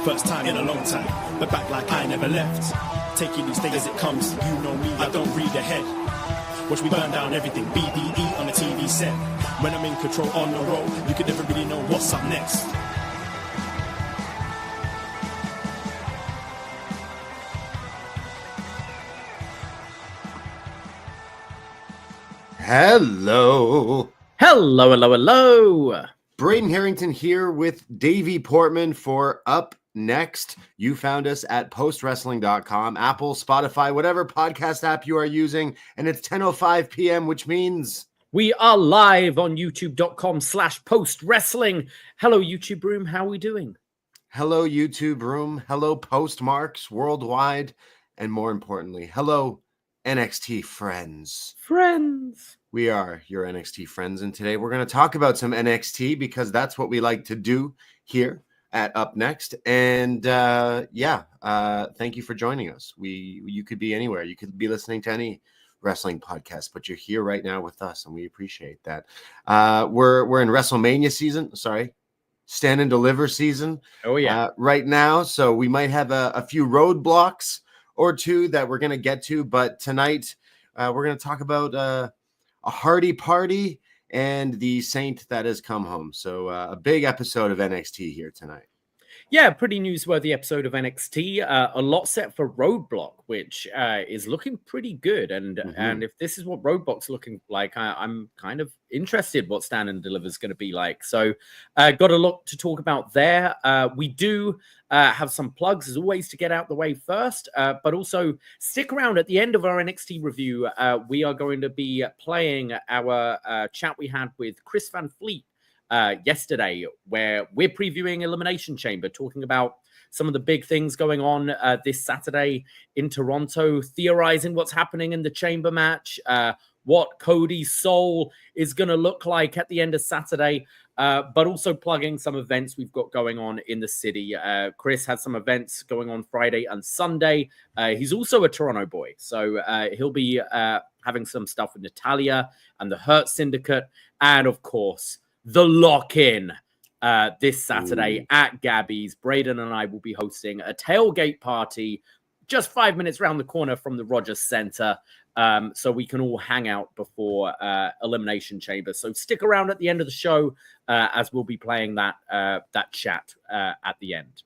First time in a long time, but back like I never left. Taking these things as it comes, you know me, I don't read ahead. Watch me burn down everything, BDE on the TV set. When I'm in control on the road, you can never really know what's up next. Hello. Hello, hello, hello. Braden Herrington here with Davie Portman for upNXT. You found us at postwrestling.com, Apple, Spotify, whatever podcast app you are using. And it's 10:05 p.m., which means we are live on youtube.com/postwrestling. Hello, YouTube room. How are we doing? Hello, YouTube room. Hello, postmarks worldwide. And more importantly, hello, NXT friends. We are your NXT friends, and today we're going to talk about some NXT because that's what we like to do here at upNXT. And thank you for joining us. You could be anywhere. You could be listening to any wrestling podcast, but you're here right now with us, and we appreciate that. We're in WrestleMania season. Sorry, Stand and Deliver season. Oh yeah, right now. So we might have a few roadblocks or two that we're going to get to, but tonight we're going to talk about a Hardy party and the saint that has come home. So a big episode of NXT here tonight. Yeah, pretty newsworthy episode of NXT. A lot set for Roadblock, which is looking pretty good. And if this is what Roadblock's looking like, I'm kind of interested what Stand and Deliver is going to be like. So got a lot to talk about there. We do have some plugs, as always, to get out the way first. But also stick around at the end of our NXT review. We are going to be playing our chat we had with Chris Van Vliet yesterday, where we're previewing Elimination Chamber, talking about some of the big things going on this Saturday in Toronto, theorizing what's happening in the Chamber match, what Cody's soul is going to look like at the end of Saturday, but also plugging some events we've got going on in the city. Chris has some events going on Friday and Sunday. He's also a Toronto boy, so he'll be having some stuff with Natalya and the Hurt Syndicate, and of course, the lock-in this Saturday at Gabby's. Braden and I will be hosting a tailgate party just 5 minutes around the corner from the Rogers Center, so we can all hang out before Elimination Chamber. So stick around at the end of the show as we'll be playing that chat at the end.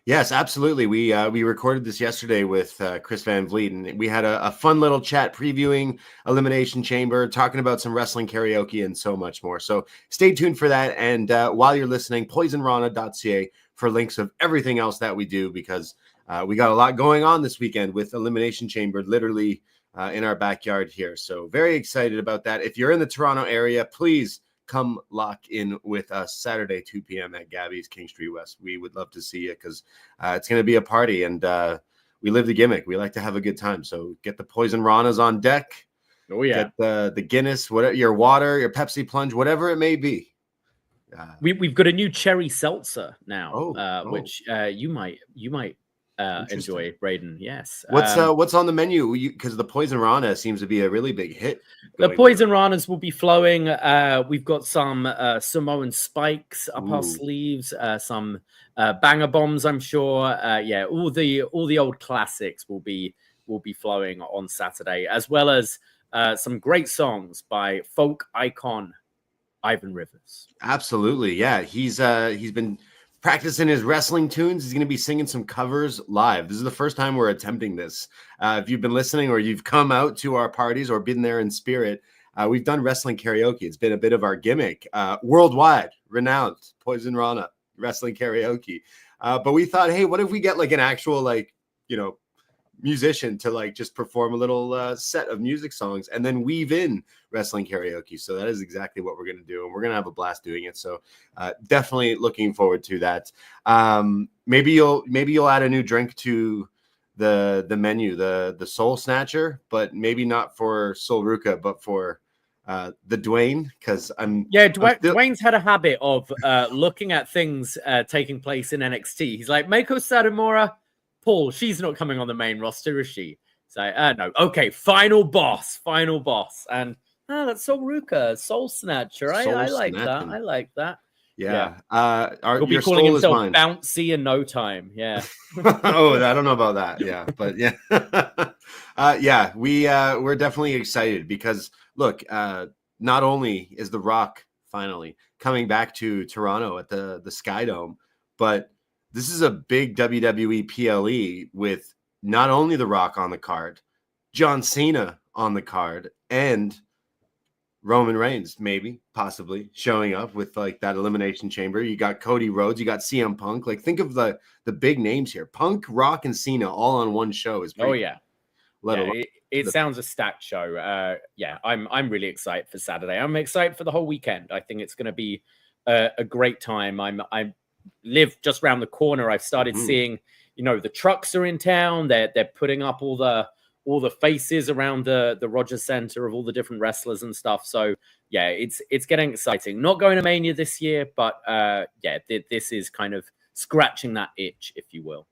Yes, absolutely. We recorded this yesterday with Chris Van Vliet, and we had a fun little chat previewing Elimination Chamber, talking about some wrestling karaoke and so much more. So stay tuned for that. And while you're listening, Poisonrana.ca for links of everything else that we do, because we got a lot going on this weekend with Elimination Chamber, literally in our backyard here. So very excited about that. If you're in the Toronto area, please come lock in with us Saturday, 2 p.m. at Gabby's, King Street West. We would love to see you because it's going to be a party, and we live the gimmick. We like to have a good time. So get the Poisonranas on deck. Oh, yeah. Get the Guinness, whatever, your water, your Pepsi Plunge, whatever it may be. We've got a new cherry seltzer now, which you might enjoy, Braden. Yes. What's on the menu? Because the Poisonrana seems to be a really big hit. The Poisonranas will be flowing. We've got some Samoan spikes up our sleeves, some banger bombs, I'm sure. All the old classics will be flowing on Saturday, as well as some great songs by folk icon Ivan Rivers. Absolutely, yeah. He's been practicing his wrestling tunes. He's going to be singing some covers live. This is the first time we're attempting this. If you've been listening or you've come out to our parties or been there in spirit, we've done wrestling karaoke. It's been a bit of our gimmick. Worldwide renowned Poisonrana wrestling karaoke. But we thought, hey, what if we get like an actual musician to just perform a little set of music songs and then weave in wrestling karaoke. So that is exactly what we're going to do, and we're going to have a blast doing it. So definitely looking forward to that. Maybe you'll add a new drink to the menu, the Soul Snatcher, but maybe not for Sol Ruca, but for the Dwayne, because Dwayne's had a habit of looking at things taking place in NXT. He's like, Meiko Satomura, Paul, she's not coming on the main roster, is she? So, no. Okay, final boss. And that's Sol Ruca, Soul Snatcher. I like that. Yeah. He'll be your calling soul is himself mine. Bouncy in no time. Yeah. Oh, I don't know about that. Yeah, but yeah. Yeah, we're definitely excited because look, not only is The Rock finally coming back to Toronto at the Sky Dome, but this is a big WWE PLE with not only The Rock on the card, John Cena on the card, and Roman Reigns, maybe, possibly showing up with like that Elimination Chamber. You got Cody Rhodes, you got CM Punk. Like, think of the big names here: Punk, Rock, and Cena all on one show. Is pretty Yeah. Let alone It sounds a stacked show. Yeah, I'm really excited for Saturday. I'm excited for the whole weekend. I think it's going to be a great time. I live just around the corner. I've started seeing, the trucks are in town. They're putting up all the faces around the Rogers Center of all the different wrestlers and stuff. So yeah, it's getting exciting. Not going to Mania this year, but this is kind of scratching that itch, if you will.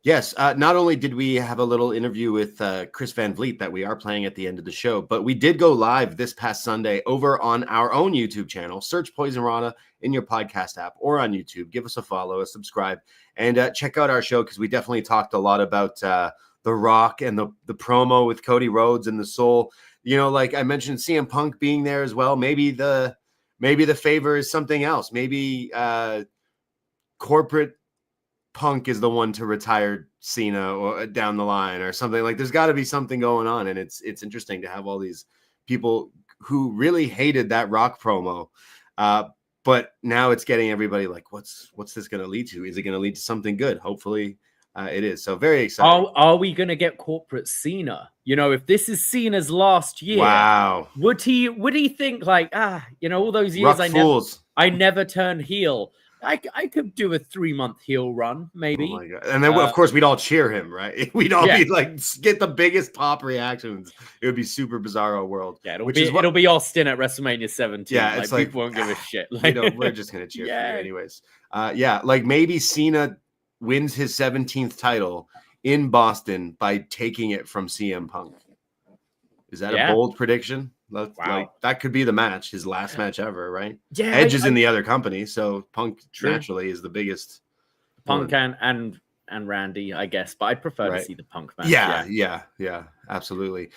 Yes. Not only did we have a little interview with Chris Van Vliet that we are playing at the end of the show, but we did go live this past Sunday over on our own YouTube channel. Search Poison Rana in your podcast app or on YouTube. Give us a follow, a subscribe, and check out our show because we definitely talked a lot about The Rock and the promo with Cody Rhodes and the Soul. Like I mentioned, CM Punk being there as well. Maybe the favor is something else. Maybe corporate Punk is the one to retire Cena or down the line or something. Like, there's got to be something going on, and it's interesting to have all these people who really hated that Rock promo, but now it's getting everybody like, what's this going to lead to? Is it going to lead to something good? Hopefully, it is. So very exciting. Are we going to get corporate Cena? If this is Cena's last year, wow, would he think like, all those years I never turned heel. I could do a 3-month heel run, maybe. Oh my God. And then, of course, we'd all cheer him, right? We'd all be like, get the biggest pop reactions. It would be super bizarro world. Yeah, it'll be Austin at WrestleMania 17. Yeah, it's like people won't give a shit. We're just going to cheer for you anyways. Like maybe Cena wins his 17th title in Boston by taking it from CM Punk. Is that a bold prediction? Wow. Like, that could be the match, his last match ever, right? Yeah, Edge is in the other company, so Punk naturally is the biggest. Punk and Randy, I guess, but I prefer to see the Punk match. Yeah, absolutely.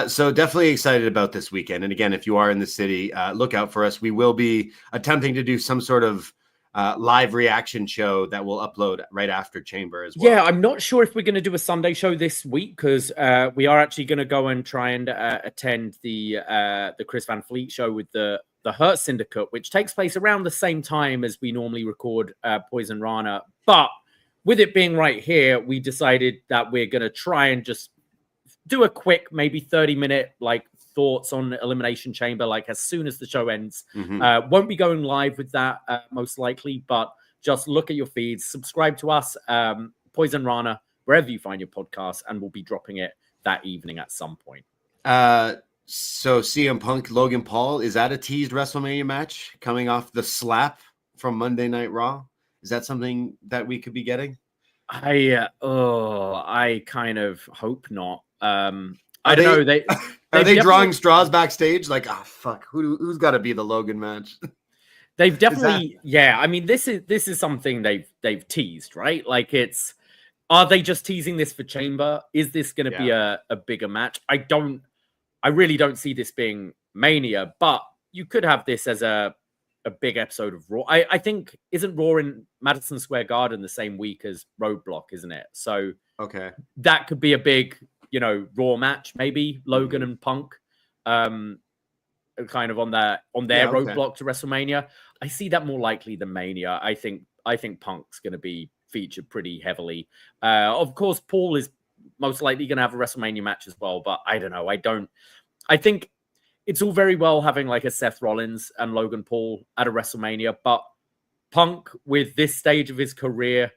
So definitely excited about this weekend. And again, if you are in the city, look out for us. We will be attempting to do some sort of live reaction show that we'll upload right after Chamber as well. Yeah, I'm not sure if we're going to do a Sunday show this week because we are actually going to go and try and attend the Chris Van Vliet show with the Hurt Syndicate, which takes place around the same time as we normally record Poisonrana. But with it being right here, we decided that we're going to try and just do a quick, maybe 30-minute thoughts on Elimination Chamber, as soon as the show ends. Won't be going live with that most likely, but just look at your feeds, subscribe to us, Poison Rana, wherever you find your podcast, and we'll be dropping it that evening at some point. So CM Punk, Logan Paul, is that a teased WrestleMania match coming off the slap from Monday Night Raw? Is that something that we could be getting? I kind of hope not. I don't know. Are they drawing straws backstage? Like, fuck, who's got to be the Logan match? They've definitely, I mean, this is something they've teased, right? Like, are they just teasing this for Chamber? Is this going to be a bigger match? I really don't see this being Mania, but you could have this as a big episode of Raw. I think, isn't Raw in Madison Square Garden the same week as Roadblock, isn't it? So okay, that could be a big, Raw match, maybe Logan and Punk, kind of on their Roadblock to WrestleMania. I see that more likely than Mania. I think Punk's going to be featured pretty heavily. Of course, Paul is most likely going to have a WrestleMania match as well, but I don't know. I think it's all very well having a Seth Rollins and Logan Paul at a WrestleMania, but Punk, with this stage of his career,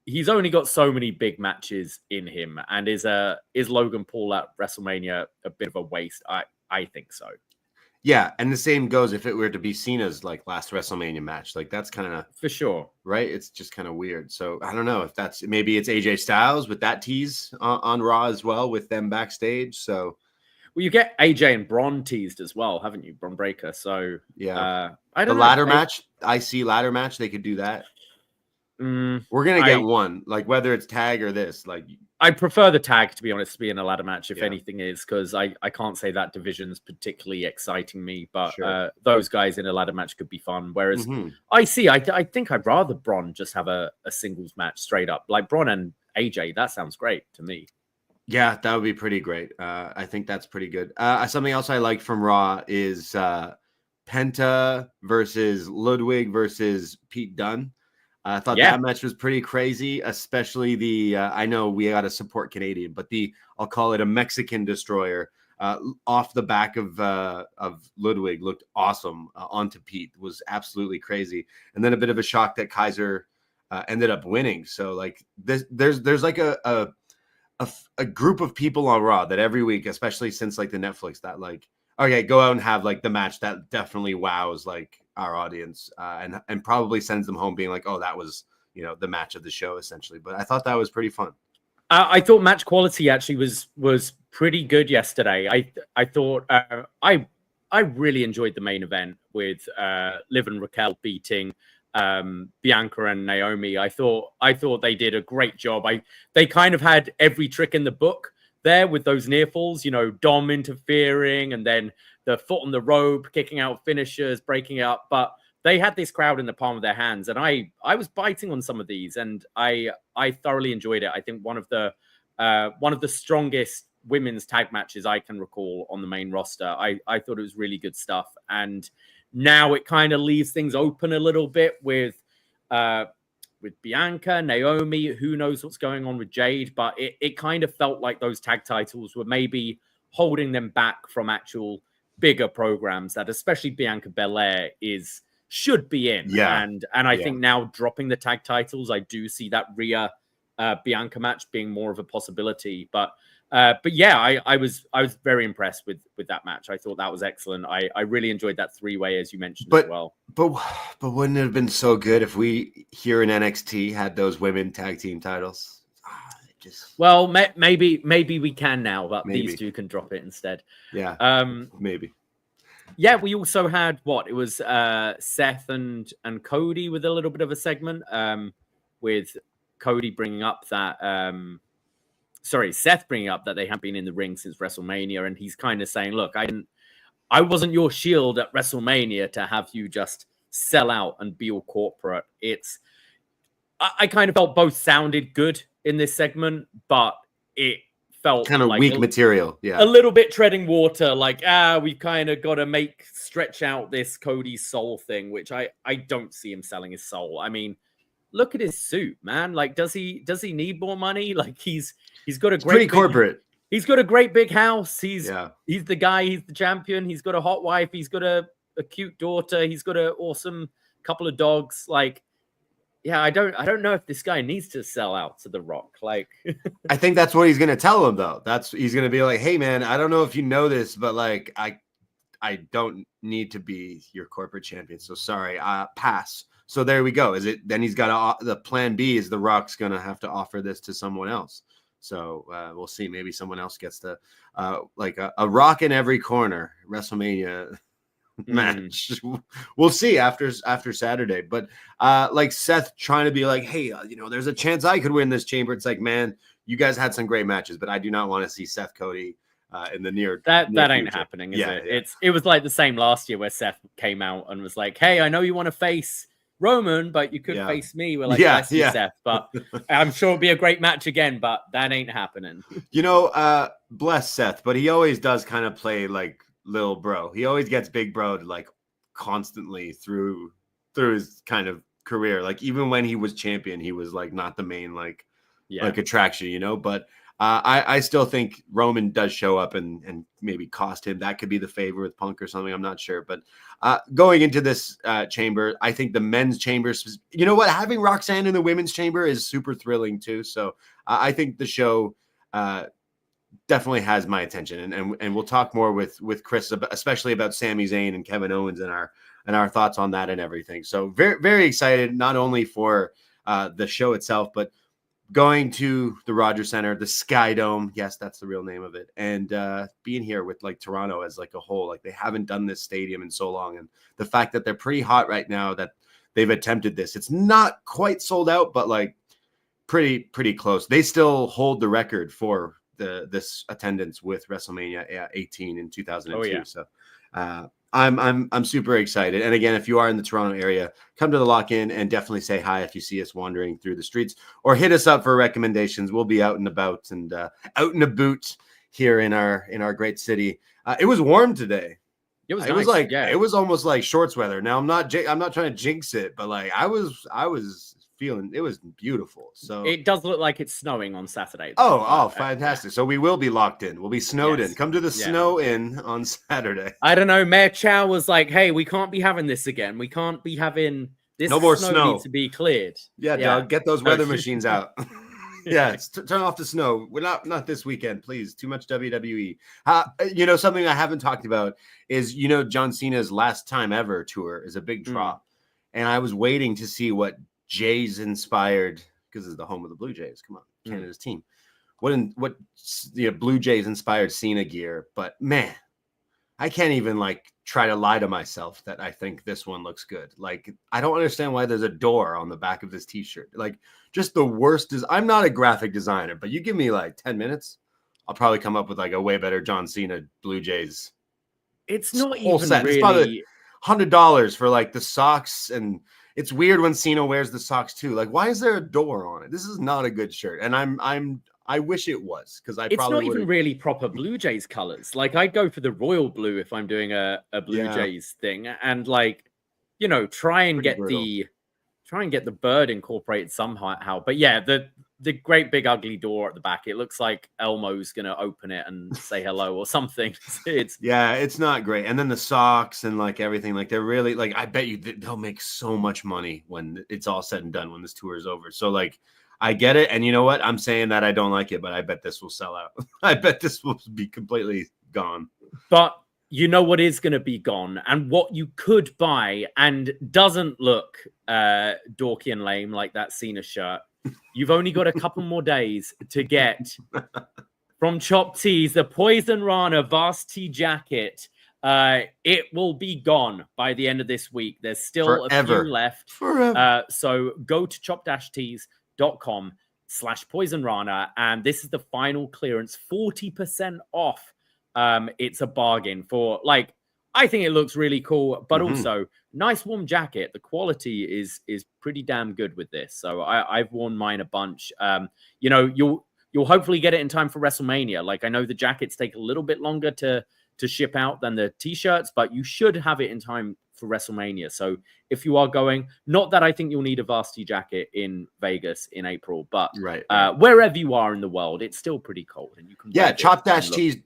he's only got so many big matches in him. And is Logan Paul at WrestleMania a bit of a waste? I think so. Yeah, and the same goes if it were to be Cena's last WrestleMania match. That's kind of for sure, right? It's just kind of weird. So I don't know if maybe it's AJ Styles with that tease on Raw as well with them backstage. So Well, you get AJ and Braun teased as well, haven't you? Braun Breaker. So yeah, I don't the know. ladder match, IC ladder match, they could do that. We're gonna get one, like whether it's tag or this. Like, I prefer the tag, to be honest, to be in a ladder match, if Yeah. anything is, because I can't say that division's particularly exciting me, but Sure. those guys in a ladder match could be fun. Whereas Mhm. I think I'd rather Braun just have a singles match straight up. Like Braun and AJ, that sounds great to me. Yeah, that would be pretty great. I think that's pretty good. Something else I liked from Raw is Penta versus Ludwig versus Pete Dunne. I thought that match was pretty crazy, especially the I know we got to support Canadian, but I'll call it a Mexican destroyer off the back of Ludwig looked awesome onto Pete, was absolutely crazy. And then a bit of a shock that Kaiser ended up winning. So like there's like a group of people on Raw that every week, especially since like the Netflix, that like, okay, go out and have like the match that definitely wows like our audience and probably sends them home being like, oh, that was, the match of the show essentially. But I thought that was pretty fun. I thought match quality actually was pretty good yesterday. I thought I really enjoyed the main event with Liv and Raquel beating Bianca and Naomi. I thought they did a great job. They kind of had every trick in the book there with those near falls, Dom interfering and then the foot on the rope, kicking out finishers, breaking up. But they had this crowd in the palm of their hands, and I was biting on some of these, and I thoroughly enjoyed it. I think one of the strongest women's tag matches I can recall on the main roster. I thought it was really good stuff, and now it kind of leaves things open a little bit with Bianca, Naomi. Who knows what's going on with Jade? But it kind of felt like those tag titles were maybe holding them back from actual bigger programs that, especially Bianca Belair, should be in. Yeah. And I think now dropping the tag titles, I do see that Rhea Bianca match being more of a possibility. But yeah, I was very impressed with that match. I thought that was excellent. I really enjoyed that three-way, as you mentioned as well. But wouldn't it have been so good if we here in NXT had those women tag team titles? Well, maybe we can now, but these two can drop it instead. Yeah. Maybe. Yeah, we also had it was Seth and Cody with a little bit of a segment with Cody bringing up that Seth bringing up that they haven't been in the ring since WrestleMania, and he's kind of saying, look, I wasn't your shield at WrestleMania to have you just sell out and be all corporate. I kind of felt both sounded good in this segment, but it felt kind of like weak material. Yeah. A little bit treading water. Like, we've kind of got to stretch out this Cody's soul thing, which I don't see him selling his soul. I mean, look at his suit, man. Like, does he need more money? Like he's got a pretty corporate. He's got a great big house. He's the guy, he's the champion. He's got a hot wife. He's got a cute daughter. He's got an awesome couple of dogs. Like, yeah, I don't know if this guy needs to sell out to The Rock. Like, I think that's what he's going to tell him, though. He's going to be like, hey, man, I don't know if you know this, but like, I don't need to be your corporate champion. So sorry, pass. So there we go. Then he's got the plan B is The Rock's going to have to offer this to someone else. So we'll see. Maybe someone else gets to like a Rock in every corner WrestleMania match. We'll see after Saturday. But like Seth trying to be like, hey, there's a chance I could win this chamber. It's like, man, you guys had some great matches, but I do not want to see Seth Cody in the near that near ain't future. happening, is it? Yeah. It was like the same last year where Seth came out and was like, hey, I know you want to face Roman, but you could face me. We're like, Seth, but I'm sure it'll be a great match again, but that ain't happening. Bless Seth, but he always does kind of play like little bro. He always gets big bro like constantly through his kind of career. Like even when he was champion, he was like not the main like attraction, but I still think Roman does show up and maybe cost him. That could be the favor with Punk or something. I'm not sure. But going into this chamber, I think the men's chamber, having Roxanne in the women's chamber is super thrilling too. So I think the show definitely has my attention. And we'll talk more with Chris, especially about Sami Zayn and Kevin Owens and our thoughts on that and everything. So very, very excited, not only for the show itself, but going to the Rogers Center, the Sky Dome. Yes, that's the real name of it. And being here with like Toronto as like a whole, like they haven't done this stadium in so long. And the fact that they're pretty hot right now that they've attempted this, it's not quite sold out, but like pretty close. They still hold the record for this attendance with WrestleMania 18 in 2002. Oh, yeah. So I'm super excited. And again, if you are in the Toronto area, come to the Lock-In and definitely say hi if you see us wandering through the streets, or hit us up for recommendations. We'll be out and about and out and about here in our great city. It was warm today. It was nice. It was almost like shorts weather. Now I'm not trying to jinx it, but like I was feeling it was beautiful. So it does look like it's snowing on Saturday. Oh, fantastic. So we will be locked in. We'll be snowed in. Come to the snow in on Saturday. I don't know. Mayor Chow was like, hey, we can't be having this again. We can't be having this. No more snow needs to be cleared. Yeah, Doug, get those weather machines out. Turn off the snow. We're not this weekend, please. Too much WWE. Something I haven't talked about is, John Cena's last time ever tour is a big drop. And I was waiting to see what Jays inspired, because it's the home of the Blue Jays. Come on, Canada's team. What Blue Jays inspired Cena gear, but man, I can't even like try to lie to myself that I think this one looks good. Like I don't understand why there's a door on the back of this T-shirt. Like just the worst is. I'm not a graphic designer, but you give me like 10 minutes, I'll probably come up with like a way better John Cena Blue Jays. It's not even set. really It's probably $100 for like the socks, and it's weird when Cena wears the socks too. Like, why is there a door on it? This is not a good shirt, and I wish it was, because it's not even really proper Blue Jays colors. Like I'd go for the royal blue if I'm doing a Blue Jays thing, and like try and get the bird incorporated somehow. But yeah, the great big ugly door at the back. It looks like Elmo's gonna open it and say hello or something. It's not great. And then the socks and like everything, like they're really like, I bet you they'll make so much money when it's all said and done, when this tour is over. So like I get it. And you know what? I'm saying that I don't like it, but I bet this will sell out. I bet this will be completely gone. But you know what is going to be gone, and what you could buy and doesn't look dorky and lame like that Cena shirt. You've only got a couple more days to get from Chop Tees the Poisonrana varsity jacket. It will be gone by the end of this week. There's still a few left. So go to chop-tees.com/Poisonrana, and this is the final clearance, 40% off. It's a bargain for like, I think it looks really cool, but also nice warm jacket. The quality is pretty damn good with this. So I've worn mine a bunch. You'll hopefully get it in time for WrestleMania. Like I know the jackets take a little bit longer to ship out than the t-shirts, but you should have it in time for WrestleMania. So if you are going, not that I think you'll need a varsity jacket in Vegas in April, but wherever you are in the world, it's still pretty cold, and you can chop-tees.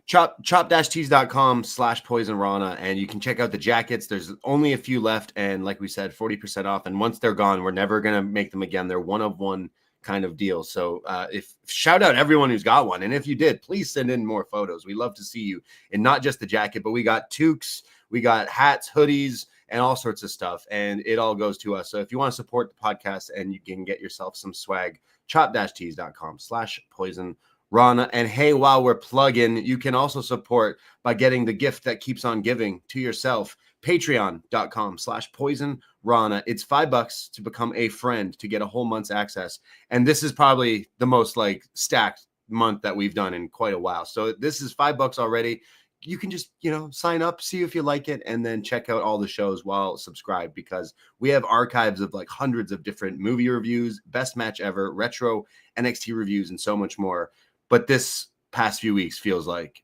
chop-tees.com/Poisonrana, and you can check out the jackets. There's only a few left, and like we said, 40% off. And once they're gone, we're never gonna make them again. They're one of one kind of deal. So if shout out everyone who's got one, and if you did, please send in more photos. We love to see you, and not just the jacket, but we got toques, we got hats, hoodies, and all sorts of stuff, and it all goes to us. So if you want to support the podcast and you can get yourself some swag, chop-tees.com/Poisonrana. And hey, while we're plugging, you can also support by getting the gift that keeps on giving to yourself. Patreon.com/Poisonrana. It's $5 to become a friend to get a whole month's access. And this is probably the most like stacked month that we've done in quite a while. So this is $5 already. You can just, sign up, see if you like it, and then check out all the shows while subscribed, because we have archives of like hundreds of different movie reviews, best match ever, retro NXT reviews, and so much more. But this past few weeks feels like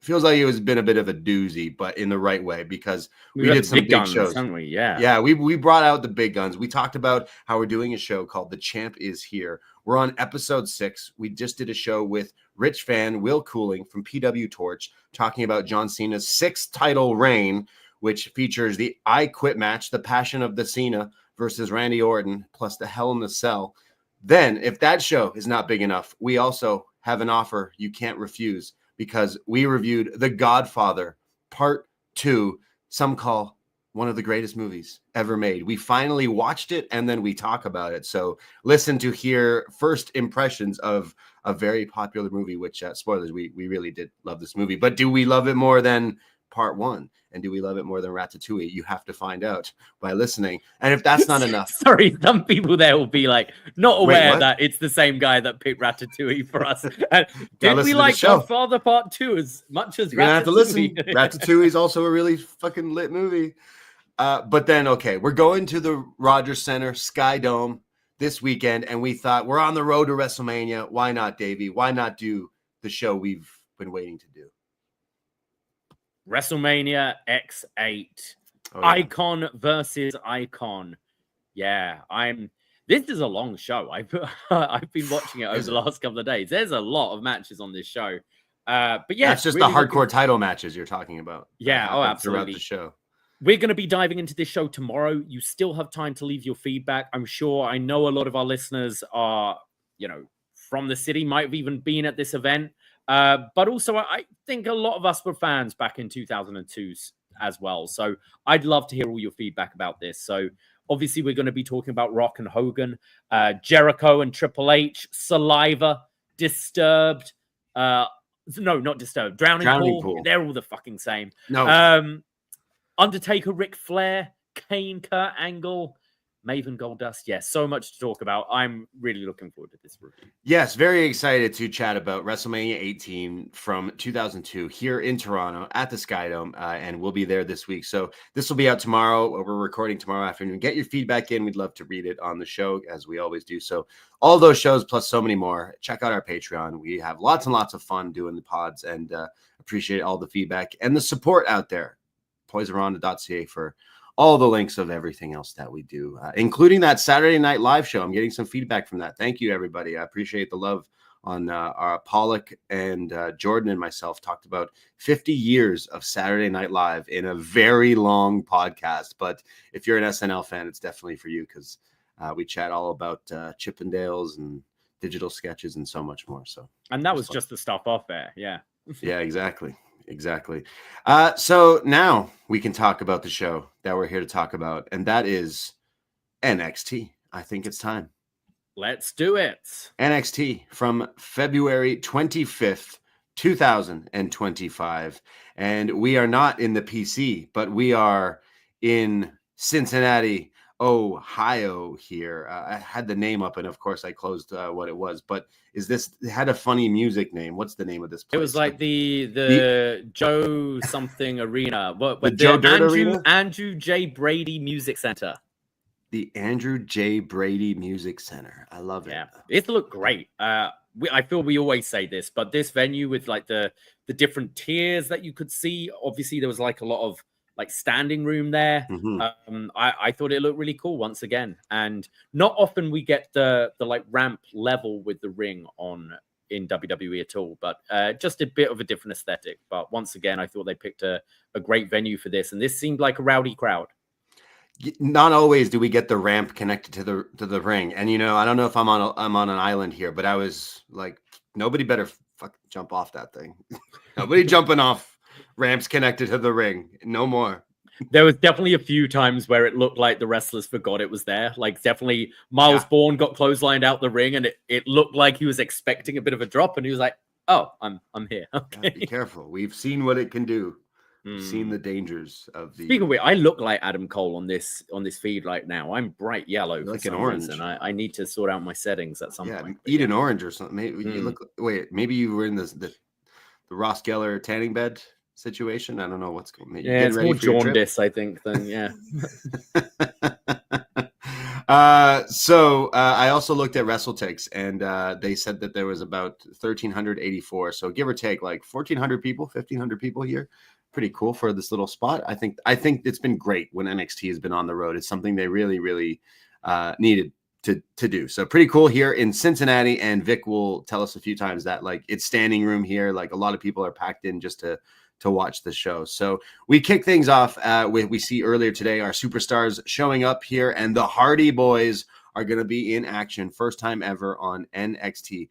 it has been a bit of a doozy, but in the right way, because we did some big shows, haven't we? Yeah, we brought out the big guns. We talked about how we're doing a show called The Champ Is Here. We're on episode 6. We just did a show with Rich Fan, Will Cooling from PW Torch, talking about John Cena's 6th title reign, which features the I Quit match, the Passion of the Cena versus Randy Orton, plus the Hell in the Cell. Then, if that show is not big enough, we also have an offer you can't refuse, because we reviewed The Godfather Part 2. Some call one of the greatest movies ever made. We finally watched it and then we talk about it. So listen to hear first impressions of a very popular movie, which spoilers, we really did love this movie. But do we love it more than part one? And do we love it more than Ratatouille? You have to find out by listening. And if that's not enough. Sorry, some people there will be like not aware that it's the same guy that picked Ratatouille for us. Did we like Godfather Part 2 as much as Ratatouille? You're gonna have to listen. Ratatouille is also a really fucking lit movie. But then, okay, we're going to the Rogers Center, Sky Dome this weekend, and we thought we're on the road to WrestleMania. Why not, Davie? Why not do the show we've been waiting to do? WrestleMania X8. Icon versus icon. Yeah, this is a long show. I've been watching it over the last couple of days. There's a lot of matches on this show. But yeah, that's just really the hardcore title matches you're talking about. Yeah, absolutely. Throughout the show. We're going to be diving into this show tomorrow. You still have time to leave your feedback. I know a lot of our listeners are, from the city, might have even been at this event. But also, I think a lot of us were fans back in 2002 as well. So I'd love to hear all your feedback about this. So obviously, we're going to be talking about Rock and Hogan, Jericho and Triple H, Saliva, Disturbed. No, not Disturbed. Drowning Pool. They're all the fucking same. No. Undertaker, Ric Flair, Kane, Kurt Angle, Maven Goldust. Yes, so much to talk about. I'm really looking forward to this review. Yes, very excited to chat about WrestleMania 18 from 2002 here in Toronto at the Sky Dome, and we'll be there this week. So this will be out tomorrow. We're recording tomorrow afternoon. Get your feedback in. We'd love to read it on the show, as we always do. So all those shows plus so many more, check out our Patreon. We have lots and lots of fun doing the pods, and appreciate all the feedback and the support out there. Poisonrana.ca for all the links of everything else that we do, including that Saturday Night Live show. I'm getting some feedback from that. Thank you, everybody. I appreciate the love on our Pollock and Jordynne and myself talked about 50 years of Saturday Night Live in a very long podcast. But if you're an SNL fan, it's definitely for you because we chat all about Chippendales and digital sketches and so much more. And that was just the stuff off there. Yeah. Yeah, exactly. So now we can talk about the show that we're here to talk about, and that is NXT. I think it's time. Let's do it. NXT from February 25th, 2025. And we are not in the PC, but we are in Cincinnati, Ohio here. I had the name up, and of course I closed what it was, but it had a funny music name. What's the name of this place? It was like the Joe something arena. The Joe Dirt Arena? Andrew J. Brady Music Center. The Andrew J. Brady Music Center. I love it. Yeah, it looked great. I feel we always say this, but this venue with like the different tiers that you could see, obviously there was like a lot of like standing room there. Mm-hmm. I thought it looked really cool once again. And not often we get the like ramp level with the ring in WWE at all, but just a bit of a different aesthetic. But once again, I thought they picked a great venue for this. And this seemed like a rowdy crowd. Not always do we get the ramp connected to the ring. And, I don't know if I'm on an island here, but I was like, nobody better fucking jump off that thing. Nobody jumping off ramps connected to the ring. No more. There was definitely a few times where it looked like the wrestlers forgot it was there. Like definitely Miles Bourne got clotheslined out the ring and it looked like he was expecting a bit of a drop and he was like, oh, I'm here. Okay. Be careful. We've seen what it can do. We've seen the dangers of the... Speaking of which, I look like Adam Cole on this feed right now. I'm bright yellow. Like an orange. And I need to sort out my settings at some point. Eat an orange or something. Maybe you look... Wait, maybe you were in the Ross Geller tanning bed situation. I don't know what's going on. Yeah, it's more jaundice, I think, than So I also looked at WrestleTix, and they said that there was about 1,384. So give or take, like 1,400 people, 1,500 people here. Pretty cool for this little spot. I think it's been great when NXT has been on the road. It's something they really, really needed to do. So pretty cool here in Cincinnati. And Vic will tell us a few times that like it's standing room here. Like a lot of people are packed in just to watch the show. So we kick things off with, we see earlier today, our superstars showing up here, and the Hardy Boyz are going to be in action. First time ever on NXT.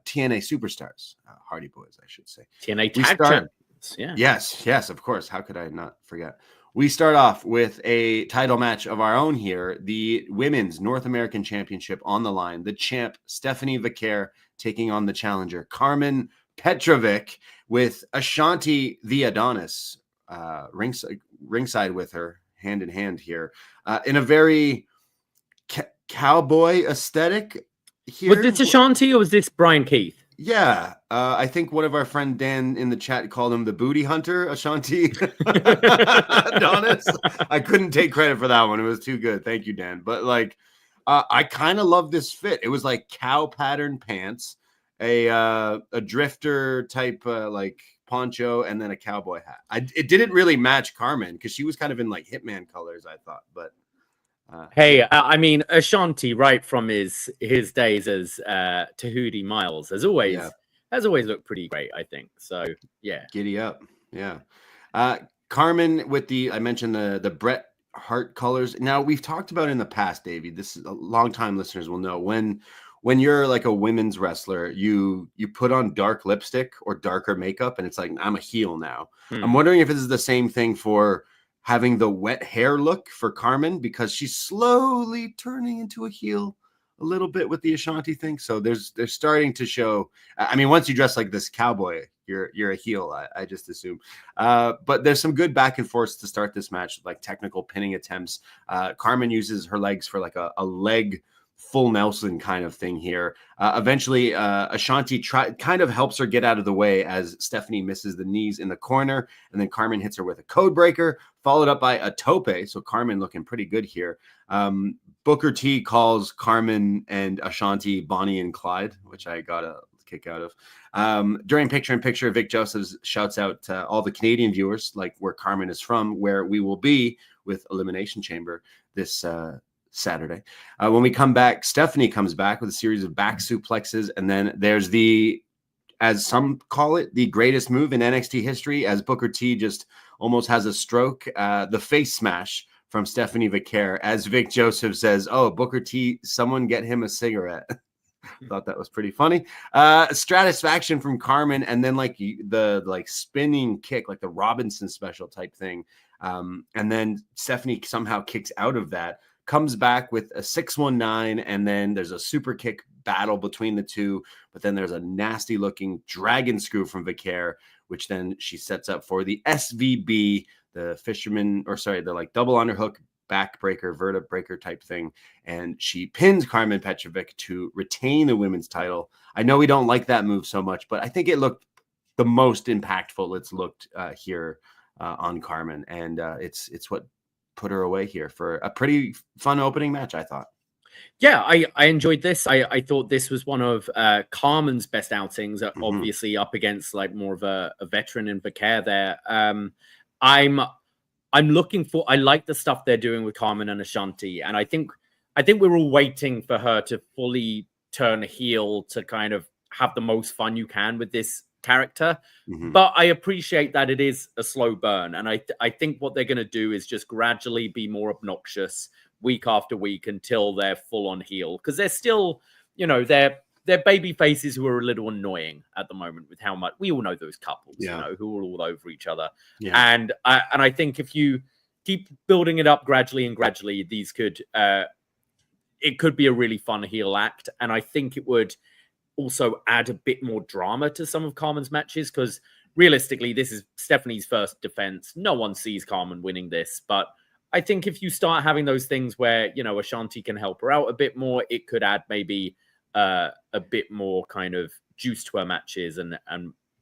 TNA superstars, Hardy Boyz, I should say. TNA tag champ. moments. Yeah. Yes, of course. How could I not forget? We start off with a title match of our own here. The Women's North American Championship on the line. The champ, Stephanie Vaquer, taking on the challenger, Karmen Petrovic, with Ashanti the Adonis ringside with her, hand in hand here, in a very cowboy aesthetic here. Was this Ashanti or was this Brian Keith? Yeah, I think one of our friend Dan in the chat called him the booty hunter, Ashanti Adonis. I couldn't take credit for that one. It was too good. Thank you, Dan. But like, I kind of love this fit. It was like cow pattern pants, a drifter type like poncho, and then a cowboy hat. It didn't really match Karmen because she was kind of in like Hitman colors, I thought, but. Hey, I mean, Ashanti, right from his days as Tahuti Miles, has always looked pretty great, I think. So yeah, giddy up, yeah. Karmen with I mentioned the Bret Hart colors. Now we've talked about in the past, Davie. This is a long time listeners will know when you're like a women's wrestler, you put on dark lipstick or darker makeup, and it's like I'm a heel now. I'm wondering if this is the same thing for having the wet hair look for Karmen, because she's slowly turning into a heel a little bit with the Ashanti thing. So they're starting to show. I mean, once you dress like this cowboy, you're a heel. I just assume. But there's some good back and forth to start this match, like technical pinning attempts. Karmen uses her legs for like a leg full Nelson kind of thing here. Eventually, Ashanti kind of helps her get out of the way as Stephanie misses the knees in the corner, and then Karmen hits her with a code breaker, followed up by a tope. So Karmen looking pretty good here. Booker T calls Karmen and Ashanti Bonnie and Clyde, which I got a kick out of. During picture-in-picture, Vic Josephs shouts out all the Canadian viewers, like where Karmen is from, where we will be with Elimination Chamber this Saturday. When we come back, Stephanie comes back with a series of back suplexes, and then there's as some call it, the greatest move in NXT history, as Booker T just almost has a stroke, the face smash from Stephanie Vaquer, as Vic Joseph says, "Oh, Booker T, someone get him a cigarette." Thought that was pretty funny. Stratisfaction from Karmen, and then like the spinning kick, like the Robinson special type thing. And then Stephanie somehow kicks out of that, comes back with a 619, and then there's a super kick battle between the two, but then there's a nasty looking dragon screw from Vaquer, which then she sets up for the SVB, the the like double underhook backbreaker, vertebreaker type thing, and she pins Karmen Petrovic to retain the women's title. I know we don't like that move so much, but I think it looked the most impactful it's looked here on Karmen, and it's what put her away here for a pretty fun opening match, I thought. Yeah, I enjoyed this. I thought this was one of Karmen's best outings, obviously up against like more of a veteran in Vaquer there. I'm looking for, I like the stuff they're doing with Karmen and Ashanti, and I think we're all waiting for her to fully turn heel to kind of have the most fun you can with this character. But I appreciate that it is a slow burn, and I think what they're going to do is just gradually be more obnoxious week after week until they're full on heel, because they're still, they're baby faces who are a little annoying at the moment with how much we all know those couples, who are all over each other. And I think if you keep building it up gradually, these could it could be a really fun heel act, and I think it would also add a bit more drama to some of Karmen's matches, because realistically, this is Stephanie's first defense. No one sees Karmen winning this, but I think if you start having those things where, Ashanti can help her out a bit more, it could add maybe a bit more kind of juice to her matches and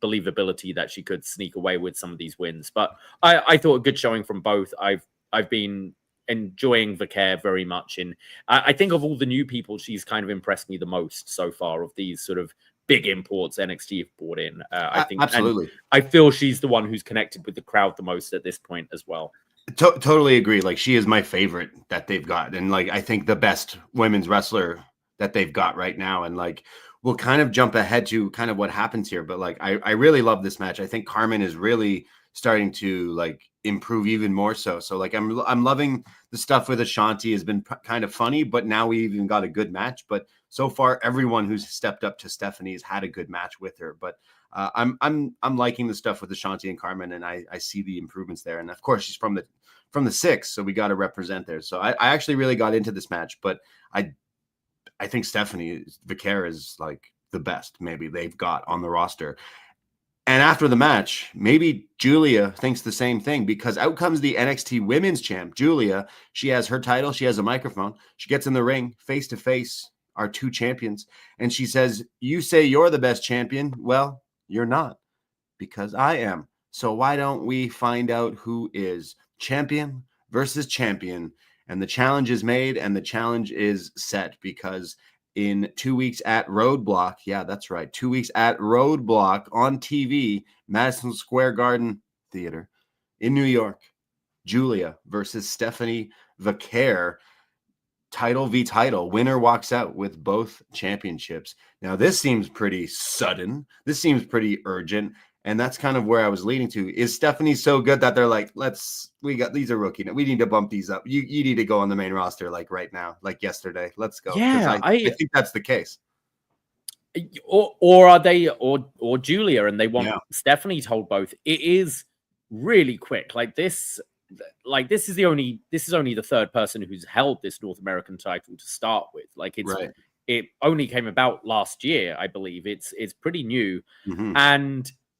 believability that she could sneak away with some of these wins. But I thought a good showing from both. I've been enjoying Vaquer very much. And I think of all the new people, she's kind of impressed me the most so far of these sort of big imports NXT have brought in. I think absolutely. I feel she's the one who's connected with the crowd the most at this point as well. Totally agree. Like, she is my favorite that they've got, and like I think the best women's wrestler that they've got right now. And like we'll kind of jump ahead to kind of what happens here, but like I really love this match. I think Karmen is really starting to like improve even more so. So like I'm loving the stuff with Ashanti. Has been kind of funny, but now we even got a good match. But so far, everyone who's stepped up to Stephanie has had a good match with her. But I'm liking the stuff with Ashanti and Karmen, and I see the improvements there. And of course, she's from the 6, so we got to represent there. So I actually really got into this match, but I think Stephanie Vaquer is like the best maybe they've got on the roster. And after the match, maybe Julia thinks the same thing, because out comes the NXT Women's Champ, Julia. She has her title. She has a microphone. She gets in the ring face to face, our 2 champions. And she says, "You say you're the best champion. Well, you're not, because I am. So why don't we find out who is champion versus champion?" And the challenge is made and the challenge is set, because in 2 weeks at Roadblock, yeah, that's right, 2 weeks at Roadblock on TV, Madison Square Garden Theater in New York, Julia versus Stephanie Vaquer, title v title. Winner walks out with both championships. Now, this seems pretty sudden. This seems pretty urgent. And that's kind of where I was leading to. Is Stephanie so good that they're like, these are rookie. We need to bump these up. You need to go on the main roster like right now, like yesterday. Let's go. Yeah, I think that's the case. Or are they, or Julia, and they want Stephanie to hold both. It is really quick. Like this is only the 3rd person who's held this North American title to start with. Like it only came about last year, I believe. It's pretty new.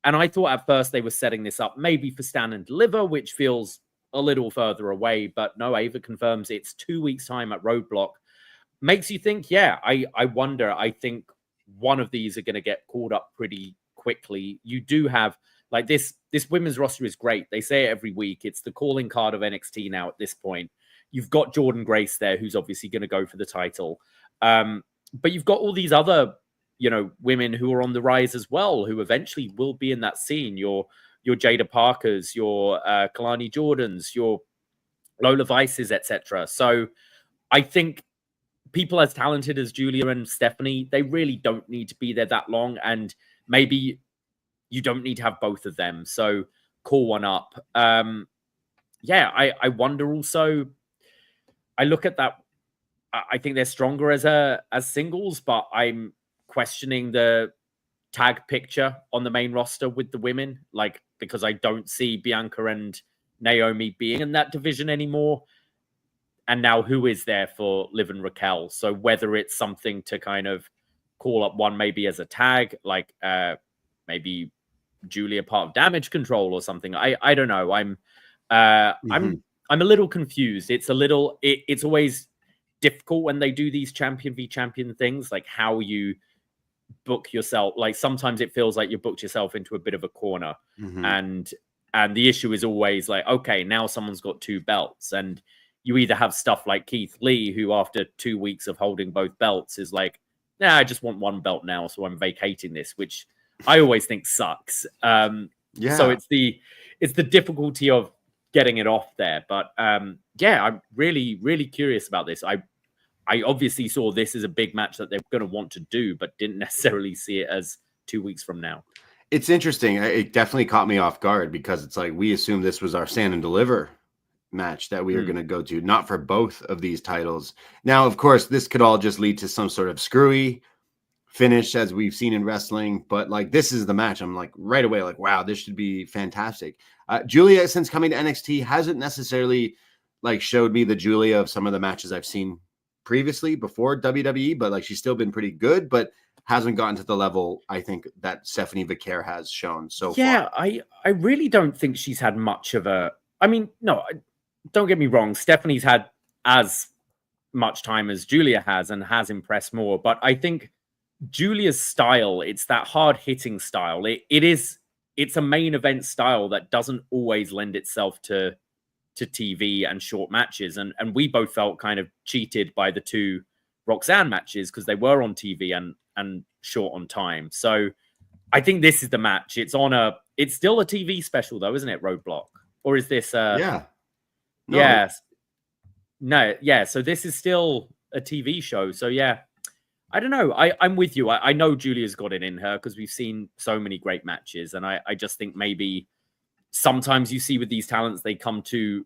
And I thought at first they were setting this up maybe for Stand and Deliver, which feels a little further away. But no, Ava confirms it's 2 weeks' time at Roadblock. Makes you think, I wonder. I think one of these are going to get called up pretty quickly. You do have, like, this women's roster is great. They say it every week. It's the calling card of NXT now at this point. You've got Jordynne Grace there, who's obviously going to go for the title. But you've got all these other women who are on the rise as well, who eventually will be in that scene. Your Jada Parkers, your Kalani Jordans, your Lola Vices, etc. So I think people as talented as Julia and Stephanie, they really don't need to be there that long. And maybe you don't need to have both of them. So call one up. I wonder also, I look at that. I think they're stronger as singles, but I'm questioning the tag picture on the main roster with the women, like, because I don't see Bianca and Naomi being in that division anymore. And now who is there for Liv and Raquel? So whether it's something to kind of call up one maybe as a tag, like maybe Julia part of Damage Control or something. I don't know. I'm a little confused. It's always difficult when they do these champion v champion things, like how you book yourself. Like sometimes it feels like you booked yourself into a bit of a corner, and the issue is always like, okay, now someone's got 2 belts, and you either have stuff like Keith Lee, who after 2 weeks of holding both belts is like, I just want 1 belt now, so I'm vacating this, which I always think sucks. So it's the difficulty of getting it off there. But I'm really, really curious about this. I obviously saw this as a big match that they're going to want to do, but didn't necessarily see it as 2 weeks from now. It's interesting. It definitely caught me off guard, because it's like we assumed this was our Stand and Deliver match that we are going to go to, not for both of these titles. Now, of course, this could all just lead to some sort of screwy finish, as we've seen in wrestling. But like, this is the match. I'm like right away, like, wow, this should be fantastic. Julia, since coming to NXT, hasn't necessarily like showed me the Julia of some of the matches I've seen previously before WWE, but like she's still been pretty good, but hasn't gotten to the level I think that Stephanie Vaquer has shown so far. I really don't think she's had much of a, I mean, no, don't get me wrong, Stephanie's had as much time as Julia has and has impressed more, but I think Julia's style, it's that hard hitting style. It's a main event style that doesn't always lend itself to TV and short matches. And we both felt kind of cheated by the 2 Roxanne matches because they were on TV and short on time. So I think this is the match. It's still a TV special though, isn't it? Roadblock, or is this? No. Yes. No. Yeah. So this is still a TV show. So yeah, I don't know. I'm with you. I know Julia's got it in her because we've seen so many great matches, and I just think maybe sometimes you see with these talents, they come to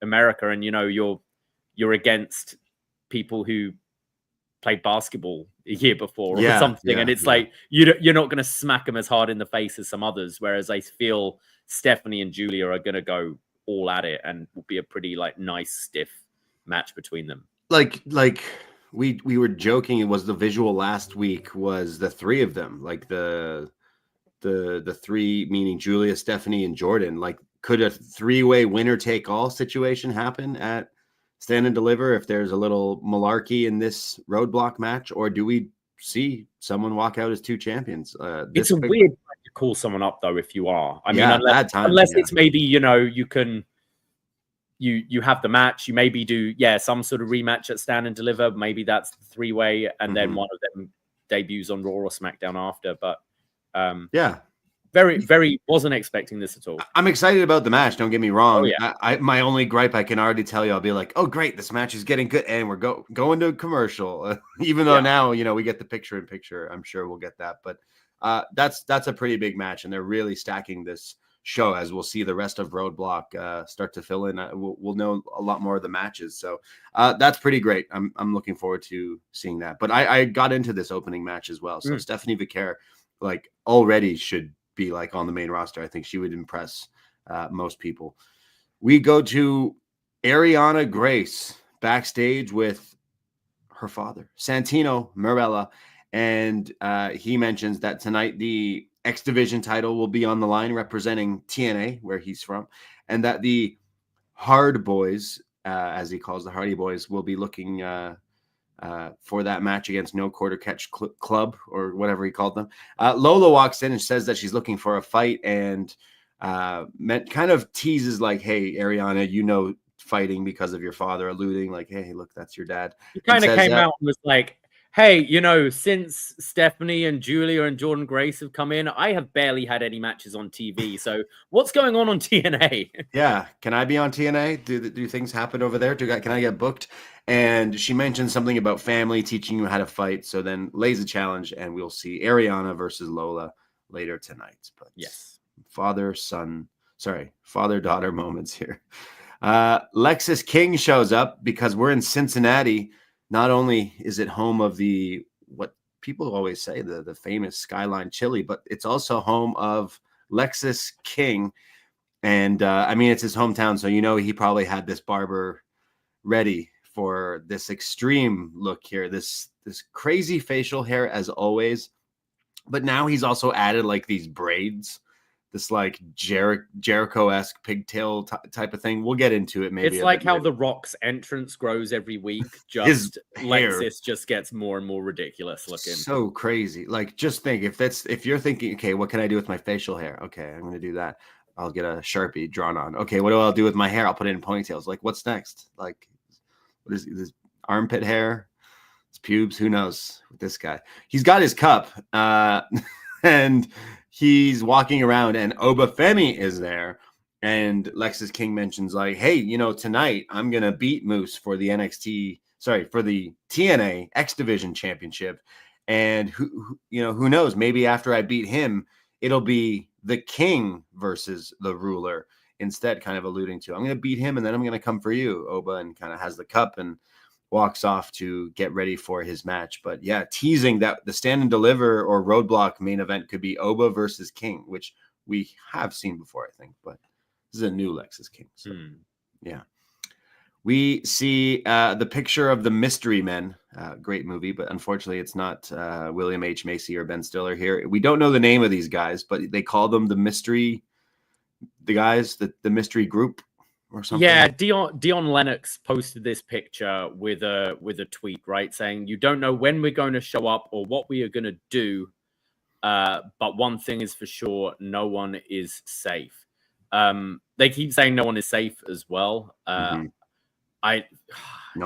America and, you're against people who played basketball a year before or Yeah, something. yeah, And it's yeah. like, you're not going to smack them as hard in the face as some others. Whereas I feel Stephanie and Julia are going to go all at it and will be a pretty like nice, stiff match between them. Like we were joking. It was the visual last week was the three of them, like the three, meaning Julia, Stephanie, and Jordynne. Like, could a three-way winner take all situation happen at Stand and Deliver if there's a little malarkey in this Roadblock match, or do we see someone walk out as two champions? It's a weird time to call someone up though if you are. I mean, unless it's maybe, you can you have the match, you maybe do some sort of rematch at Stand and Deliver. Maybe that's the three-way, and then one of them debuts on Raw or SmackDown after. But very wasn't expecting this at all. I'm excited about the match. Don't get me wrong. Oh, yeah. My only gripe, I can already tell you, I'll be like, oh great, this match is getting good, and we're going to a commercial. Even though now we get the picture-in-picture. I'm sure we'll get that, but that's a pretty big match, and they're really stacking this show, as we'll see the rest of Roadblock start to fill in. We'll know a lot more of the matches, so that's pretty great. I'm looking forward to seeing that. But I got into this opening match as well, so Stephanie Vaquer like already should be like on the main roster. I think she would impress most people. We go to Ariana Grace backstage with her father, Santino Marella, and he mentions that tonight the X Division title will be on the line representing TNA, where he's from, and that the Hardy Boyz, as he calls the Hardy Boyz, will be looking for that match against No Quarter Catch Club, or whatever he called them. Lola walks in and says that she's looking for a fight, and kind of teases like, hey, Ariana, fighting because of your father, alluding like, hey, look, that's your dad. He kind of came out and was like, hey, since Stephanie and Julia and Jordynne Grace have come in, I have barely had any matches on TV. So what's going on TNA? Yeah. Can I be on TNA? Do things happen over there? Can I get booked? And she mentioned something about family, teaching you how to fight. So then lays a challenge, and we'll see Ariana versus Lola later tonight. But yes, father-daughter moments here. Lexis King shows up because we're in Cincinnati. Not only is it home of what people always say, the famous Skyline Chili, but it's also home of Lexis King. And it's his hometown, so he probably had this barber ready for this extreme look here, this crazy facial hair as always. But now he's also added like these braids, this like Jericho-esque pigtail type of thing. We'll get into it. Maybe it's like how The Rock's entrance grows every week. Just Lexis just gets more and more ridiculous looking. So crazy. Like, just think, if you're thinking, okay, what can I do with my facial hair? Okay, I'm going to do that. I'll get a Sharpie drawn on. Okay, what do I do with my hair? I'll put it in ponytails. Like, what's next? Like, what is this? Armpit hair? It's pubes? Who knows with this guy? He's got his cup, and he's walking around, and Oba Femi is there. And Lexis King mentions like, hey, tonight I'm going to beat Moose for the for the TNA X Division Championship. And who knows, maybe after I beat him, it'll be the King versus the Ruler instead, kind of alluding to, I'm going to beat him and then I'm going to come for you, Oba, and kind of has the cup and walks off to get ready for his match. But yeah, teasing that the Stand and Deliver or Roadblock main event could be Oba versus King, which we have seen before, I think, but this is a new Lexis King. So yeah. We see the picture of the Mystery Men. Great movie, but unfortunately it's not William H. Macy or Ben Stiller here. We don't know the name of these guys, but they call them the Mystery Group or something. Yeah, Dion Lennox posted this picture with a tweet, right, saying, you don't know when we're going to show up or what we are going to do, but one thing is for sure, no one is safe. They keep saying no one is safe as well. No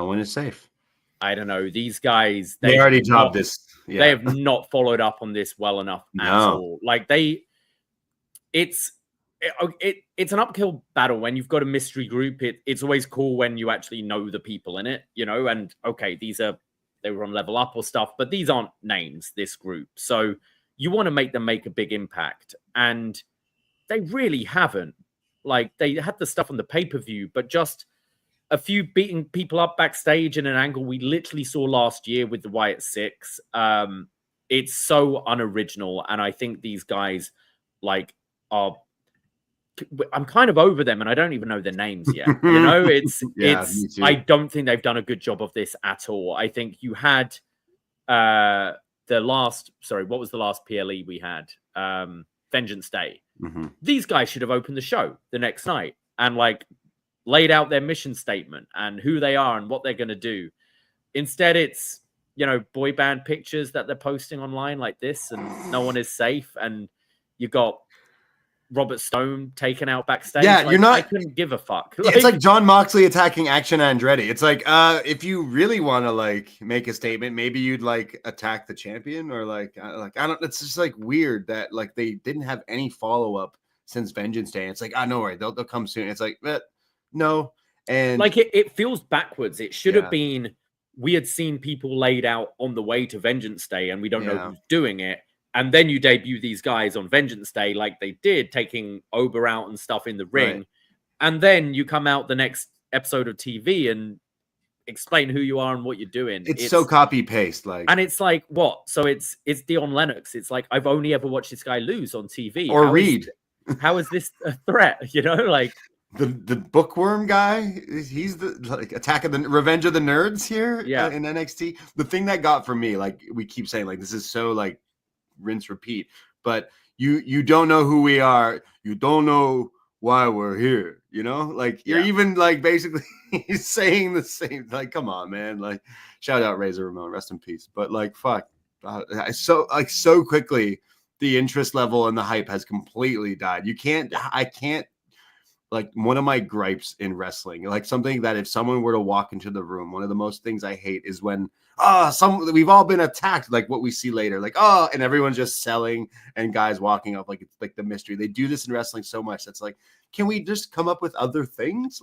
one is safe. I don't know. These guys, they already dropped this. Yeah. They have not followed up on this well enough at all. Like it's an uphill battle when you've got a mystery group. It's always cool when you actually know the people in it, and okay, they were on Level Up or stuff, but these aren't names, this group. So you want to make them make a big impact. And they really haven't. Like, they had the stuff on the pay-per-view, but just a few beating people up backstage in an angle we literally saw last year with the Wyatt Six. It's so unoriginal, and I think these guys are. I'm kind of over them, and I don't even know their names yet. You know, it's. I don't think they've done a good job of this at all. I think you had what was the last PLE we had? Vengeance Day. Mm-hmm. These guys should have opened the show the next night and laid out their mission statement and who they are and what they're going to do. Instead, it's, boy band pictures that they're posting online like this, and no one is safe. And you got Robert Stone taken out backstage. Yeah, I couldn't give a fuck. It's like John Moxley attacking Action Andretti. It's like, if you really want to make a statement, maybe you'd attack the champion, or I don't. It's just weird that they didn't have any follow up since Vengeance Day. It's no worry, they'll come soon. It's no, and it feels backwards. It should have been. We had seen people laid out on the way to Vengeance Day, and we don't know who's doing it. And then you debut these guys on Vengeance Day like they did, taking Oba out and stuff in the ring. Right. And then you come out the next episode of TV and explain who you are and what you're doing. It's so copy-paste. And it's what? So it's Dion Lennox. It's I've only ever watched this guy lose on TV. Or Reed. How is this a threat? The bookworm guy, he's the Attack of the Revenge of the Nerds here in NXT. The thing that got for me, we keep saying, this is so rinse repeat, but you don't know who we are, you don't know why we're here, you're even basically saying the same, come on, man, shout out Razor Ramon, rest in peace, but fuck, so quickly the interest level and the hype has completely died. I can't one of my gripes in wrestling, something that if someone were to walk into the room, one of the most things I hate is when we've all been attacked, what we see later, and everyone's just selling and guys walking up it's the mystery. They do this in wrestling so much. That's can we just come up with other things?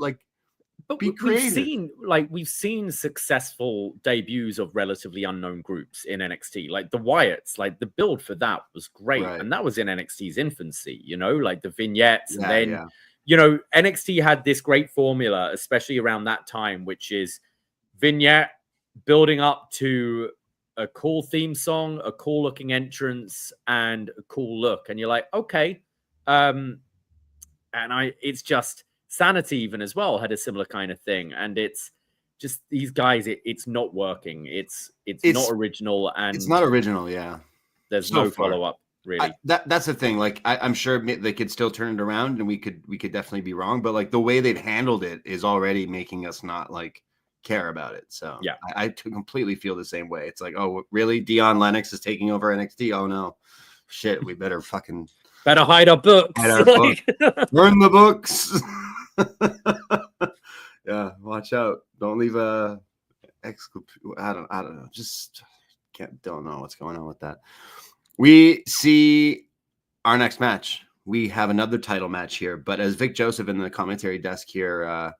But be creative. We've seen successful debuts of relatively unknown groups in NXT, the Wyatts. The build for that was great, right. And that was in NXT's infancy. The vignettes, and then. NXT had this great formula, especially around that time, which is vignette building up to a cool theme song, a cool looking entrance, and a cool look. And you're okay. It's just Sanity even as well had a similar kind of thing. And it's just these guys, it's not working. It's not original. And it's not original. Yeah. There's no follow up. Really, that's the thing. I'm sure they could still turn it around, and we could definitely be wrong. But the way they've handled it is already making us not care about it. So yeah, I completely feel the same way. It's oh, really? Dion Lennox is taking over NXT? Oh no, shit! We better hide our books. Burn the books. Yeah, watch out! Don't leave a I don't know. Just don't know what's going on with that. We see our next match. We have another title match here, but as Vic Joseph in the commentary desk here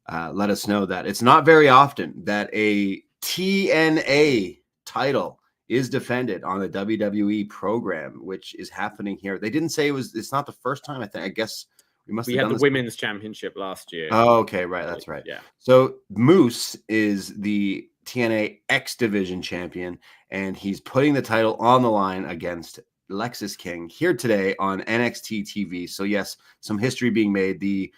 let us know that it's not very often that a TNA title is defended on the WWE program, which is happening here. They didn't say it's not the first time. I guess we had the women's championship last year. Oh, okay, right, that's right. Yeah. So Moose is the TNA X Division champion, and he's putting the title on the line against Lexis King here today on NXT TV. So yes, some history being made. The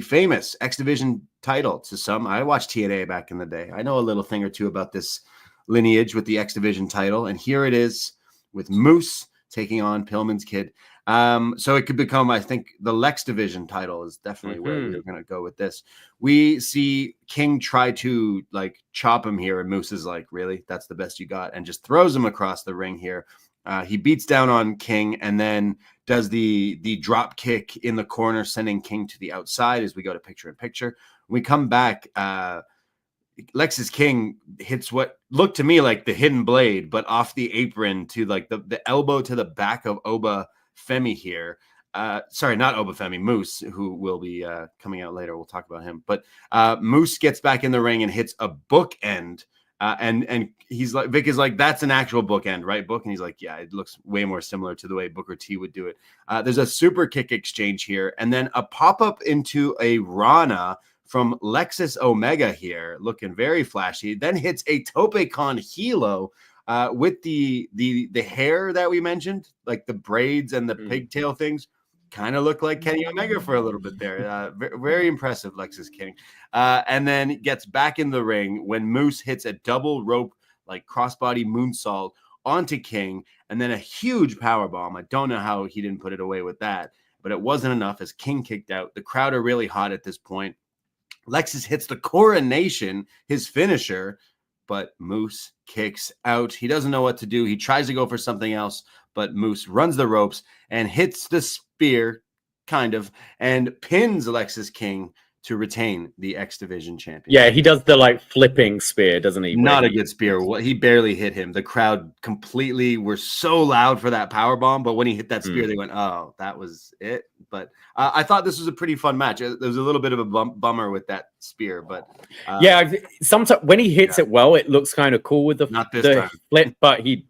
famous X Division title to some. I watched TNA back in the day. I know a little thing or two about this lineage with the X Division title, and here it is with Moose taking on Pillman's Kid. So it could become, I think, the Lex Division title is definitely where we're going to go with this. We see King try to chop him here, and Moose is really? That's the best you got, and just throws him across the ring here. He beats down on King and then does the drop kick in the corner, sending King to the outside as we go to picture in picture. When we come back, Lexis King hits what looked to me like the hidden blade, but off the apron to the elbow to the back of Oba Femi here. Sorry, not Oba Femi, Moose, who will be coming out later. We'll talk about him. But Moose gets back in the ring and hits a bookend. And he's Vic is that's an actual bookend, right, Book? And he's yeah, it looks way more similar to the way Booker T would do it. There's a super kick exchange here, and then a pop-up into a Rana from Lexis Omega here, looking very flashy. Then hits a tope con hilo with the hair that we mentioned, like the braids and the pigtail things. Kind of look like Kenny Omega for a little bit there. Very impressive, Lexis King. And then gets back in the ring when Moose hits a double rope, like crossbody moonsault onto King, and then a huge power bomb. I don't know how he didn't put it away with that, but it wasn't enough as King kicked out. The crowd are really hot at this point. Lexis hits the coronation, his finisher, but Moose kicks out. He doesn't know what to do. He tries to go for something else, but Moose runs the ropes and hits the spear, kind of, and pins Lexis King to retain the X Division champion. Yeah, he does the like flipping spear, doesn't he? Not a good spear. He barely hit him. The crowd completely were so loud for that power bomb, but when he hit that spear, they went, "Oh, that was it." But I thought this was a pretty fun match. There was a little bit of a bummer with that spear, but yeah, sometimes when he hits it well, it looks kind of cool with the time. Flip. But he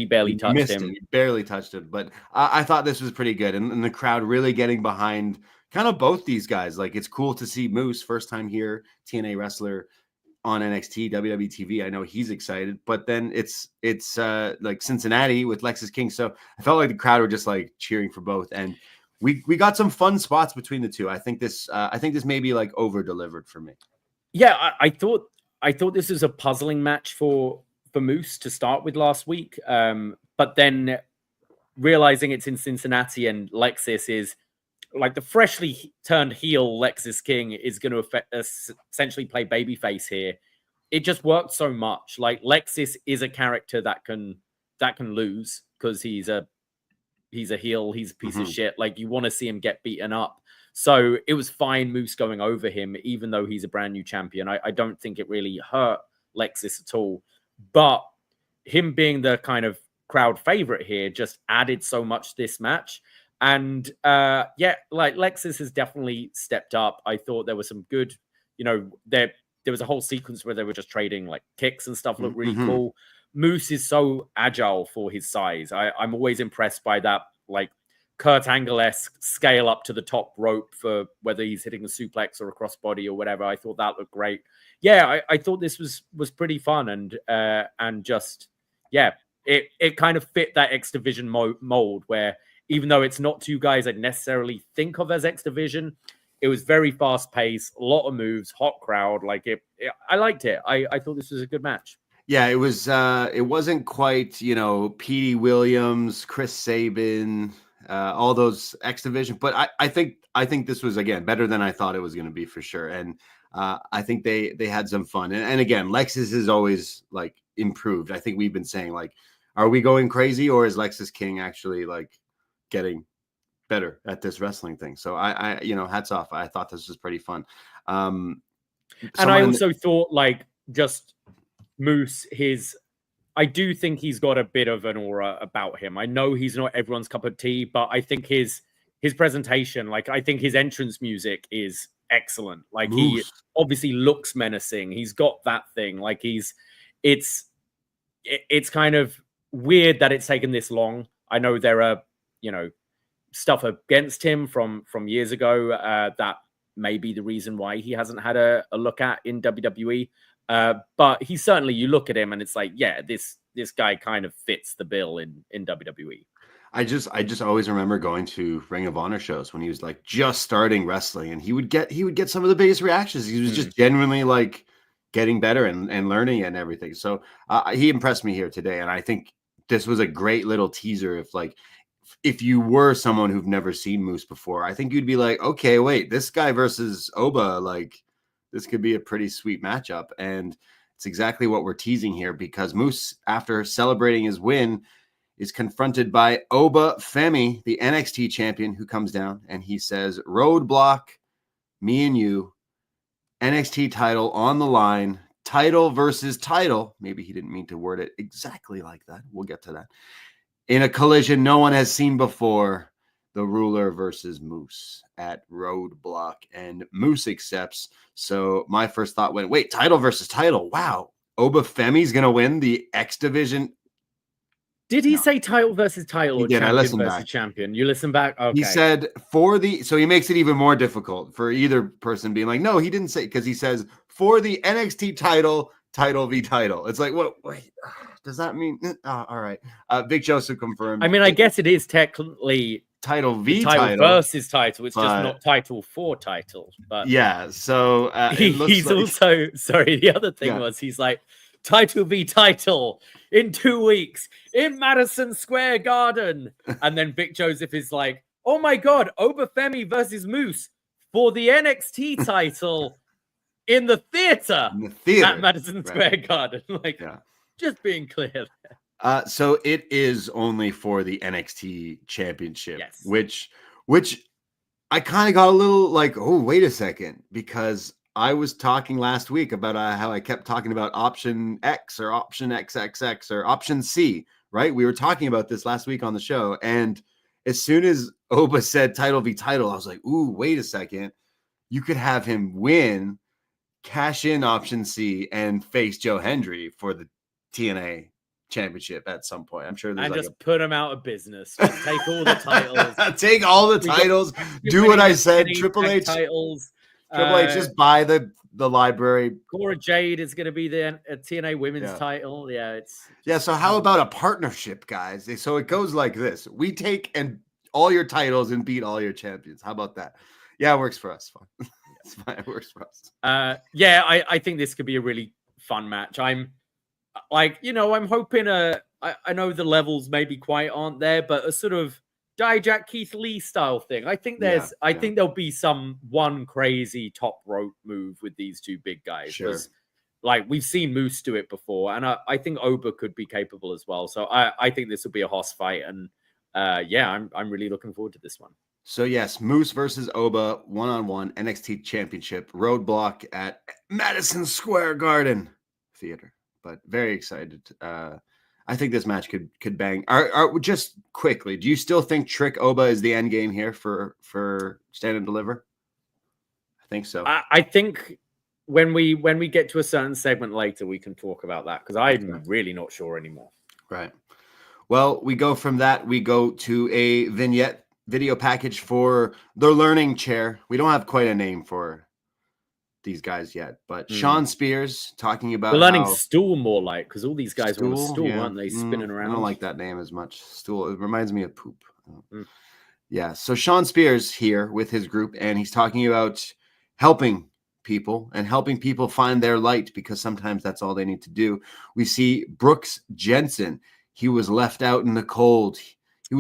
barely touched him. He barely touched it, but I thought this was pretty good, and the crowd really getting behind kind of both these guys. Like, it's cool to see Moose, first time here, TNA wrestler on NXT, WWE TV. I know he's excited, but then it's like Cincinnati with Lexis King. So I felt like the crowd were just like cheering for both, and we got some fun spots between the two. I think this maybe like over delivered for me. Yeah, I thought this was a puzzling match for Moose to start with last week, but then realizing it's in Cincinnati and Lexis is like the freshly turned heel Lexis King is going to essentially play babyface here. It just worked so much. Like, Lexis is a character that can lose because he's a heel. He's a piece of shit. Like, you want to see him get beaten up. So it was fine Moose going over him, even though he's a brand new champion. I don't think it really hurt Lexis at all. But him being the kind of crowd favorite here just added so much to this match. And like Lexis has definitely stepped up. I thought there was some good, there was a whole sequence where they were just trading like kicks and stuff. Looked really cool. Moose is so agile for his size. I'm always impressed by that, like Kurt Angle-esque scale up to the top rope for whether he's hitting a suplex or a crossbody or whatever. I thought that looked great. Yeah, I thought this was pretty fun and just it kind of fit that X Division mold where, even though it's not two guys I'd necessarily think of as X Division, it was very fast paced, a lot of moves, hot crowd. Like I liked it. I thought this was a good match. Yeah, it was. It wasn't quite, Petey Williams, Chris Sabin, all those X Division, but I think this was, again, better than I thought it was going to be for sure. And I think they had some fun. And again, Lexis has always like improved. I think we've been saying, like, are we going crazy, or is Lexis King actually like getting better at this wrestling thing? So I hats off. I thought this was pretty fun. And I also thought, like, just Moose, I do think he's got a bit of an aura about him. I know he's not everyone's cup of tea, but I think his presentation, like, I think his entrance music is excellent. Like, he obviously looks menacing. He's got that thing. Like, it's kind of weird that it's taken this long. I know there are, stuff against him from years ago that may be the reason why he hasn't had a look at in WWE. But he certainly, you look at him and it's like, yeah, this guy kind of fits the bill in WWE. I just always remember going to Ring of Honor shows when he was like just starting wrestling, and he would get some of the biggest reactions. He was just genuinely like getting better and learning and everything. So he impressed me here today, and I think this was a great little teaser. If you were someone who've never seen Moose before, I think you'd be like, okay, wait, this guy versus Oba, like, this could be a pretty sweet matchup. And it's exactly what we're teasing here, because Moose, after celebrating his win, is confronted by Oba Femi, the NXT champion, who comes down and he says, Roadblock, me and you, NXT title on the line, title versus title. Maybe he didn't mean to word it exactly like that. We'll get to that. In a collision no one has seen before, the Ruler versus Moose at Roadblock, and Moose accepts. So my first thought went, wait, title versus title. Wow. Oba Femi's going to win the X Division Did he say title versus title or champion versus champion? You listen back? Okay. He said so he makes it even more difficult for either person being like, no, he didn't say, because he says for the NXT title v title. It's like, what? Wait, does that mean? All right. Vic Joseph confirmed. I mean, I guess it is technically title v title versus title. It's just not title for title. But yeah, so he's like... also sorry. The other thing was he's like, title v title in 2 weeks in Madison Square Garden. And then Vic Joseph is like, oh my God, Oba Femi versus Moose for the NXT title in the theater at Madison Square Garden. Like, just being clear there. So it is only for the NXT championship, which I kind of got a little like, oh, wait a second, because I was talking last week about how I kept talking about option X or option XXX or option C, right? We were talking about this last week on the show. And as soon as Oba said title v title, I was like, ooh, wait a second. You could have him win, cash in option C, and face Joe Hendry for the TNA championship at some point. I'm sure there's just put him out of business. Just take all the titles. Take all the titles. Do what I said. Triple H titles. Triple H, just buy the library. Cora Jade is going to be the TNA women's title. Yeah, so how about a partnership, guys? So it goes like this: we take all your titles and beat all your champions. How about that? Yeah, it works for us. Fine. It's fine. It works for us. I think this could be a really fun match. I'm hoping I know the levels maybe quite aren't there, but a sort of Dijak Keith Lee style thing. I think think there'll be one crazy top rope move with these two big guys. Sure. Like we've seen Moose do it before, and I think Oba could be capable as well. So I think this will be a hoss fight, and I'm really looking forward to this one. So yes, Moose versus Oba 1-on-1 NXT Championship Roadblock at Madison Square Garden Theater. But very excited. I think this match could bang. Just quickly, do you still think Trick Oba is the end game here for Stand and Deliver? I think so. I think when we get to a certain segment later, we can talk about that, because I'm really not sure anymore. Right. Well, we go from that. We go to a vignette video package for the Learning Chair. We don't have quite a name for these guys yet, but Sean Spears talking about the learning stool, more like, because all these guys were on a stool, aren't they, spinning around? I don't like that name as much. Stool, it reminds me of poop. Yeah, so Sean Spears here with his group, and he's talking about helping people and helping people find their light, because sometimes that's all they need to do. We see Brooks Jensen. He was left out in the cold.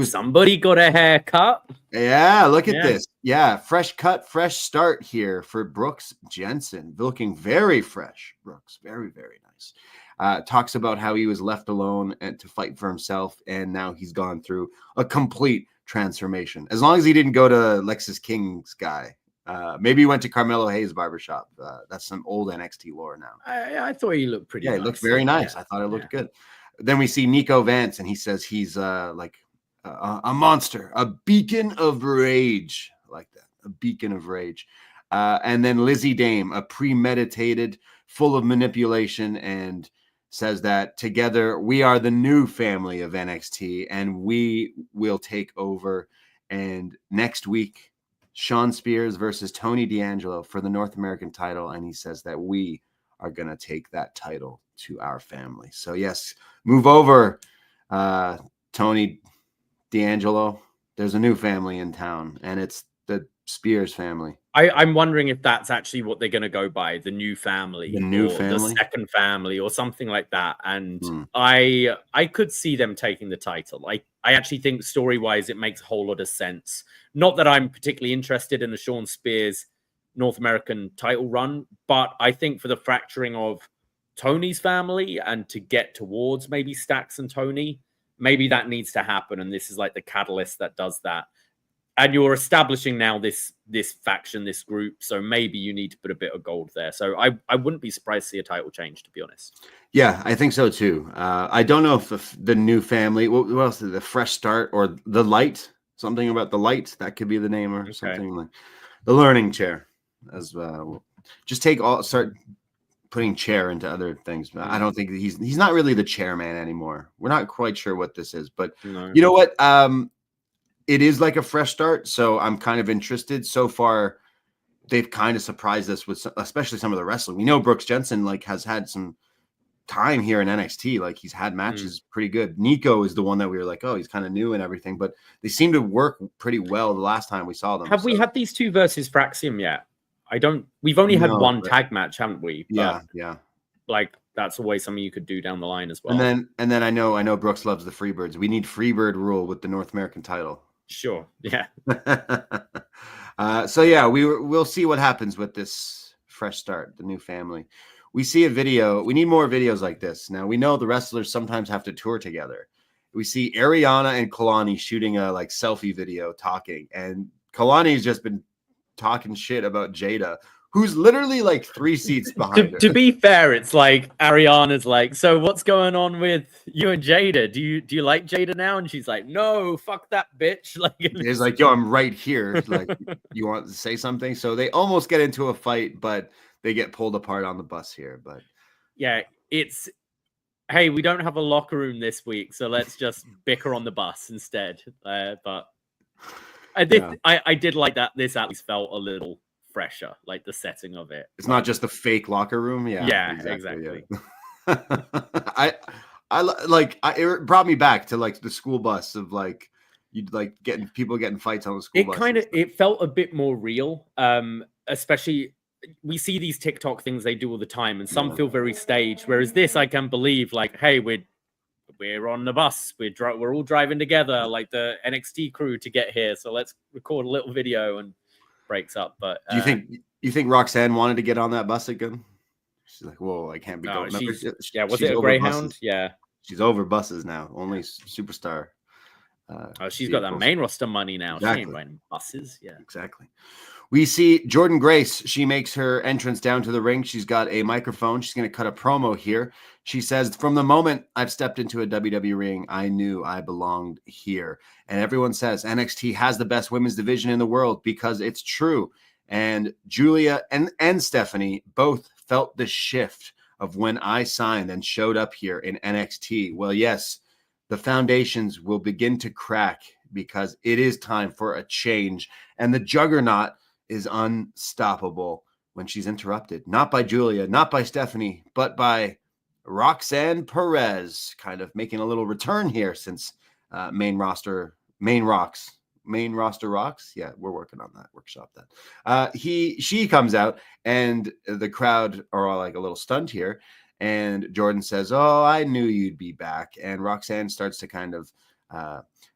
Somebody got a haircut. Yeah, look at this. Yeah, fresh cut, fresh start here for Brooks Jensen. Looking very fresh, Brooks. Very, very nice. Talks about how he was left alone and to fight for himself, and now he's gone through a complete transformation. As long as he didn't go to Lexis King's guy. Maybe he went to Carmelo Hayes' barbershop. That's some old NXT lore now. I thought he looked pretty nice. He looked very nice. I thought it looked good. Then we see Nico Vance, and he says he's like a monster, a beacon of rage. I like that, a beacon of rage. And then Lizzie Dame, a premeditated, full of manipulation, and says that together we are the new family of NXT, and we will take over. And next week, Sean Spears versus Tony D'Angelo for the North American title, and he says that we are going to take that title to our family. So yes, move over, Tony D'Angelo. There's a new family in town, and it's the Spears family. I'm wondering if that's actually what they're going to go by, the new family, the second family, or something like that. And I could see them taking the title. I actually think story-wise it makes a whole lot of sense. Not that I'm particularly interested in the Sean Spears North American title run, but I think for the fracturing of Tony's family and to get towards maybe Stax and Tony, maybe that needs to happen, and this is like the catalyst that does that. And you're establishing now this faction, this group, so maybe you need to put a bit of gold there. So I wouldn't be surprised to see a title change, to be honest. Yeah, I think so too. I don't know if the new family, what else? The fresh start or the light, something about the light, that could be the name, or something like the learning chair as well. Just start putting chair into other things. I don't think he's not really the chairman anymore. We're not quite sure what this is, but you know what? It is like a fresh start, so I'm kind of interested. So far, they've kind of surprised us with, especially some of the wrestling. We know Brooks Jensen has had some time here in NXT. Like he's had matches pretty good. Nico is the one that we were like, oh, he's kind of new and everything, but they seem to work pretty well the last time we saw them. Have we had these two versus Fraxium yet? We've only had one tag match, haven't we? But, yeah. Like that's always something you could do down the line as well. And then I know Brooks loves the Freebirds. We need Freebird rule with the North American title. Sure. Yeah. So yeah, we'll see what happens with this fresh start, the new family. We see a video. We need more videos like this. Now we know the wrestlers sometimes have to tour together. We see Ariana and Kalani shooting a selfie video talking, and Kalani's just been talking shit about Jada, who's literally 3 seats behind her. To be fair, it's like Ariana's like, so what's going on with you and Jada? Do you like Jada now? And she's like, no, fuck that bitch. He's like, yo, I'm right here. You want to say something? So they almost get into a fight, but they get pulled apart on the bus here. But yeah, it's, hey, we don't have a locker room this week, so let's just bicker on the bus instead. But I did like that. This at least felt a little fresher, like the setting of it. It's not just a fake locker room. Yeah, exactly. Yeah. It brought me back to the school bus of you'd getting fights on the school bus. It felt a bit more real. Especially we see these TikTok things they do all the time, and some feel very staged. Whereas this, I can believe, hey, we're on the bus, we're all driving together, like the NXT crew to get here. So let's record a little video and breaks up. But do you think Roxanne wanted to get on that bus again? She's like, whoa, I can't be going. Was it a Greyhound? Buses. Yeah, she's over buses now. Only superstar. She's got that main roster money now. Exactly. She ain't riding buses. Yeah, exactly. We see Jordynne Grace. She makes her entrance down to the ring. She's got a microphone. She's going to cut a promo here. She says, from the moment I've stepped into a WWE ring, I knew I belonged here. And everyone says NXT has the best women's division in the world because it's true. And Julia and Stephanie both felt the shift of when I signed and showed up here in NXT. Well, yes, the foundations will begin to crack because it is time for a change. And the juggernaut is unstoppable when she's interrupted. Not by Julia, not by Stephanie, but by Roxanne Perez, kind of making a little return here since main roster rocks. Yeah, we're working on that. Workshop that. She comes out, and the crowd are all a little stunned here. And Jordynne says, "Oh, I knew you'd be back." And Roxanne starts to kind of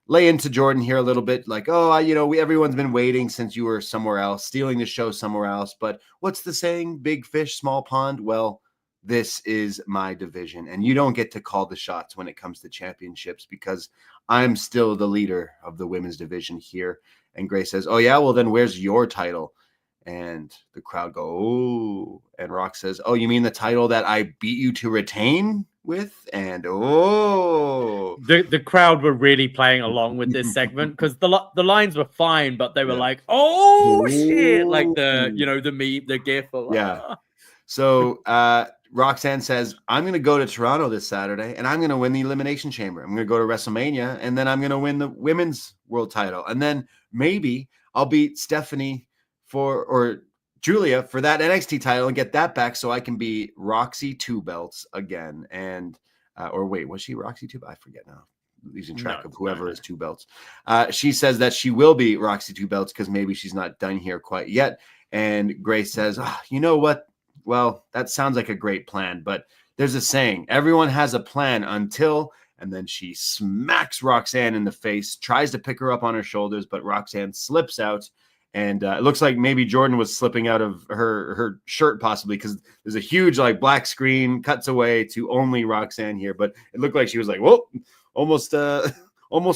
lay into Jordynne here a little bit, everyone's been waiting since you were somewhere else, stealing the show somewhere else. But what's the saying? Big fish, small pond. Well, this is my division, and you don't get to call the shots when it comes to championships because I'm still the leader of the women's division here. And Grace says, "Oh yeah, well then where's your title?" And the crowd go, "Oh," and Rox says, "Oh, you mean the title that I beat you to retain with?" And the crowd were really playing along with this segment because the lines were fine, but they were like, "Oh shit!" Like the meme, the gif. Yeah. So Roxanne says, "I'm going to go to Toronto this Saturday, and I'm going to win the Elimination Chamber. I'm going to go to WrestleMania, and then I'm going to win the women's world title, and then maybe I'll beat Stephanie or Julia for that NXT title and get that back so I can be Roxy 2 belts again." And or wait, was she Roxy 2? I forget now. Losing track of whoever is 2 belts. She says that she will be Roxy 2 belts because maybe she's not done here quite yet. And Grace says, "You know what? Well, that sounds like a great plan, but there's a saying, everyone has a plan until," and then she smacks Roxanne in the face, tries to pick her up on her shoulders, but Roxanne slips out. And it looks like maybe Jordynne was slipping out of her shirt possibly because there's a huge black screen, cuts away to only Roxanne here. But it looked like she was whoa, almost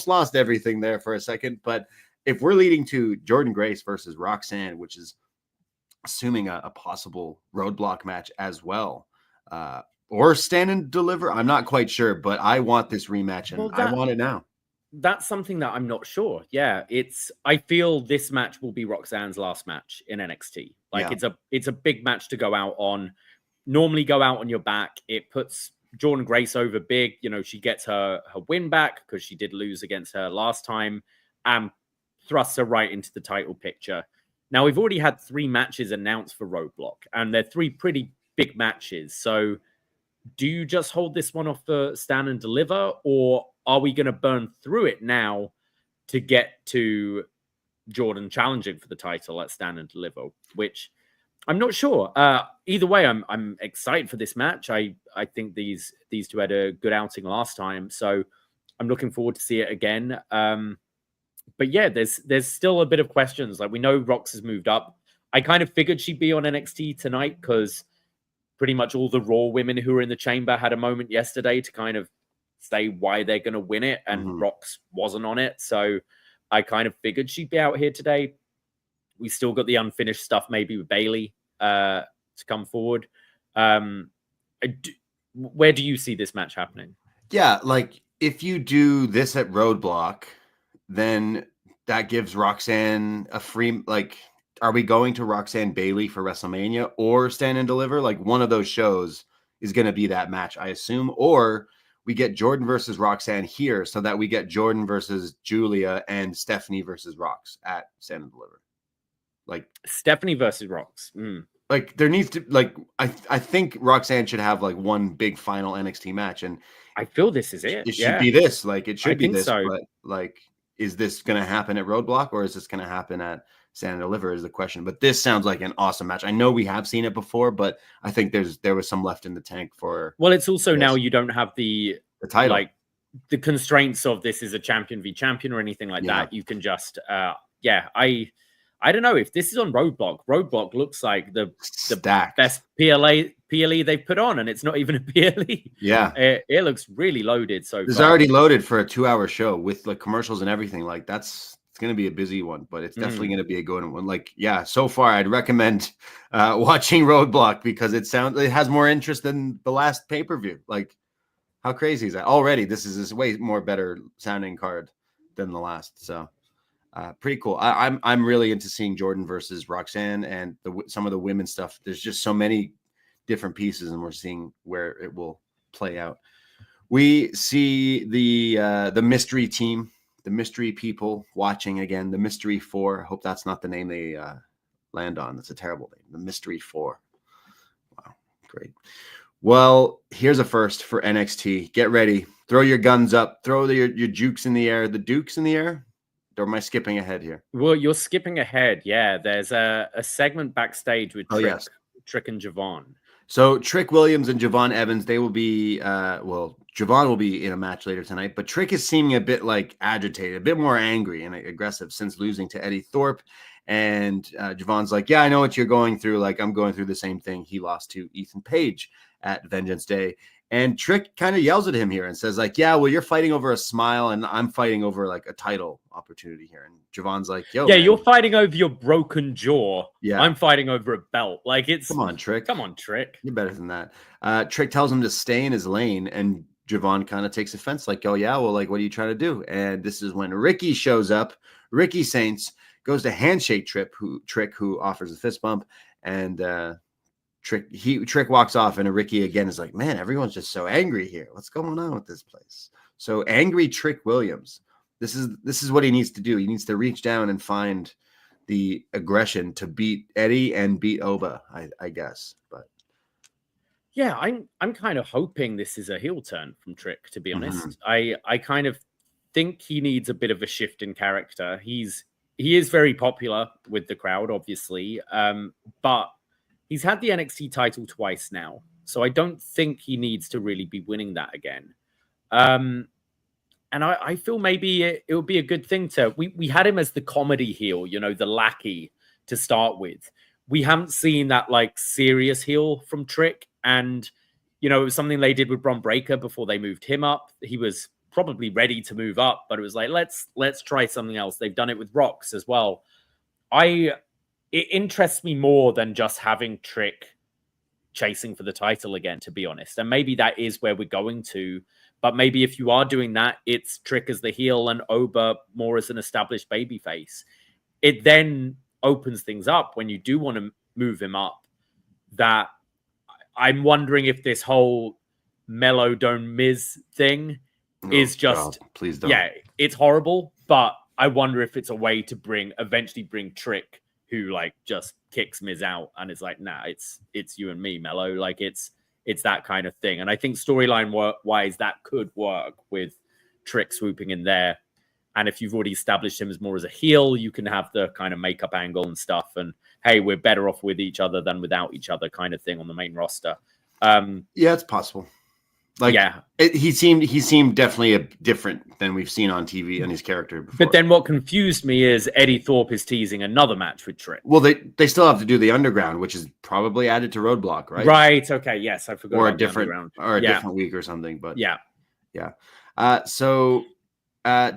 lost everything there for a second. But if we're leading to Jordynne Grace versus Roxanne, which is assuming a possible roadblock match as well, or stand and deliver, I'm not quite sure, but I want this rematch and I want it now. That's something that I'm not sure. Yeah, I feel this match will be Roxanne's last match in NXT. It's a big match to go out on. normally go out on your back. It puts Jordynne Grace over big. You know, she gets her win back because she did lose against her last time, and thrusts her right into the title picture. Now, we've already had 3 matches announced for Roadblock, and they're 3 pretty big matches. So do you just hold this one off for Stand and Deliver, or are we going to burn through it now to get to Jordynne challenging for the title at Stand and Deliver, which I'm not sure. Either way, I'm excited for this match. I think these 2 had a good outing last time, so I'm looking forward to see it again. But yeah, there's still a bit of questions. Like, we know Rox has moved up. I kind of figured she'd be on NXT tonight because pretty much all the Raw women who were in the chamber had a moment yesterday to kind of say why they're going to win it, and Rox wasn't on it. So I kind of figured she'd be out here today. We still got the unfinished stuff, maybe with Bayley to come forward. Where do you see this match happening? Yeah, like if you do this at Roadblock, then that gives Roxanne a free, like, are we going to Roxanne Bayley for WrestleMania or Stand and Deliver? Like, one of those shows is going to be that match, I assume. Or we get Jordynne versus Roxanne here so that we get Jordynne versus Julia and Stephanie versus Rox at Stand and Deliver. Like, Stephanie versus Rox. Like, there needs to, like, I think Roxanne should have like one big final NXT match, and I feel this is it. It should be this. Like, it should be this. So. But like, is this going to happen at Roadblock, or is this going to happen at Stand and Deliver is the question. But this sounds like an awesome match. I know we have seen it before, but I think there was some left in the tank for. Well, it's also now you don't have the title, like the constraints of this is a champion v champion or anything like that. You can just I don't know if this is on Roadblock. Roadblock looks like the best PLE they've put on, and it's not even a PLE. Yeah, it looks really loaded. So it's already loaded for a 2-hour show with like commercials and everything. Like it's going to be a busy one, but it's definitely going to be a good one. Like, yeah, so far I'd recommend watching Roadblock because it has more interest than the last pay-per-view. Like, how crazy is that? Already, this is way more better sounding card than the last. So. Pretty cool. I'm really into seeing Jordynne versus Roxanne and some of the women stuff. There's just so many different pieces, and we're seeing where it will play out. We see the mystery team, the mystery people watching again. The Mystery Four. I hope that's not the name they land on. That's a terrible name. The Mystery Four. Wow, great. Well, here's a first for NXT. Get ready. Throw your guns up. Throw your jukes in the air. The Dukes in the air. Or am I skipping ahead here? Well, you're skipping ahead. Yeah, there's a segment backstage with Trick and Javon. So Trick Williams and Javon Evans, they will be, Javon will be in a match later tonight, but Trick is seeming a bit like agitated, a bit more angry and aggressive since losing to Eddie Thorpe. And Javon's like, yeah, I know what you're going through. Like, I'm going through the same thing. He lost to Ethan Page at Vengeance Day. And Trick kind of yells at him here and says, like, yeah, well, you're fighting over a smile and I'm fighting over like a title opportunity here. And Javon's like, yo, yeah, man, you're fighting over your broken jaw. Yeah, I'm fighting over a belt. Like, it's come on, Trick. You're better than that. Trick tells him to stay in his lane, and Javon kind of takes offense, like, oh yeah, well, like, what are you trying to do? And this is when Ricky shows up. Ricky Saints goes to handshake Trick, who offers a fist bump, and Trick walks off, and Ricky again is like, man, everyone's just so angry here. What's going on with this place? So angry Trick Williams. This is what he needs to do. He needs to reach down and find the aggression to beat Eddie and beat Oba, I guess. But yeah, I'm kind of hoping this is a heel turn from Trick, to be honest. I kind of think he needs a bit of a shift in character. He is very popular with the crowd, obviously, but he's had the NXT title twice now, so I don't think he needs to really be winning that again. And I feel maybe it would be a good thing to... We had him as the comedy heel, the lackey to start with. We haven't seen that, like, serious heel from Trick, and, it was something they did with Bron Breakker before they moved him up. He was probably ready to move up, but it was like, let's try something else. They've done it with Rox as well. It interests me more than just having Trick chasing for the title again, to be honest. And maybe that is where we're going to. But maybe if you are doing that, it's Trick as the heel and Oba more as an established babyface. It then opens things up when you do want to move him up, that I'm wondering if this whole Mellow Don't Miz thing is just... God, please don't. Yeah, it's horrible, but I wonder if it's a way to eventually bring Trick, who like just kicks Miz out and is like, nah, it's you and me, Mellow. Like it's that kind of thing. And I think storyline wise, that could work with Trick swooping in there. And if you've already established him as more as a heel, you can have the kind of makeup angle and stuff. And hey, we're better off with each other than without each other kind of thing on the main roster. Yeah, it's possible. Like, yeah, he seemed definitely different than we've seen on TV and his character before. But then what confused me is Eddie Thorpe is teasing another match with Trick. Well, they still have to do the Underground, which is probably added to Roadblock, right? Right. Okay. Yes, I forgot. Or a different week or something. But yeah. So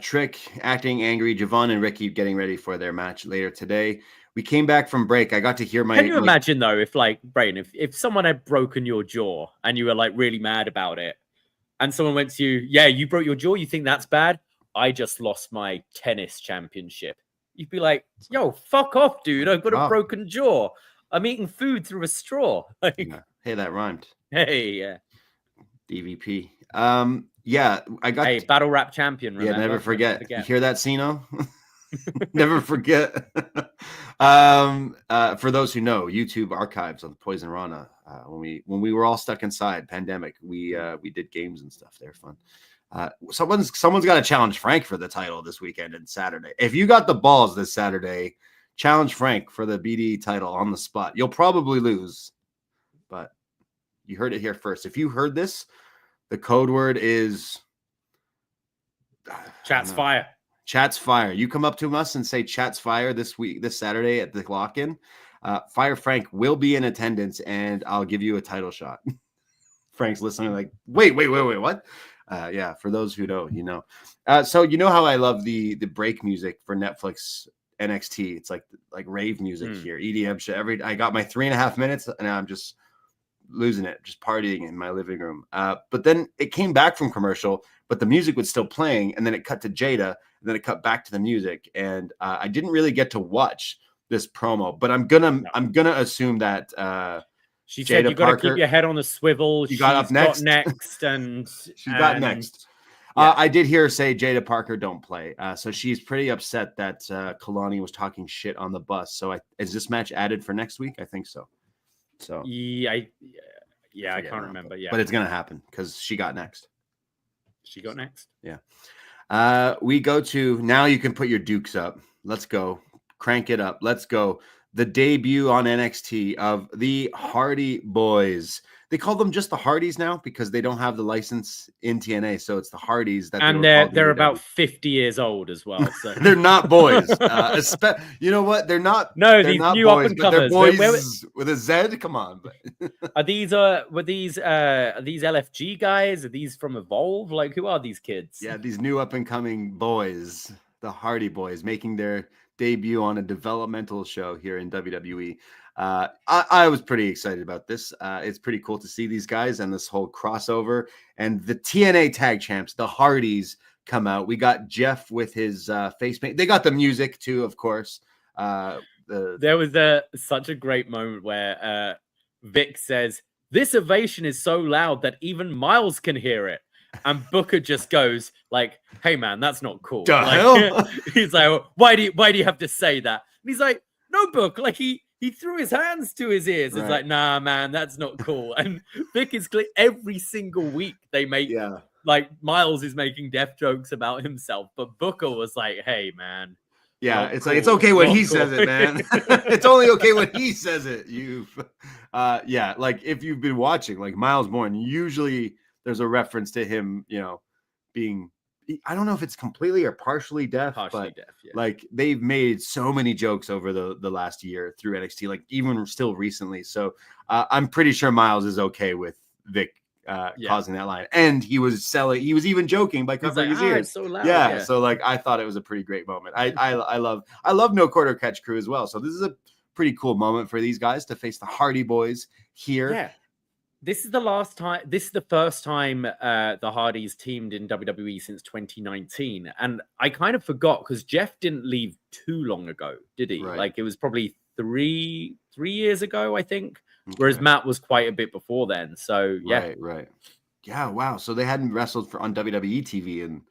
Trick acting angry. Javon and Ricky getting ready for their match later today. We came back from break. I got to hear Can you imagine though, if like Braden, if someone had broken your jaw and you were like really mad about it, and someone went to you, yeah, you broke your jaw, you think that's bad? I just lost my tennis championship. You'd be like, yo, fuck off, dude. I've got a broken jaw. I'm eating food through a straw. Like, hey, that rhymed. Hey, yeah. DVP. Yeah, I got battle rap champion. Remember? Yeah, never forget. You hear that, Sino? Never forget. For those who know, YouTube archives on Poisonrana. When we were all stuck inside, pandemic, we did games and stuff. They're fun. Someone's got to challenge Frank for the title this weekend and Saturday. If you got the balls this Saturday, challenge Frank for the BD title on the spot. You'll probably lose, but you heard it here first. If you heard this, the code word is Chat's fire. Chat's fire. You come up to us and say Chat's fire this Saturday at the lock-in. Fire Frank will be in attendance, and I'll give you a title shot. Frank's listening like, wait, what? Yeah, for those who know, you know. So you know how I love the break music for Netflix NXT. It's like rave music here, EDM shit. I got my 3.5 minutes, and I'm just losing it, just partying in my living room. But then it came back from commercial, but the music was still playing, and then it cut to Jada, and then it cut back to the music, and I didn't really get to watch this promo, but I'm gonna assume that she Jada said you got to keep your head on the swivel. She got up next, and she got next. Yeah. I did hear her say Jada Parker don't play, so she's pretty upset that Kalani was talking shit on the bus. So is this match added for next week? I think so. So I can't remember. Yeah, but it's gonna happen because she got next. She got next. Yeah. We go to now. You can put your dukes up. Let's go. Crank it up. Let's go. The debut on NXT of the Hardy Boyz. They call them just the Hardys now because they don't have the license in TNA, so it's the Hardys. And they're about 50 years old as well. So they're not boys. You know what? They're not. No, these not new boys, up and comers. Boys with a Z. Come on. Are these LFG guys? Are these from Evolve? Like, who are these kids? Yeah, these new up and coming boys, the Hardy Boyz, making their debut on a developmental show here in WWE. I was pretty excited about this. It's pretty cool to see these guys and this whole crossover, and the TNA tag champs, the Hardys, come out. We got Jeff with his face paint. They got the music too, of course. There was such a great moment where Vic says, "This ovation is so loud that even Miles can hear it." And Booker just goes like, "Hey man, that's not cool." He's like, "Why do you have to say that?" And he's like, "No, Book." Like he threw his hands to his ears. Right. It's like, "Nah, man, that's not cool." And Vic is clear every single week they make like Miles is making death jokes about himself, but Booker was like, "Hey man." Yeah, it's cool. Like it's okay when he says it, man. It's only okay when he says it. Like if you've been watching, like Miles Bourne, usually there's a reference to him, you know, being, I don't know if it's completely or partially deaf, but like they've made so many jokes over the last year through NXT, like even still recently. So I'm pretty sure Miles is okay with Vic causing that line. And he was even joking by covering his ears. It's so loud. Yeah. So like, I thought it was a pretty great moment. I love No Quarter Catch Crew as well. So this is a pretty cool moment for these guys to face the Hardy Boyz here. Yeah. This is the first time the Hardys teamed in WWE since 2019. And I kind of forgot because Jeff didn't leave too long ago, did he? Right. Like it was probably three years ago, I think. whereas Matt was quite a bit before then. So yeah, right. Yeah, wow. So they hadn't wrestled on WWE TV and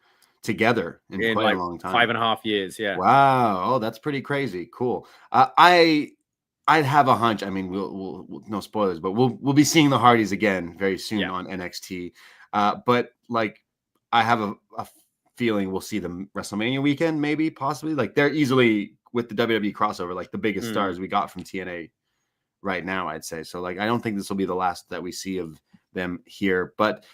together in quite like a long time. 5.5 years. Yeah. Wow. Oh, that's pretty crazy. Cool. I'd have a hunch. I mean, we'll no spoilers, but we'll be seeing the Hardys again very soon on NXT. But like, I have a feeling we'll see them WrestleMania weekend, maybe, possibly. Like, they're easily with the WWE crossover, like the biggest stars we got from TNA right now, I'd say. So, like, I don't think this will be the last that we see of them here. But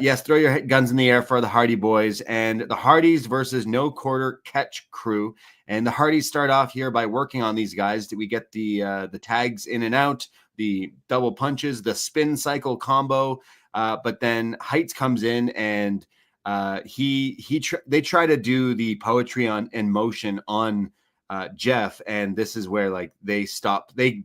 yes, throw your guns in the air for the Hardy Boys and the Hardys versus No Quarter Catch Crew. And the Hardys start off here by working on these guys. We get the tags in and out, the double punches, the spin cycle combo. But then Heights comes in and they try to do the poetry in motion on Jeff, and this is where like they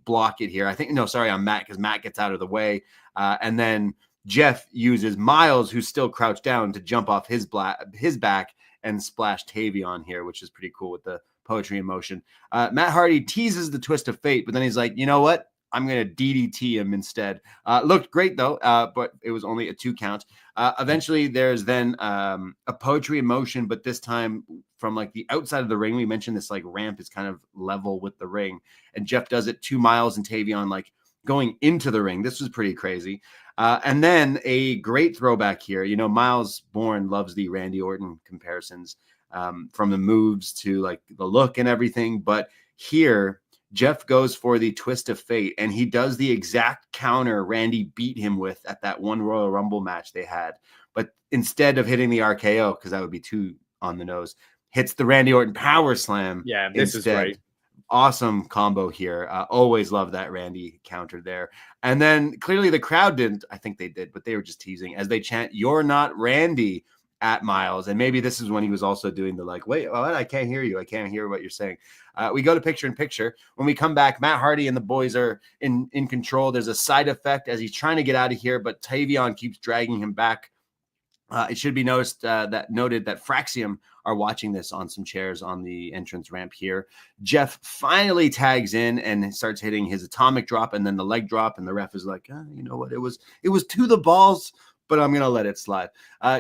block it here. I think on Matt, because Matt gets out of the way, and then Jeff uses Miles, who's still crouched down, to jump off his back and splash Tavion here, which is pretty cool with the poetry in motion. Matt Hardy teases the twist of fate, but then he's like, you know what? I'm going to DDT him instead. Looked great, though, but it was only a 2 count. Eventually, there's then a poetry in motion, but this time from like the outside of the ring. We mentioned this like ramp is kind of level with the ring, and Jeff does it 2 Miles and Tavion like going into the ring. This was pretty crazy. And then a great throwback here. Miles Bourne loves the Randy Orton comparisons, from the moves to like the look and everything. But here, Jeff goes for the twist of fate, and he does the exact counter Randy beat him with at that one Royal Rumble match they had. But instead of hitting the RKO, because that would be too on the nose, hits the Randy Orton power slam. Yeah, this is great. Awesome combo here. Always love that Randy counter there. And then clearly the crowd didn't. I think they did, but they were just teasing as they chant, "You're not Randy," at Miles. And maybe this is when he was also doing the like, wait, what? I can't hear you. I can't hear what you're saying. We go to picture in picture. When we come back, Matt Hardy and the boys are in control. There's a side effect as he's trying to get out of here, but Tavion keeps dragging him back. It should be noted that Fraxium are watching this on some chairs on the entrance ramp here. Jeff finally tags in and starts hitting his atomic drop and then the leg drop, and the ref is like, you know what? It was to the balls, but I'm gonna let it slide.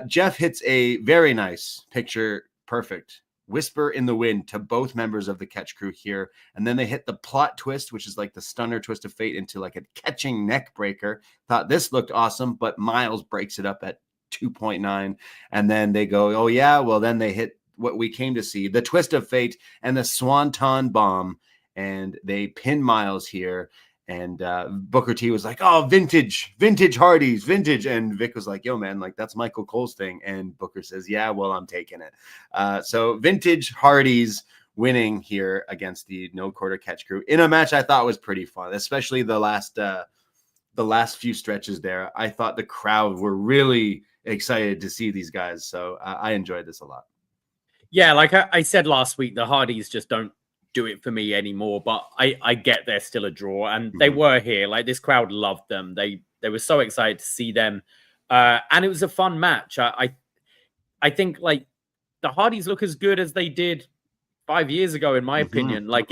Jeff hits a very nice picture perfect whisper in the wind to both members of the catch crew here, and then they hit the plot twist, which is like the stunner twist of fate, into like a catching neck breaker. Thought this looked awesome, but Miles breaks it up at 2.9, and then they go, oh yeah, well then they hit what we came to see, the twist of fate and the swanton bomb, and they pin Miles here. And Booker T was like, oh, vintage Hardys, vintage. And Vic was like, yo, man, like that's Michael Cole's thing. And Booker says, yeah, well, I'm taking it. So vintage Hardys winning here against the No Quarter Catch Crew in a match I thought was pretty fun, especially the last few stretches there. I thought the crowd were really excited to see these guys. So I enjoyed this a lot. Yeah, like I said last week, the Hardys just don't do it for me anymore, but I get they're still a draw, and they were here. Like, this crowd loved them. They were so excited to see them, and it was a fun match. I think like the Hardys look as good as they did 5 years ago, in my opinion. Like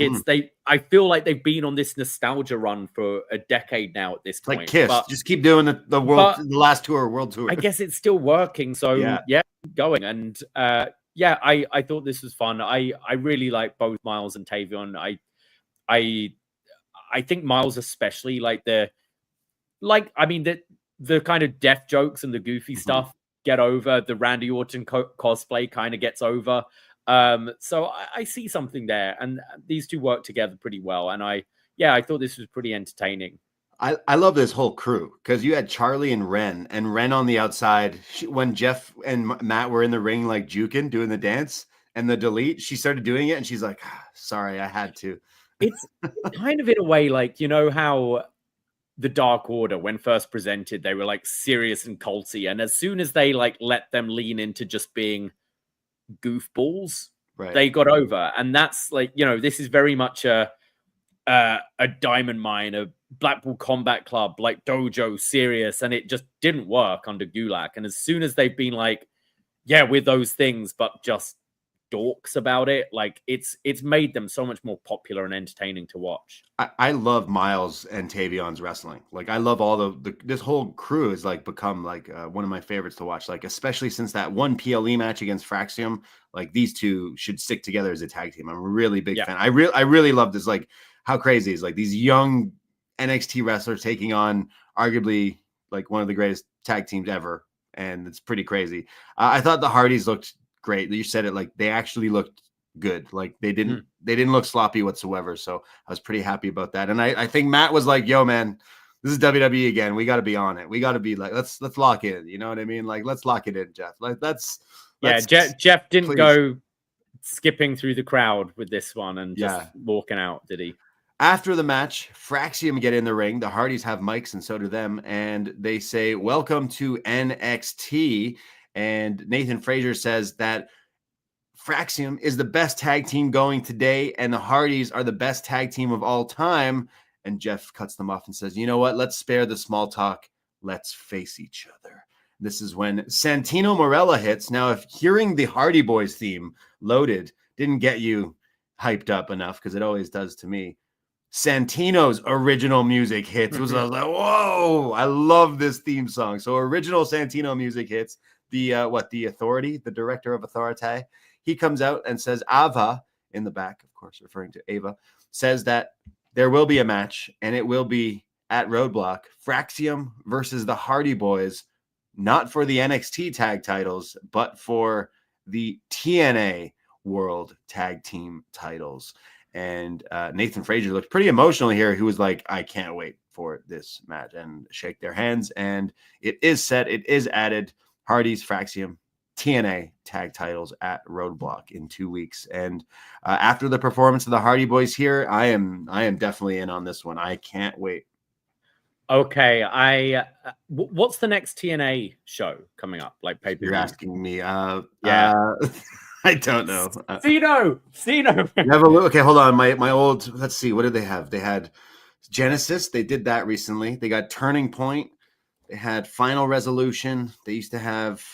I feel like they've been on this nostalgia run for a decade now at this point. Like Kiss, just keep doing the last tour, world tour. I guess it's still working, so yeah going. And yeah, I thought this was fun. I really like both Miles and Tavion. I think Miles especially, the kind of death jokes and the goofy stuff get over. The Randy Orton cosplay kind of gets over. So I see something there, and these two work together pretty well. And I thought this was pretty entertaining. I love this whole crew, because you had Charlie and Ren on the outside. When Jeff and Matt were in the ring, like juking, doing the dance and the delete, she started doing it, and she's like, sorry, I had to. It's kind of in a way like, you know how the Dark Order, when first presented, they were like serious and culty, and as soon as they like let them lean into just being goofballs, they got over. And that's like, you know, this is very much a diamond mine, a Blackpool Combat Club, like dojo serious, and it just didn't work under Gulak. And as soon as they've been like, yeah, we're those things, but just dorks about it. Like it's made them so much more popular and entertaining to watch. I love Miles and Tavion's wrestling. Like I love all this whole crew has like become like one of my favorites to watch. Like especially since that one PLE match against Fraxium, like these two should stick together as a tag team. I'm a really big fan. I really love this. Like how crazy is like these young NXT wrestlers taking on arguably like one of the greatest tag teams ever, and it's pretty crazy. I thought the Hardys looked great. You said it, like they actually looked good. Like they didn't look sloppy whatsoever. So I was pretty happy about that. And I think Matt was like, yo, man, this is WWE again. We got to be on it. We got to be like, let's lock in. You know what I mean? Like, let's lock it in, Jeff. Like Jeff didn't go skipping through the crowd with this one and just walking out, did he? After the match, Fraxium get in the ring. The Hardys have mics and so do them. And they say, welcome to NXT. And Nathan Frazier says that Fraxium is the best tag team going today, and the Hardys are the best tag team of all time. And Jeff cuts them off and says, you know what? Let's spare the small talk. Let's face each other. This is when Santino Marella hits. Now, if hearing the Hardy Boyz theme loaded didn't get you hyped up enough, because it always does to me, Santino's original music hits. I was like, whoa, I love this theme song. So original Santino music hits. The Authority, the director of Authority, he comes out and says Ava in the back, of course, referring to Ava, says that there will be a match and it will be at Roadblock, Fraxium versus the Hardy Boyz, not for the NXT tag titles, but for the TNA World Tag Team titles. And Nathan Frazier looked pretty emotional here. He was like, I can't wait for this match, and shake their hands. And it is set. It is added. Hardy's, Fraxium, TNA tag titles at Roadblock in 2 weeks. And after the performance of the Hardy Boyz here, I am definitely in on this one. I can't wait. Okay, what's the next TNA show coming up? Like pay-per-view? You're asking me. I don't know. Cino. Okay, hold on. My old. Let's see. What did they have? They had Genesis. They did that recently. They got Turning Point. They had Final Resolution. They used to have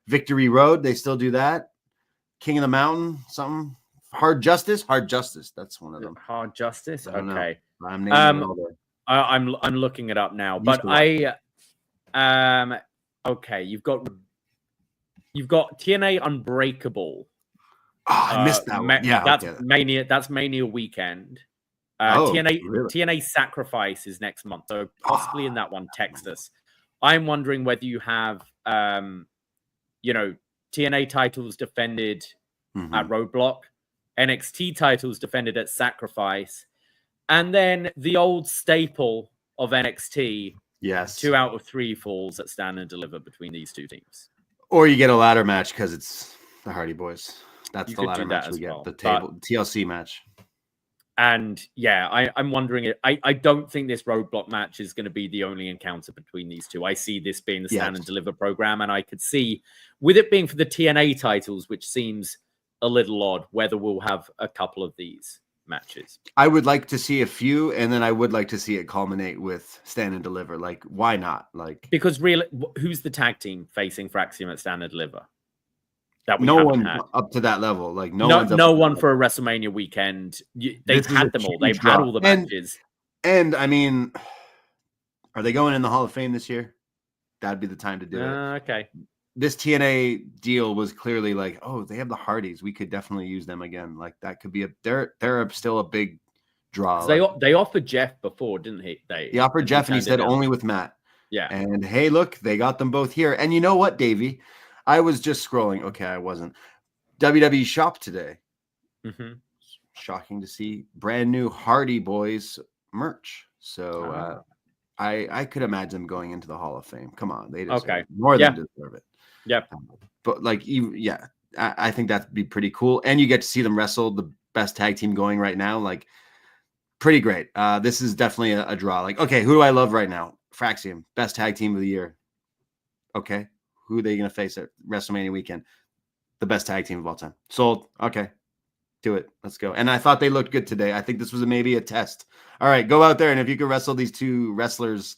Victory Road. They still do that. King of the Mountain. Something. Hard Justice. That's one of them. Hard Justice. Okay. I'm naming all there. I'm looking it up now, but okay. You've got TNA Unbreakable. I missed that one. That's Mania. That's Mania weekend. TNA Sacrifice is next month, so possibly in that one, text us. I'm wondering whether you have, TNA titles defended at Roadblock, NXT titles defended at Sacrifice, and then the old staple of NXT. Yes, 2 out of 3 falls at Stand and Deliver between these two teams. Or you get a ladder match because it's the Hardy Boyz. That's the ladder match we get. The TLC match. And I'm wondering it. I don't think this Roadblock match is going to be the only encounter between these two. I see this being the Stand and Deliver program, and I could see with it being for the TNA titles, which seems a little odd, whether we'll have a couple of these matches. I would like to see a few, and then I would like to see it culminate with Stand and Deliver. Like, why not? Like, because really, who's the tag team facing Fraxium at Stand and Deliver? That no one had up to that level. Like no one for a WrestleMania weekend. They've had them all. They've had all the matches. And I mean, are they going in the Hall of Fame this year? That'd be the time to do it. Okay. This TNA deal was clearly like, oh, they have the Hardys. We could definitely use them again. Like that could be they're still a big draw. They offered Jeff before, didn't he? They offered Jeff, and he said only with Matt. Yeah. And hey, look, they got them both here. And you know what, Davie? I was just scrolling. Okay, I wasn't. WWE Shop today. Shocking to see brand new Hardy Boyz merch. So I could imagine them going into the Hall of Fame. Come on, they deserve it. More than deserve it. Yep. But like, I think that'd be pretty cool. And you get to see them wrestle, the best tag team going right now. Like, pretty great. This is definitely a draw. Like, okay, who do I love right now? Fraxium, best tag team of the year. Okay. Who are they going to face at WrestleMania weekend? The best tag team of all time. Sold. Okay. Do it. Let's go. And I thought they looked good today. I think this was maybe a test. All right, go out there, and if you can wrestle these two wrestlers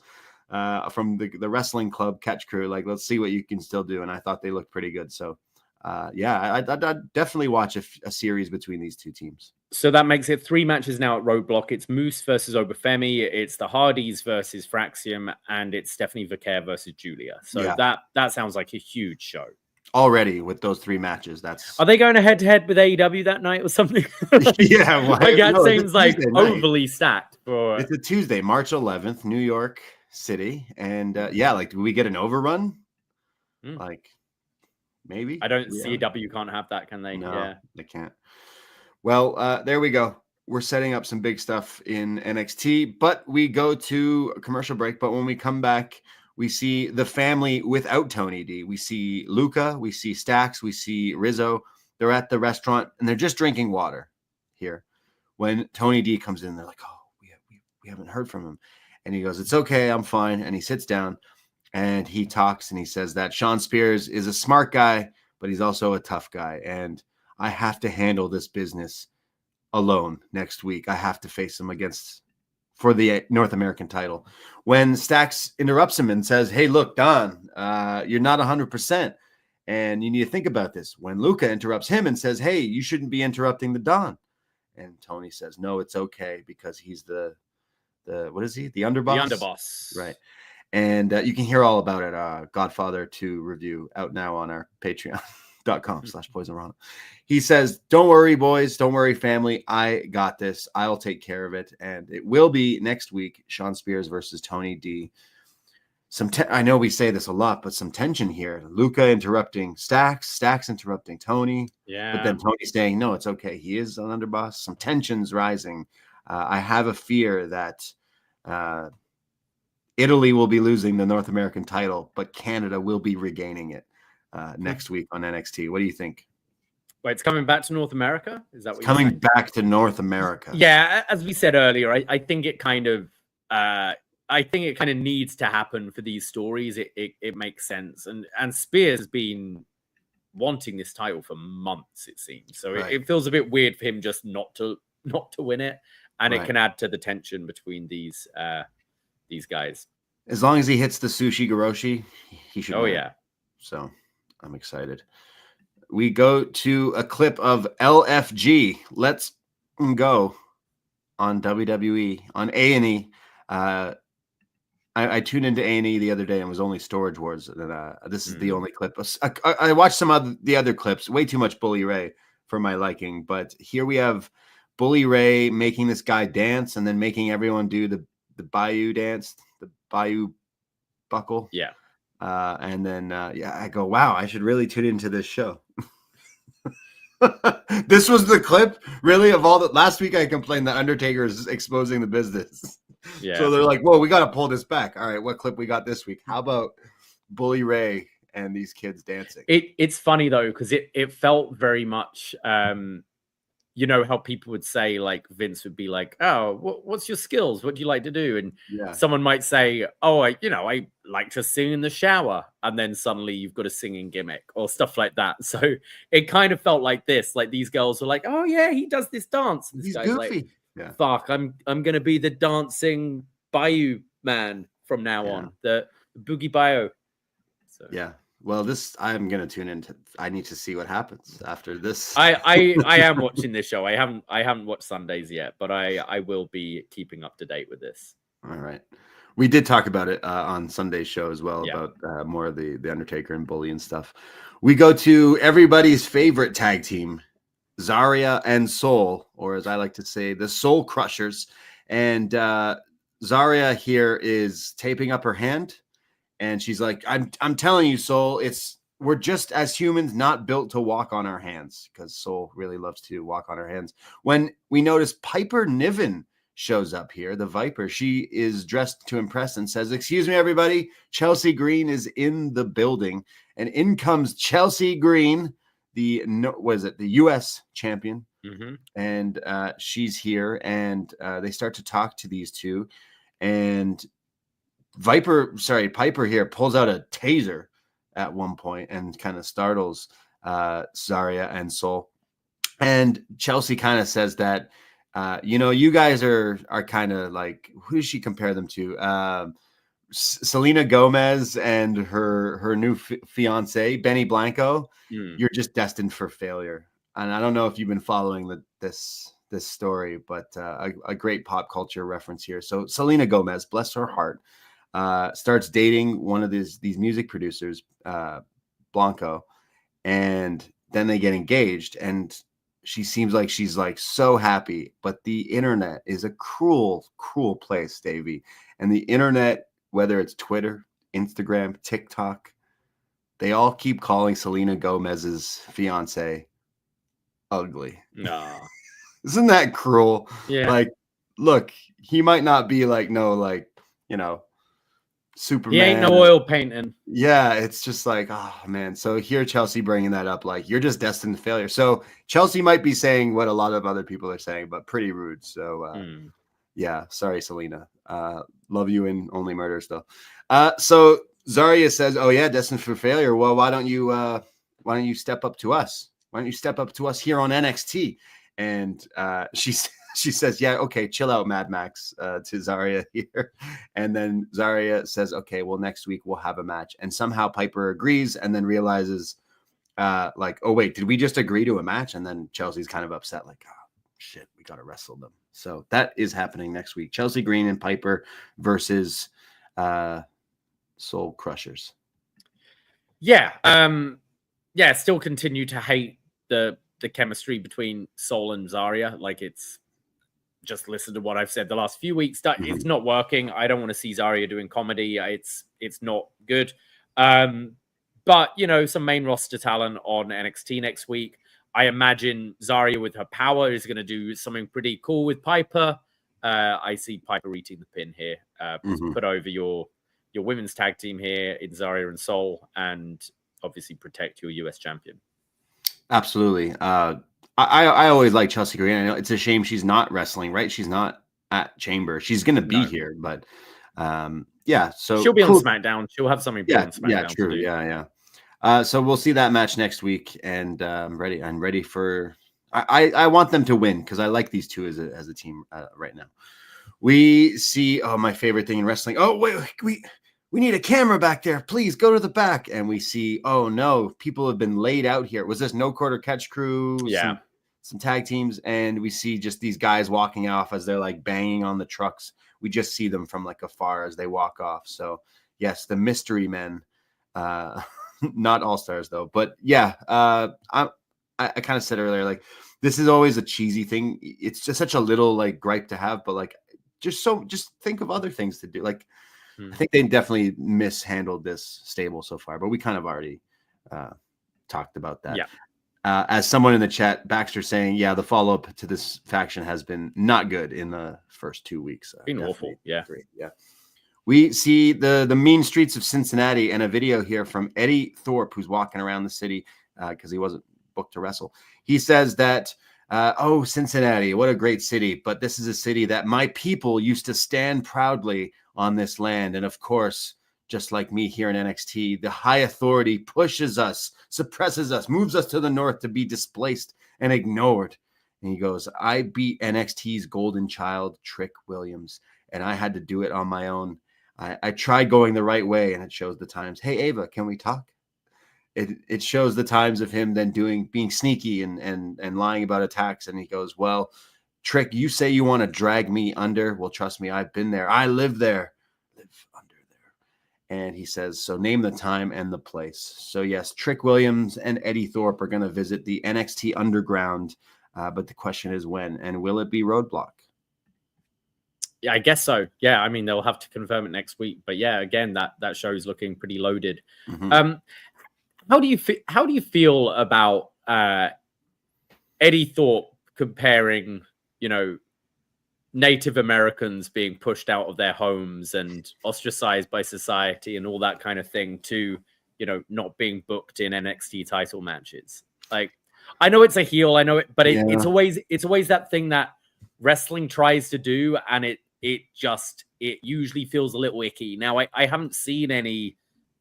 from the wrestling club Catch Crew, like, let's see what you can still do. And I thought they looked pretty good. So I'd definitely watch a series between these two teams. So that makes it 3 matches now at Roadblock. It's Moose versus Oba Femi. It's the Hardys versus Fraxium, and it's Stephanie Vaquer versus Julia. So that sounds like a huge show. Already with those 3 matches, are they going head to head with AEW that night or something? That seems like overly stacked. It's a Tuesday, March 11th, New York City, and do we get an overrun? Like maybe I don't see CW can't have that, can they? No, they can't. Well, there we go. We're setting up some big stuff in NXT, but we go to a commercial break. But when we come back, we see the family without Tony D. We see Luca, we see Stax, we see Rizzo. They're at the restaurant and they're just drinking water here. When Tony D comes in, they're like, "Oh, we haven't heard from him." And he goes, "It's okay, I'm fine." And he sits down and he talks and he says that Sean Spears is a smart guy, but he's also a tough guy. And I have to handle this business alone next week. I have to face him for the North American title. When Stax interrupts him and says, "Hey, look, Don, you're not 100%. And you need to think about this." When Luca interrupts him and says, "Hey, you shouldn't be interrupting the Don." And Tony says, "No, it's okay," because he's the what is he? The underboss? The underboss. Right. And you can hear all about it. Godfather 2 review out now on our patreon.com/Poisonrana. He says, "Don't worry, boys. Don't worry, family. I got this. I'll take care of it." And it will be next week, Sean Spears versus Tony D. I know we say this a lot, but some tension here. Luca interrupting Stax interrupting Tony. Yeah. But then Tony saying, "No, it's okay. He is an underboss." Some tensions rising. I have a fear that Italy will be losing the North American title, but Canada will be regaining it next week on NXT. What do you think? Wait, it's coming back to North America? Is that what you're saying? Back to North America? Yeah, as we said earlier, I think it kind of needs to happen for these stories. It makes sense, and Spears has been wanting this title for months, it seems. So it feels a bit weird for him just not to win it, and it can add to the tension between these guys. As long as he hits the Sushi Goroshi, he should. Oh win. Yeah. So I'm excited. We go to a clip of LFG. Let's go on WWE on A&E. I tuned into A&E the other day and was only Storage Wars. And this is the only clip. I watched some of the other clips. Way too much Bully Ray for my liking. But here we have Bully Ray making this guy dance and then making everyone do the Bayou dance, the Bayou buckle. Yeah. And then, I go, wow, I should really tune into this show. This was the clip, really, of all that. Last week I complained that Undertaker is exposing the business. Yeah. So they're like, whoa, we got to pull this back. All right, what clip we got this week? How about Bully Ray and these kids dancing? It's funny, though, because it felt very much... you know how people would say, like, Vince would be like, "Oh, what's your skills? What do you like to do?" And someone might say, "Oh, I like to sing in the shower." And then suddenly you've got a singing gimmick or stuff like that. So it kind of felt like this. Like these girls were like, "Oh yeah, he does this dance." And this guy's goofy. Like, "Fuck, I'm gonna be the dancing Bayou man from now on, the Boogie Bayou." So yeah. Well, I'm going to tune into. I need to see what happens after this. I am watching this show. I haven't watched Sundays yet, but I will be keeping up to date with this. All right. We did talk about it on Sunday's show as well, about more of the Undertaker and Bully and stuff. We go to everybody's favorite tag team, Zarya and Soul, or as I like to say, the Soul Crushers. And Zarya here is taping up her hand. And she's like, I'm telling you, Soul, we're just as humans not built to walk on our hands, because Soul really loves to walk on her hands. When we notice Piper Niven shows up here, the Viper, she is dressed to impress and says, "Excuse me, everybody, Chelsea Green is in the building." And in comes Chelsea Green, the U.S. champion. Mm-hmm. And she's here, and they start to talk to these two. And Piper here pulls out a taser at one point and kind of startles Zarya and Soul. And Chelsea kind of says that, you guys are kind of like, who does she compare them to? Selena Gomez and her new fiance Benny Blanco, you're just destined for failure. And I don't know if you've been following this story, but a great pop culture reference here. So Selena Gomez, bless her heart, starts dating one of these music producers, Blanco, and then they get engaged, and she seems like she's like so happy. But the internet is a cruel place, Davie, and the internet, whether it's Twitter, Instagram, TikTok, they all keep calling Selena Gomez's fiance ugly. Nah. Isn't that cruel? Yeah. Like, look, he might not be like, Superman. He ain't no oil painting. Yeah, it's just like, oh man. So here Chelsea bringing that up, like, you're just destined to failure. So Chelsea might be saying what a lot of other people are saying, but pretty rude. So yeah, sorry, Selena. Love you in Only Murders though. So Zarya says, oh yeah, destined for failure. Well, why don't you step up to us? Why don't you step up to us here on NXT? And she says, yeah, okay, chill out, Mad Max, to Zarya here. And then Zarya says, okay, well, next week we'll have a match. And somehow Piper agrees and then realizes, like, oh, wait, did we just agree to a match? And then Chelsea's kind of upset, like, oh, shit, we got to wrestle them. So that is happening next week. Chelsea Green and Piper versus Soul Crushers. Yeah. Yeah, still continue to hate the chemistry between Soul and Zarya. Like, it's just listen to what I've said the last few weeks. That it's not working. I don't want to see Zarya doing comedy. It's not good. But some main roster talent on NXT next week. I imagine Zarya with her power is going to do something pretty cool with Piper. I see Piper eating the pin here. Put over your women's tag team here in Zarya and Soul, and obviously protect your US champion. Absolutely. I always like Chelsea Green. I know it's a shame she's not wrestling, right? She's not at Chamber. She's going to be here, but yeah. So she'll be on SmackDown. She'll have something on SmackDown. Yeah, true. Yeah. So we'll see that match next week, and I'm ready for. I want them to win because I like these two as a team right now. We see my favorite thing in wrestling. Oh wait, we need a camera back there. Please go to the back. And we see, oh no, people have been laid out here. Was this No Quarter Catch Crew? Yeah. Some tag teams. And we see just these guys walking off as they're like banging on the trucks. We just see them from like afar as they walk off. So yes, the mystery men, not all-stars though, but yeah, I kind of said earlier, like this is always a cheesy thing. It's just such a little like gripe to have, but like, just think of other things to do. Like, I think they definitely mishandled this stable so far, but we kind of already talked about that. Yeah. As someone in the chat, Baxter saying, yeah, the follow-up to this faction has been not good in the first 2 weeks. Been awful. Yeah. Great. Yeah. We see the mean streets of Cincinnati and a video here from Eddie Thorpe, who's walking around the city because he wasn't booked to wrestle. He says that, oh, Cincinnati, what a great city. But this is a city that my people used to stand proudly on this land. And of course, just like me here in NXT, the high authority pushes us, suppresses us, moves us to the north to be displaced and ignored. And he goes, I beat NXT's golden child, Trick Williams, and I had to do it on my own. I tried going the right way, and it shows the times. Hey, Ava, can we talk? It shows the times of him then being sneaky and lying about attacks. And he goes, well, Trick, you say you want to drag me under. Well, trust me, I've been there. I live there. Live under there. And he says, so name the time and the place. So yes, Trick Williams and Eddie Thorpe are going to visit the NXT Underground. But the question is when, and will it be Roadblock? Yeah, I guess so. Yeah, I mean, they'll have to confirm it next week. But yeah, again, that show is looking pretty loaded. How do you feel about Eddie Thorpe comparing, Native Americans being pushed out of their homes and ostracized by society and all that kind of thing to, not being booked in NXT title matches? Like, I know it's a heel, I know it, but it's always that thing that wrestling tries to do, and it usually feels a little icky. Now, I haven't seen any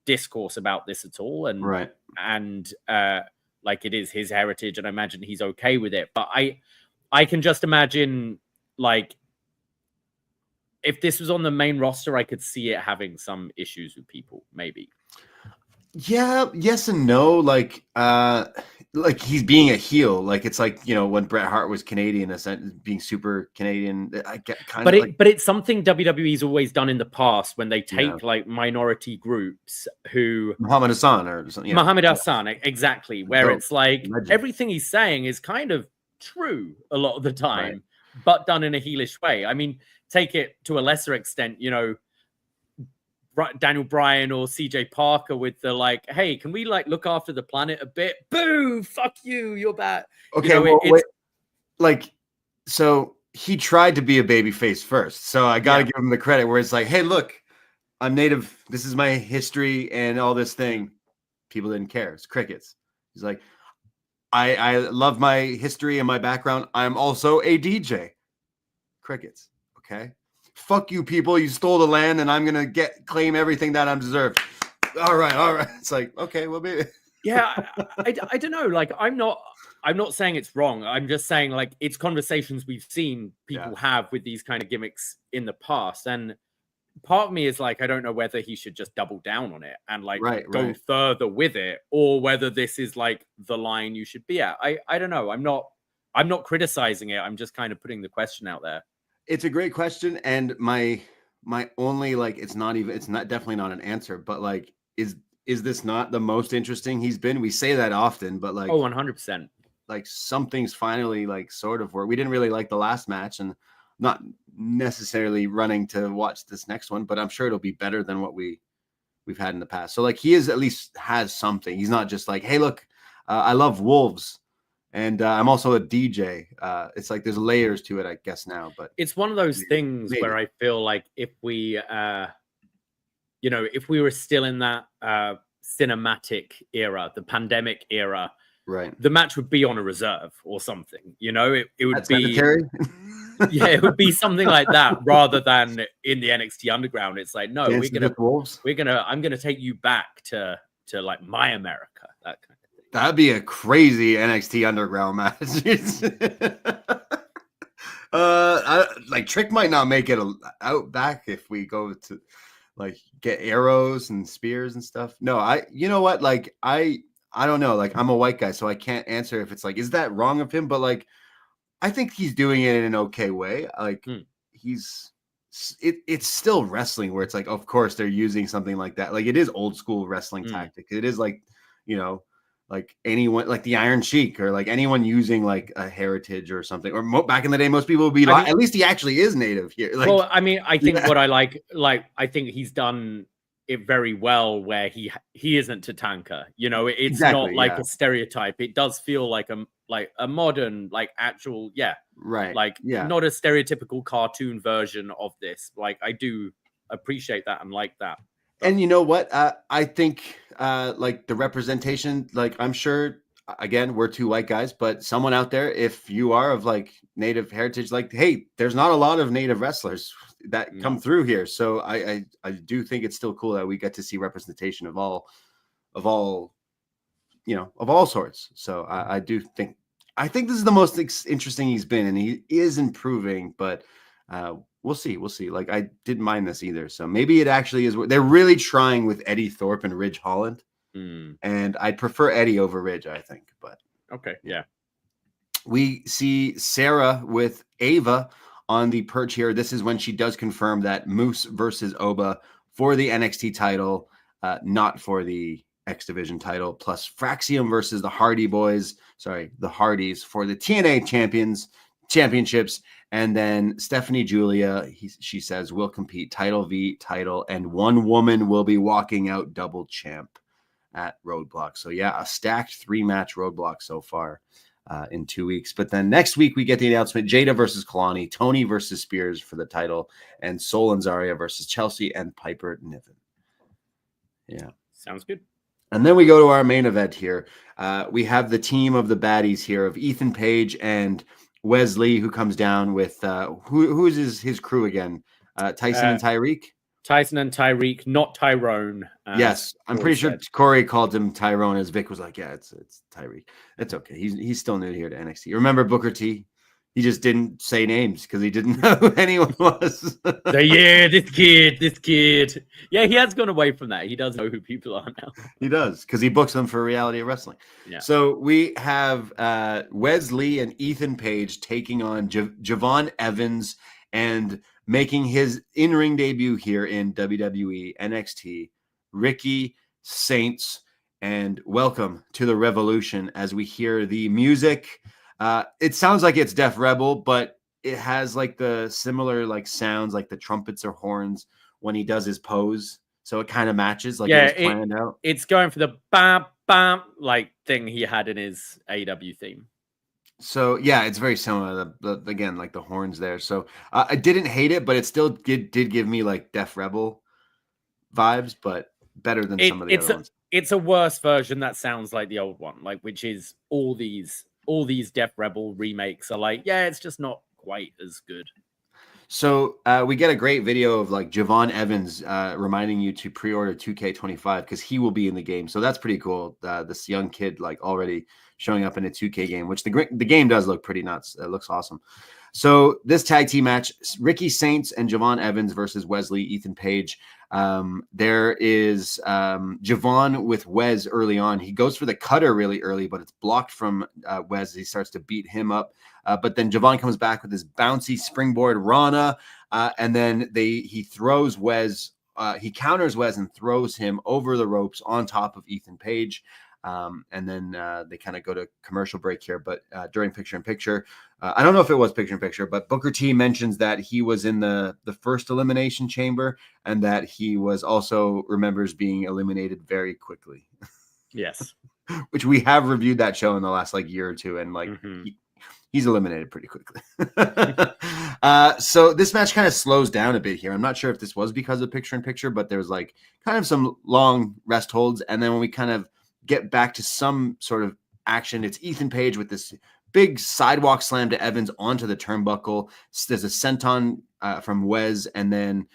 discourse about this at all, and right, and like it is his heritage, and I imagine he's okay with it. But I can just imagine, like, if this was on the main roster, I could see it having some issues with people, maybe. Yeah, yes and no. Like he's being a heel. Like it's like, you know, when Bret Hart was Canadian, being super Canadian. I get but it's something WWE's always done in the past when they take like minority groups who Muhammad Hassan or something. Muhammad Hassan, exactly, where it's like legend. Everything he's saying is kind of true a lot of the time, but done in a heelish way. I mean, take it to a lesser extent, you know, Daniel Bryan or CJ Parker with the like, hey, can we like look after the planet a bit? Boo, fuck you, you're bad. Okay, you know, wait, like, so he tried to be a babyface first, so I gotta give him the credit where it's like, hey, look, I'm Native, this is my history and all this thing. People didn't care. It's crickets. He's like, I love my history and my background. I'm also a DJ. Crickets. Okay. Fuck you, people. You stole the land, and I'm gonna claim everything that I'm deserved. All right. It's like, okay, well, maybe. Yeah, I don't know. Like, I'm not saying it's wrong. I'm just saying like it's conversations we've seen people have with these kind of gimmicks in the past, and part of me is like, I don't know whether he should just double down on it and like go further with it, or whether this is like the line you should be at. I don't know. I'm not criticizing it. I'm just kind of putting the question out there. It's a great question, and my only like, it's not definitely not an answer, but like, is this not the most interesting he's been? We say that often, but like, 100%. Like something's finally like sort of work. We didn't really like the last match, and not necessarily running to watch this next one, but I'm sure it'll be better than what we've had in the past. So like, he is at least has something. He's not just like, hey, look, I love wolves. And I'm also a DJ. It's like there's layers to it, I guess now. But it's one of those things where I feel like if we, if we were still in that cinematic era, the pandemic era, right, the match would be on a reserve or something. You know, it would That's be it would be something like that rather than in the NXT Underground. It's like, no, I'm gonna take you back to like My America, that kind of. That'd be a crazy NXT Underground match. Like Trick might not make it out back if we go to like get arrows and spears and stuff. No, you know what? Like I don't know. Like I'm a white guy, so I can't answer if it's like, is that wrong of him? But like, I think he's doing it in an okay way. Like it's still wrestling where it's like, of course they're using something like that. Like it is old school wrestling tactic. It is like, you know, like anyone, like the Iron Sheik, or like anyone using like a heritage or something, or back in the day, most people would be like, at least he actually is native here. Like, well, I mean, I think what I like, I think he's done it very well where he isn't Tatanka. You know, it's not like a stereotype. It does feel like a modern, like actual, not a stereotypical cartoon version of this. Like I do appreciate that and like that. And you know what? I think like the representation, like I'm sure, again, we're two white guys, but someone out there, if you are of like native heritage, like, hey, there's not a lot of native wrestlers that come through here. So I do think it's still cool that we get to see representation of all, you know, of all sorts. So I think this is the most interesting he's been, and he is improving, but we'll see. Like I didn't mind this either. So maybe it actually is. They're really trying with Eddie Thorpe and Ridge Holland. And I'd prefer Eddie over Ridge, I think. But okay, yeah. We see Sarah with Ava on the perch here. This is when she does confirm that Moose versus Oba for the NXT title, not for the X Division title, plus Fraxium versus the Hardy Boyz. Sorry, the Hardys for the TNA championships. And then Stephanie Julia, she says, will compete title v title, and one woman will be walking out double champ at Roadblock. So yeah, a stacked 3-match Roadblock so far in 2 weeks. But then next week we get the announcement: Jada versus Kalani, Tony versus Spears for the title, and Sol and Zarya versus Chelsea and Piper Niven. Yeah, sounds good. And then we go to our main event here. We have the team of the baddies here of Ethan Page and Wesley, who comes down with who is his crew again? Tyson and Tyreek. Tyson and Tyreek, not Tyrone. Yes, I'm pretty sure Corey called him Tyrone, as Vic was like, yeah, it's Tyreek. It's okay. He's still new here to NXT. Remember Booker T? He just didn't say names because he didn't know who anyone was. So, yeah, this kid. Yeah, he has gone away from that. He does know who people are now. He does, because he books them for Reality of Wrestling. Yeah. So we have Wesley and Ethan Page taking on Javon Evans and making his in-ring debut here in WWE NXT, Ricky Saints. And welcome to the Revolution as we hear the music. It sounds like it's Def Rebel, but it has like the similar like sounds like the trumpets or horns when he does his pose. So it kind of matches like it was planned out. It's going for the bam bam like thing he had in his AEW theme. So yeah, it's very similar. Again, like the horns there. So I didn't hate it, but it still did give me like Def Rebel vibes, but better than some of the other ones. It's a worse version that sounds like the old one, like which is all these Def Rebel remakes are like, yeah, it's just not quite as good. So we get a great video of like Javon Evans reminding you to pre-order 2K25 because he will be in the game. So that's pretty cool. This young kid like already showing up in a 2K game, which the game does look pretty nuts. It looks awesome. So this tag team match, Ricky Saints and Javon Evans versus Wesley, Ethan Page. There is Javon with Wes early on. He goes for the cutter really early, but it's blocked from Wes. He starts to beat him up. But then Javon comes back with his bouncy springboard Rana. And then he throws Wes. He counters Wes and throws him over the ropes on top of Ethan Page. And then they kind of go to commercial break here. But during picture-in-picture, I don't know if it was picture-in-picture, but Booker T mentions that he was in the first Elimination Chamber and that he was also remembers being eliminated very quickly. Yes. Which we have reviewed that show in the last like year or two. And like he's eliminated pretty quickly. So this match kind of slows down a bit here. I'm not sure if this was because of picture-in-picture, but there's like kind of some long rest holds. And then when we kind of get back to some sort of action, it's Ethan Page with this big sidewalk slam to Evans onto the turnbuckle. There's a senton from Wes, and then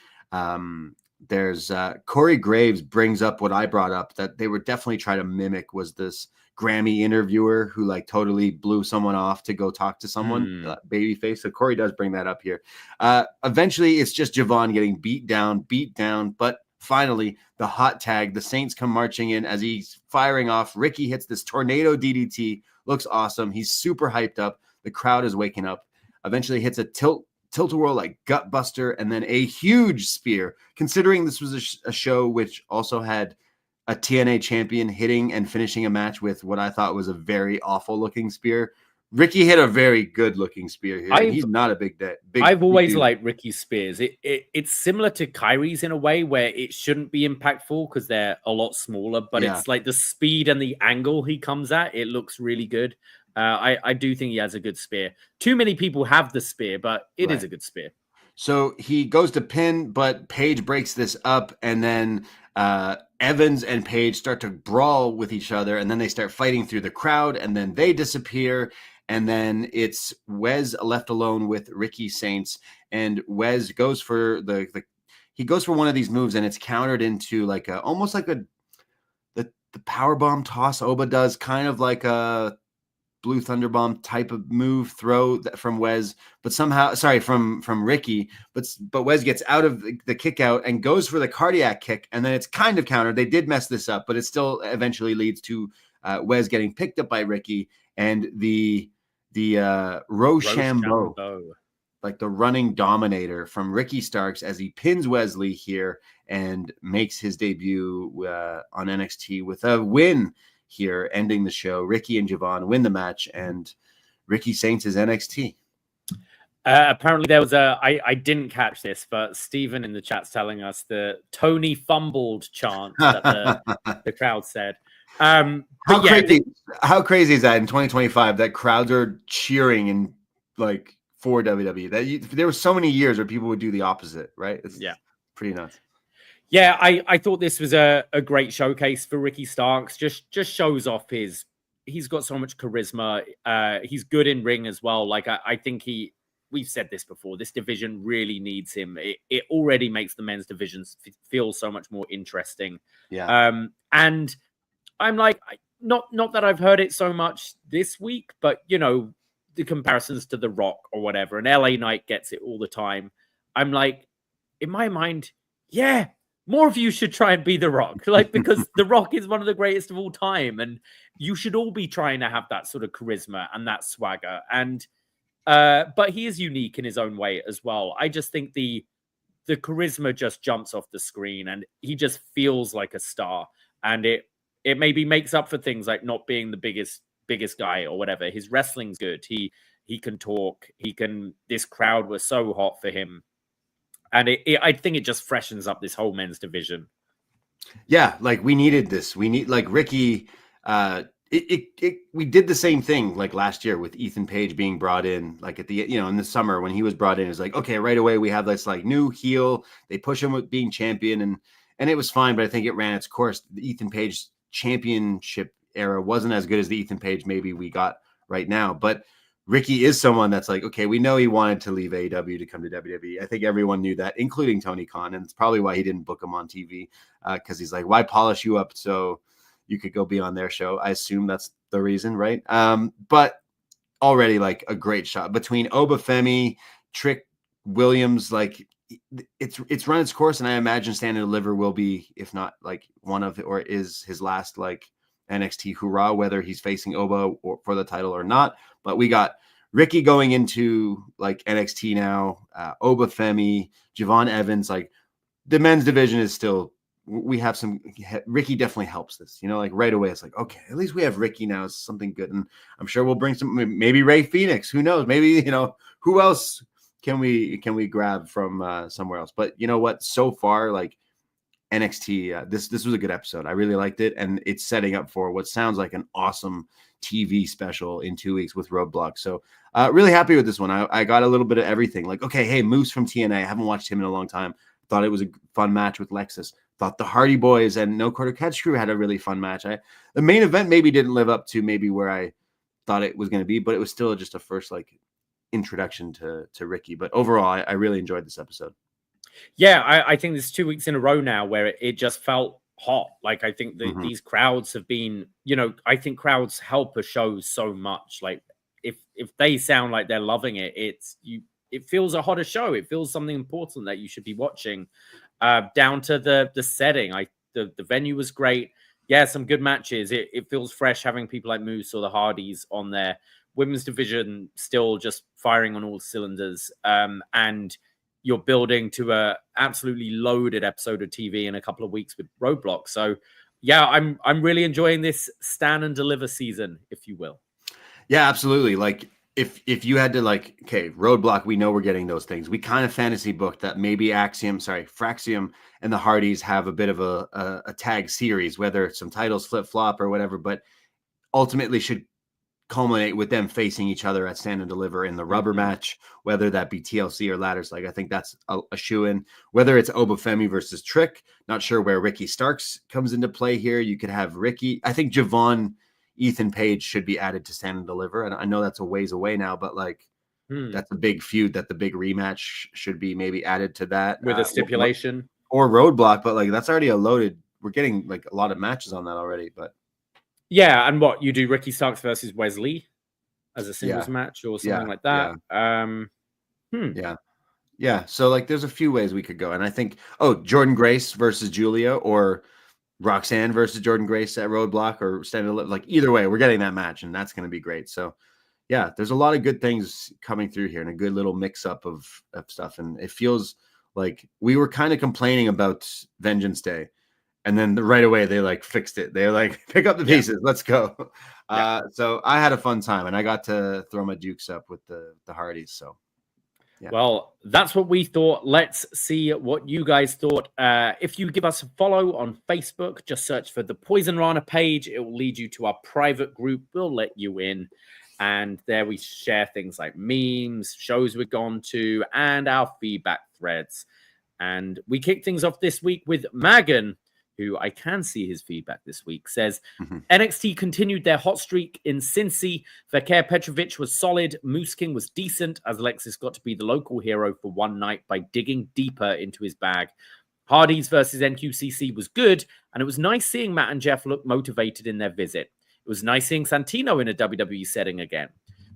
there's Corey Graves brings up what I brought up that they were definitely trying to mimic was this Grammy interviewer who like totally blew someone off to go talk to someone, babyface. So Corey does bring that up here. Eventually, it's just Javon getting beat down, but finally, the hot tag, the Saints come marching in as he's firing off. Ricky hits this tornado DDT. Looks awesome. He's super hyped up. The crowd is waking up. Eventually hits a tilt-a-whirl like gut buster and then a huge spear. Considering this was a show which also had a TNA champion hitting and finishing a match with what I thought was a very awful-looking spear, Ricky hit a very good-looking spear here. He's not a big I've always dude. liked Ricky's spears. It's similar to Kyrie's in a way where it shouldn't be impactful because they're a lot smaller, but it's like the speed and the angle he comes at. It looks really good. I do think he has a good spear. Too many people have the spear, but it is a good spear. So he goes to pin, but Page breaks this up, and then Evans and Page start to brawl with each other, and then they start fighting through the crowd, and then they disappear. And then it's Wes left alone with Ricky Saints, and Wes goes for he goes for one of these moves, and it's countered into like almost like the power bomb toss Oba does, kind of like a Blue Thunder Bomb type of move throw from Wes, but somehow from Ricky, but Wes gets out of the kick out and goes for the cardiac kick, and then it's kind of countered. They did mess this up, but it still eventually leads to Wes getting picked up by Ricky and the Rochambeau, like the running dominator from Ricky Starks as he pins Wesley here and makes his debut on NXT with a win here, ending the show. Ricky and Javon win the match, and Ricky Saints is NXT. Apparently there was I didn't catch this, but Stephen in the chat's telling us the Tony fumbled chant that the crowd said. How crazy is that in 2025 that crowds are cheering and like for WWE? There were so many years where people would do the opposite, right? It's pretty nuts. Yeah, I thought this was a great showcase for Ricky Starks. Just shows off he's got so much charisma. He's good in ring as well. Like I think we've said this before, this division really needs him. It already makes the men's divisions feel so much more interesting. Yeah. And I'm like, not that I've heard it so much this week, but you know, the comparisons to The Rock or whatever, and LA Knight gets it all the time. I'm like, in my mind, yeah, more of you should try and be The Rock, like, because The Rock is one of the greatest of all time, and you should all be trying to have that sort of charisma and that swagger. And but he is unique in his own way as well. I just think the charisma just jumps off the screen, and he just feels like a star. And it maybe makes up for things like not being the biggest guy or whatever. His wrestling's good. He can talk. This crowd was so hot for him. And I think it just freshens up this whole men's division. Yeah, like we needed this. We need like Ricky. We did the same thing like last year with Ethan Page being brought in, like at the in the summer when he was brought in. It's like, okay, right away we have this like new heel. They push him with being champion, and it was fine. But I think it ran its course. The Ethan Page championship era wasn't as good as the Ethan Page maybe we got right now, but Ricky is someone that's like, okay, we know he wanted to leave AEW to come to WWE. I think everyone knew that, including Tony Khan, and it's probably why he didn't book him on TV, because he's like, why polish you up so you could go be on their show? I assume that's the reason, right? But already like a great shot between Oba Femi, Trick Williams, like it's run its course, and I imagine Stand and Deliver will be, if not like one of, or is his last like NXT hurrah, whether he's facing Oba or for the title or not. But we got Ricky going into like NXT now, Oba Femi, Javon Evans. Like the men's division is still, we have some, Ricky definitely helps this, like right away. It's like, okay, at least we have Ricky now. It's something good. And I'm sure we'll bring some, maybe Ray Phoenix, who knows? Maybe, who else can we grab from somewhere else? But you know what? So far, like NXT, this was a good episode. I really liked it, and it's setting up for what sounds like an awesome TV special in 2 weeks with Roadblock. So really happy with this one. I got a little bit of everything. Like, okay, hey, Moose from TNA. I haven't watched him in a long time. Thought it was a fun match with Lexis. Thought the Hardy Boys and No Quarter Catch Crew had a really fun match. The main event maybe didn't live up to maybe where I thought it was going to be, but it was still just a first like introduction to Ricky. But overall, I really enjoyed this episode. Yeah, I think there's 2 weeks in a row now where it just felt hot. Like I think these crowds have been, I think crowds help a show so much. Like if they sound like they're loving it, it feels a hotter show. It feels something important that you should be watching. Down to the setting, the venue was great. Yeah, some good matches. It feels fresh having people like Moose or the Hardys on there. Women's division still just firing on all cylinders. And you're building to a absolutely loaded episode of TV in a couple of weeks with Roadblock. So yeah, I'm really enjoying this Stand and Deliver season, if you will. Yeah, absolutely. Like if you had to like, okay, Roadblock, we know we're getting those things. We kind of fantasy booked that maybe Fraxium and the Hardys have a bit of a tag series, whether some titles flip flop or whatever, but ultimately should culminate with them facing each other at Stand and Deliver in the rubber match, whether that be TLC or ladders. Like I think that's a shoe-in. Whether it's Oba Femi versus Trick, not sure where Ricky Starks comes into play here. You could have Ricky. I think Javon Ethan Page should be added to Stand and Deliver, and I know that's a ways away now, but like that's a big feud that the big rematch should be maybe added to that with a stipulation or Roadblock. But like that's already a loaded. We're getting like a lot of matches on that already, but. Yeah, and what you do, Ricky Starks versus Wesley as a singles match or something like that. Yeah. So like, there's a few ways we could go, and I think Jordynne Grace versus Julia, or Roxanne versus Jordynne Grace at Roadblock, or like either way, we're getting that match, and that's going to be great. So yeah, there's a lot of good things coming through here, and a good little mix up of stuff, and it feels like we were kind of complaining about Vengeance Day. And then right away, they like fixed it. They're like, pick up the pieces. Let's go. So I had a fun time, and I got to throw my dukes up with the Hardys. So, yeah. Well, that's what we thought. Let's see what you guys thought. If you give us a follow on Facebook, just search for the Poisonrana page. It will lead you to our private group. We'll let you in. And there we share things like memes, shows we've gone to, and our feedback threads. And we kick things off this week with Magan, who I can see his feedback this week, says NXT continued their hot streak in Cincy. Vaquer Petrovic was solid. Moose King was decent, as Lexis got to be the local hero for one night by digging deeper into his bag. Hardys versus NQCC was good, and it was nice seeing Matt and Jeff look motivated in their visit. It was nice seeing Santino in a WWE setting again.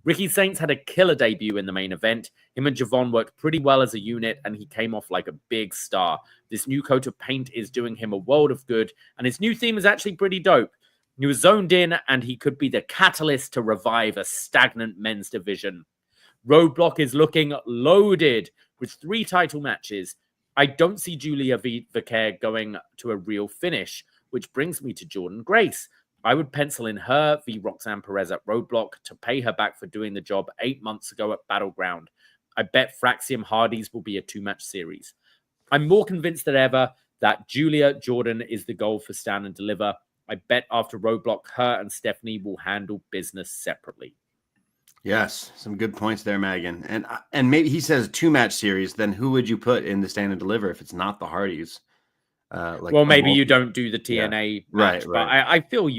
Ricky Saints had a killer debut in the main event. Him and Javon worked pretty well as a unit, and he came off like a big star. This new coat of paint is doing him a world of good, and his new theme is actually pretty dope. He was zoned in, and he could be the catalyst to revive a stagnant men's division. Roadblock is looking loaded with 3 title matches. I don't see Julia Vaquer going to a real finish, which brings me to Jordynne Grace. I would pencil in her v Roxanne Perez at Roadblock to pay her back for doing the job 8 months ago at Battleground. I bet Fraxium Hardys will be a 2-match series. I'm more convinced than ever that Julia Jordynne is the goal for Stand and Deliver. I bet after Roadblock, her and Stephanie will handle business separately. Yes, some good points there, Megan. And maybe he says 2-match series. Then who would you put in the Stand and Deliver if it's not the Hardys? Well, maybe you don't do the TNA match, right. But I feel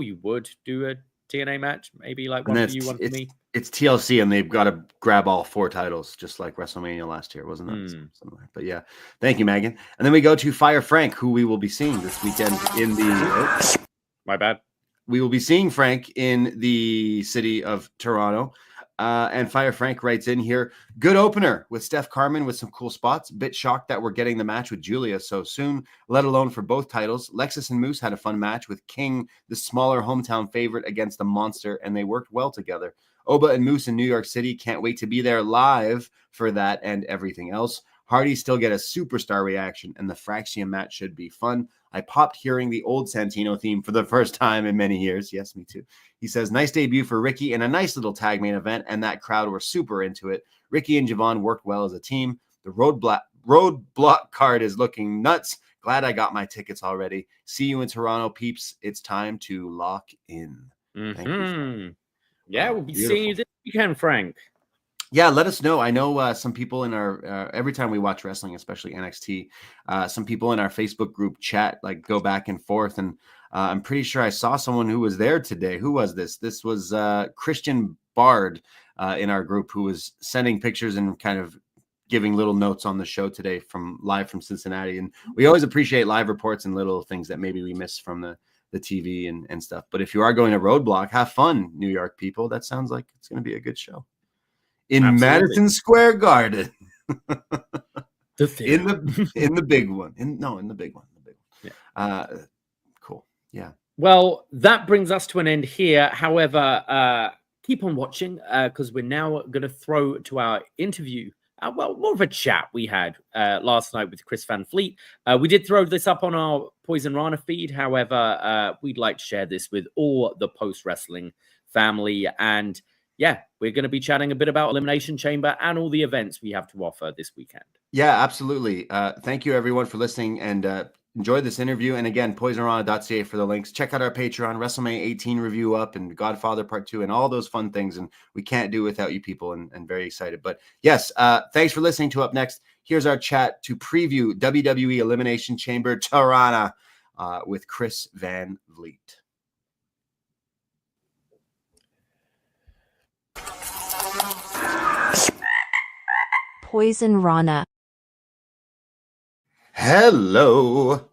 you would do a TNA match, maybe like one for you, one for me. It's TLC, and they've got to grab all 4 titles, just like WrestleMania last year, wasn't that? Something like. But yeah, thank you, Megan. And then we go to Fire Frank, who we will be seeing this weekend in the. My bad. We will be seeing Frank in the city of Toronto. And Fire Frank writes in here, good opener with Steph Karmen with some cool spots. Bit shocked that we're getting the match with Julia so soon, let alone for both titles. Lexis and Moose had a fun match with King, the smaller hometown favorite, against the monster, and they worked well together. Oba and Moose in New York City, can't wait to be there live for that and everything else. Hardy still get a superstar reaction, and the Fraxium match should be fun. I popped hearing the old Santino theme for the first time in many years. Yes, me too. He says, nice debut for Ricky and a nice little tag main event, and that crowd were super into it. Ricky and Javon worked well as a team. The roadblock card is looking nuts. Glad I got my tickets already. See you in Toronto, peeps. It's time to lock in. Thank you. Yeah, we'll be seeing you this weekend, Frank. Yeah, let us know. I know some people in our every time we watch wrestling, especially NXT, some people in our Facebook group chat, like go back and forth. And I'm pretty sure I saw someone who was there today. Who was this? This was Christian Bard in our group, who was sending pictures and kind of giving little notes on the show today live from Cincinnati. And we always appreciate live reports and little things that maybe we miss from the TV and stuff. But if you are going to Roadblock, have fun, New York people. That sounds like it's going to be a good show. In Absolutely. Madison Square Garden. in the big one. In the big one. Yeah. Cool. Yeah. Well, that brings us to an end here. However, keep on watching because we're now going to throw to our interview. More of a chat we had last night with Chris Van Vliet. We did throw this up on our Poison Rana feed. However, we'd like to share this with all the post-wrestling family. And yeah, we're going to be chatting a bit about Elimination Chamber and all the events we have to offer this weekend. Yeah, absolutely. Thank you, everyone, for listening, and enjoy this interview. And again, Poisonrana.ca for the links. Check out our Patreon, WrestleMania 18 review up, and Godfather Part 2, and all those fun things. And we can't do without you people, and very excited. But yes, thanks for listening to Up Next. Here's our chat to preview WWE Elimination Chamber Toronto with Chris Van Vliet. Poisonrana. Hello.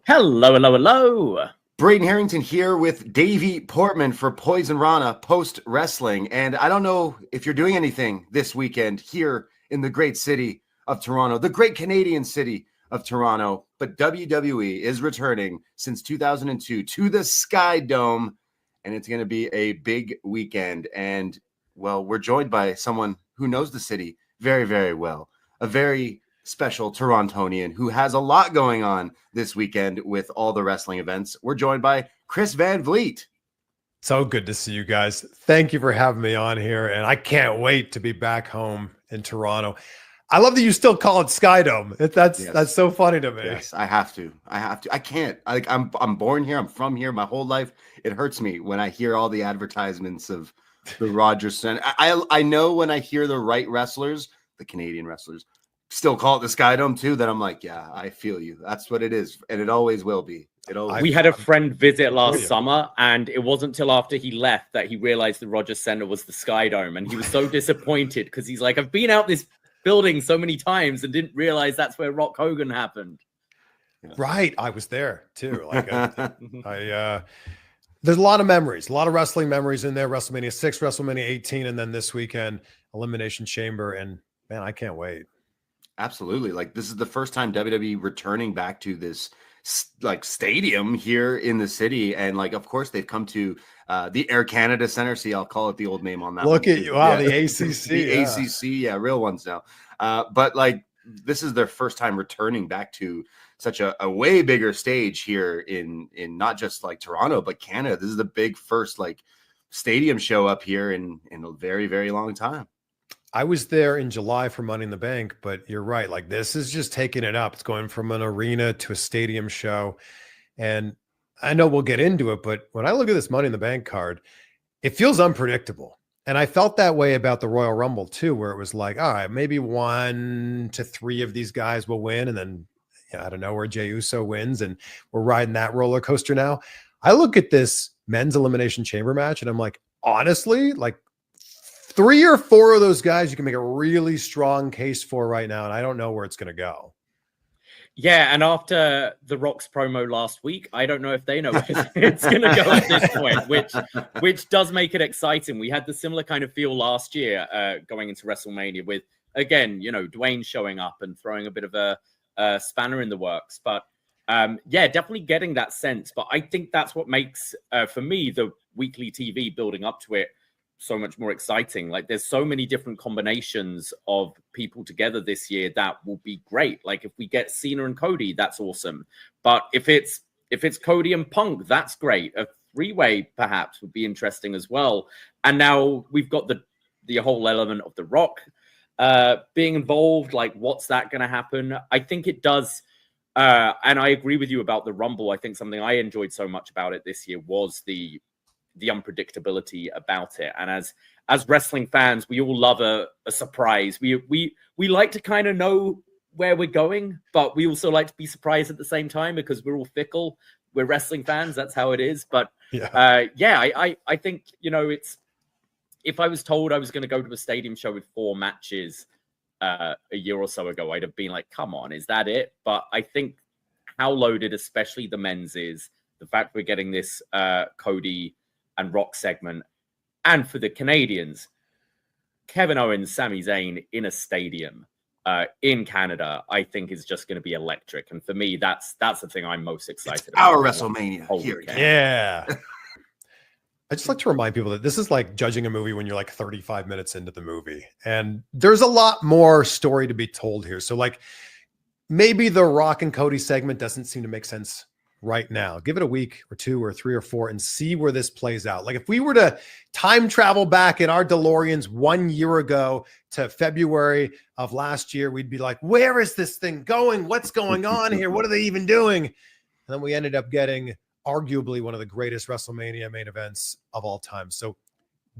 Braden Herrington here with Davie Portman for Poisonrana Post Wrestling. And I don't know if you're doing anything this weekend here in the great city of Toronto, the great Canadian city of Toronto, but WWE is returning since 2002 to the Sky Dome, and it's going to be a big weekend. And well, we're joined by someone who knows the city very, very well. A very special Torontonian who has a lot going on this weekend with all the wrestling events. We're joined by Chris Van Vliet. So good to see you guys. Thank you for having me on here. And I can't wait to be back home in Toronto. I love that you still call it Sky Dome. That's so funny to me. Yes, I have to. I can't. I'm born here. I'm from here my whole life. It hurts me when I hear all the advertisements of the Rogers Center. I know when I hear the right wrestlers, the Canadian wrestlers, still call it the Sky Dome too, then I'm like, yeah, I feel you. That's what it is. And it always will be. We had a friend visit last summer, and it wasn't till after he left that he realized the Rogers Center was the Sky Dome. And he was so disappointed because he's like, I've been out this building so many times and didn't realize that's where Rock Hogan happened. Right. I was there too. Like There's a lot of memories, a lot of wrestling memories in there. WrestleMania 6, WrestleMania 18, and then this weekend, Elimination Chamber. And man, I can't wait. Absolutely. Like, this is the first time WWE returning back to this like stadium here in the city. And like, of course, they've come to the Air Canada Center. See, I'll call it the old name on that. Look one. at you. Wow, yeah. The ACC. The ACC. Yeah, real ones now. But like, this is their first time returning back to such a way bigger stage here in not just like Toronto, but Canada. This is the big first like stadium show up here in a very, very long time. I was there in July for Money in the Bank, but you're right. Like, this is just taking it up. It's going from an arena to a stadium show. And I know we'll get into it, but when I look at this Money in the Bank card, it feels unpredictable. And I felt that way about the Royal Rumble too, where it was like, all right, maybe 1 to 3 of these guys will win. And then I don't know where Jey Uso wins, and we're riding that roller coaster now. I look at this men's Elimination Chamber match and I'm like, honestly, like 3 or 4 of those guys you can make a really strong case for right now, and I don't know where it's going to go. Yeah, and after the Rock's promo last week, I don't know if they know where it's going to go at this point, which does make it exciting. We had the similar kind of feel last year going into WrestleMania with, again, Dwayne showing up and throwing a bit of a spanner in the works. But yeah, definitely getting that sense. But I think that's what makes, for me, the weekly TV building up to it so much more exciting. Like, there's so many different combinations of people together this year that will be great. Like, if we get Cena and Cody, that's awesome. But if it's Cody and Punk, that's great. A 3-way perhaps would be interesting as well. And now we've got the whole element of The Rock being involved. Like, what's that going to happen? I think it does. And I agree with you about the Rumble. I think something I enjoyed so much about it this year was the unpredictability about it. And as wrestling fans, we all love a surprise. We like to kind of know where we're going, but we also like to be surprised at the same time because we're all fickle. We're wrestling fans. That's how it is. But I think, it's, if I was told I was going to go to a stadium show with 4 matches a year or so ago, I'd have been like, come on, is that it? But I think how loaded, especially the men's, is the fact we're getting this Cody and Rock segment. And for the Canadians, Kevin Owens, Sami Zayn in a stadium in Canada, I think is just going to be electric. And for me, that's the thing I'm most excited about. Our WrestleMania here. Yeah. I just like to remind people that this is like judging a movie when you're like 35 minutes into the movie. And there's a lot more story to be told here. So like, maybe the Rock and Cody segment doesn't seem to make sense right now. Give it a week or 2 or 3 or 4 and see where this plays out. Like, if we were to time travel back in our DeLoreans 1 year ago to February of last year, we'd be like, where is this thing going? What's going on here? What are they even doing? And then we ended up getting arguably one of the greatest WrestleMania main events of all time. So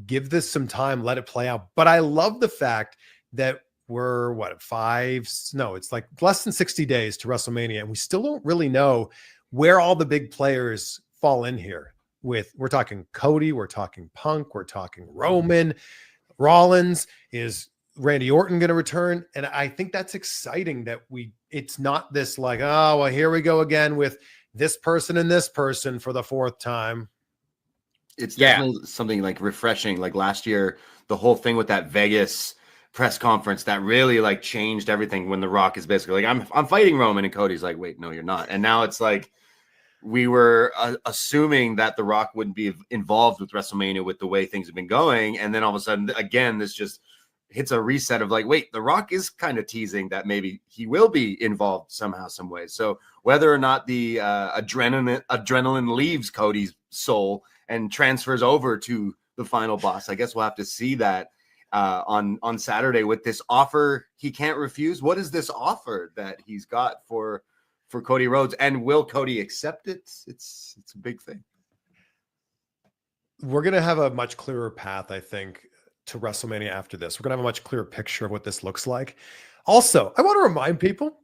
give this some time, let it play out. But I love the fact that we're it's like less than 60 days to WrestleMania, and we still don't really know where all the big players fall in here. We're talking Cody, we're talking Punk, we're talking Roman, Rollins. Is Randy Orton going to return? And I think that's exciting that it's not this like, oh, well, here we go again with this person and this person for the 4th time. It's definitely something like refreshing. Like last year, the whole thing with that Vegas press conference that really like changed everything when The Rock is basically like, I'm fighting Roman, and Cody's like, wait, no, you're not. And now it's like, we were assuming that The Rock wouldn't be involved with WrestleMania with the way things have been going. And then all of a sudden, again, this just hits a reset of like, wait, The Rock is kind of teasing that maybe he will be involved somehow, some way. So whether or not the adrenaline leaves Cody's soul and transfers over to the final boss, I guess we'll have to see that on Saturday with this offer he can't refuse. What is this offer that he's got for Cody Rhodes, and will Cody accept it? It's a big thing. We're going to have a much clearer path, I think, to WrestleMania after this. We're going to have a much clearer picture of what this looks like. Also, I want to remind people,